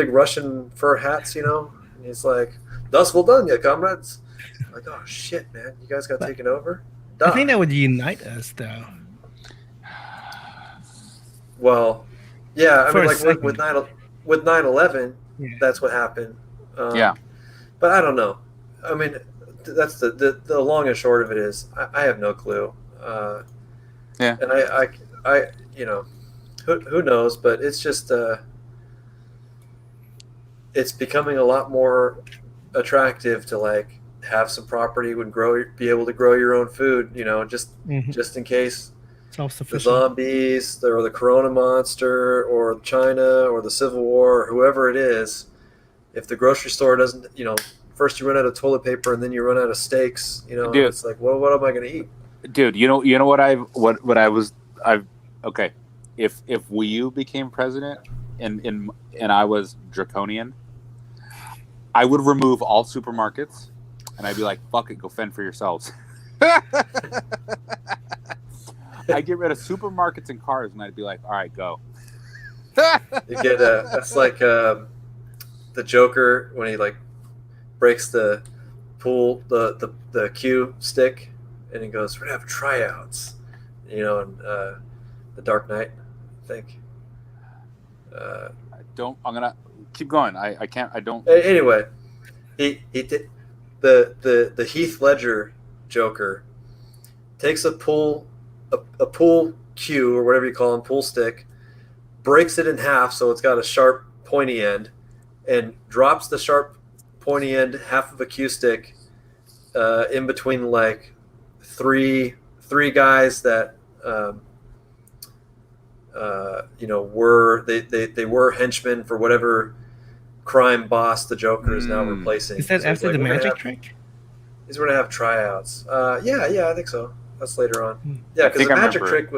S1: Russian fur hats. You know, and he's like, "Thus well done, ya comrades." I'm like, oh shit, man, you guys got taken over.
S3: I think that would unite us, though.
S1: Well, yeah, I
S3: For
S1: mean,
S3: a
S1: like
S3: second.
S1: with 9/11,
S3: Yeah.
S1: that's what happened.
S5: Yeah.
S1: But I don't know. I mean, that's the long and short of it is, I have no clue.
S5: Yeah.
S1: And I you know, who knows? But it's just it's becoming a lot more attractive to, like, have some property and be able to grow your own food. You know, just in case the
S3: Self-sufficient.
S1: zombies, or the Corona monster, or China, or the Civil War, or whoever it is. If the grocery store doesn't, you know, first you run out of toilet paper and then you run out of steaks, you know,
S5: Dude.
S1: it's like, well, what am I going to eat?
S5: Dude, you know what I was Okay. If Wii U became president and I was draconian, I would remove all supermarkets, and I'd be like, "Fuck it, go fend for yourselves." I'd get rid of supermarkets and cars, and I'd be like, "All right, go."
S1: You get that's like the Joker when he like breaks the pool the cue stick, and he goes, "We're gonna have tryouts," you know, and the Dark Knight, I think.
S5: I'm gonna keep going. I can't. I don't.
S1: Anyway, he did the Heath Ledger Joker takes a pool cue or whatever you call him, pool stick, breaks it in half so it's got a sharp pointy end, and drops the sharp pointy end half of a cue stick in between like three guys that were they were henchmen for whatever crime boss the Joker is now replacing.
S3: Is that
S1: So it's
S3: after
S1: like,
S3: the
S1: we're gonna
S3: magic
S1: have-
S3: trick?
S1: He's going to have tryouts. Yeah, I think so. That's later on.
S3: Hmm.
S1: Yeah,
S5: I
S1: because
S5: think
S1: the
S5: I
S1: magic
S5: remember.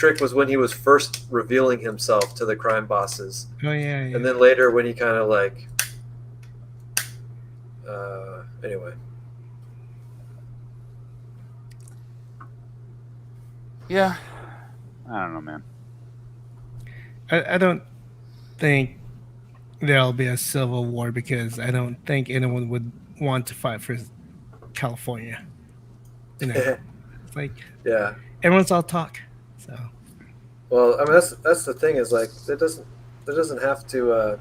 S1: trick was when he was first revealing himself to the crime bosses,
S3: Oh yeah.
S1: and then later when he kind of like. Anyway.
S5: Yeah. I don't know, man.
S3: I don't think there'll be a civil war because I don't think anyone would want to fight for California. You know, it's like
S1: Yeah.
S3: everyone's all talk. So
S1: Well, I mean that's the thing is like there doesn't have to.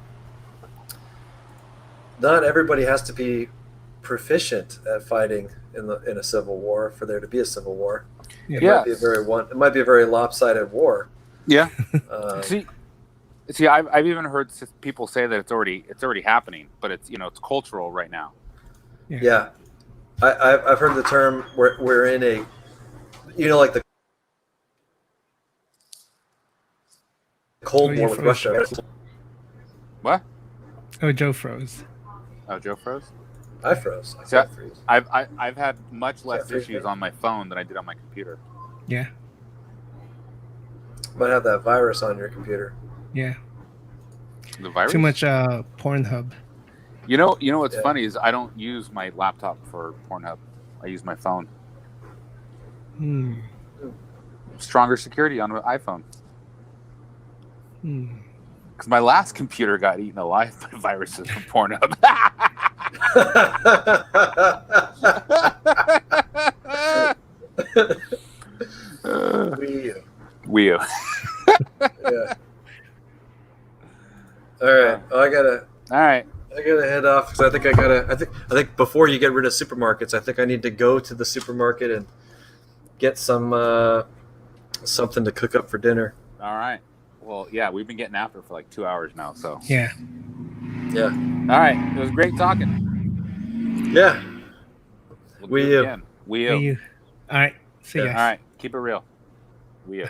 S1: Not everybody has to be proficient at fighting in a civil war for there to be a civil war. It
S5: Yeah.
S1: might be it might be a very lopsided war.
S5: Yeah.
S1: Um,
S5: See, I've even heard people say that it's already happening, but it's it's cultural right now.
S1: Yeah, I've heard the term we're in a, like the Cold
S3: Oh,
S1: War
S3: you
S1: with
S3: froze.
S1: Russia.
S5: What?
S3: oh, Joe froze.
S5: Oh, Joe froze.
S1: I froze. I
S5: Yeah.
S1: can't freeze.
S5: I've had much less
S1: freeze
S5: issues
S1: me.
S5: on my phone than I did on my computer.
S3: Yeah,
S1: Might have that virus on your computer.
S3: yeah.
S5: The virus.
S3: Too much Pornhub.
S5: You know what's
S1: Yeah.
S5: funny is I don't use my laptop for Pornhub. I use my phone.
S3: Hmm.
S5: Stronger security on an iPhone.
S3: Hmm.
S5: Because my last computer got eaten alive by viruses from Pornhub.
S1: We-
S5: Wii U.
S1: yeah. All right. Oh, I gotta
S5: All right.
S1: head off because I think before you get rid of supermarkets, I think I need to go to the supermarket and get some something to cook up for dinner.
S5: All right. Well, yeah, we've been getting after it for like 2 hours now. So,
S3: Yeah.
S1: Yeah.
S5: all right. It was great talking.
S1: Yeah.
S5: We'll
S1: Wii
S5: do it
S1: U.
S5: again. Wii U.
S3: Hey, you. All right. See
S1: Yeah.
S3: ya.
S5: All right. Keep it real. Wii U.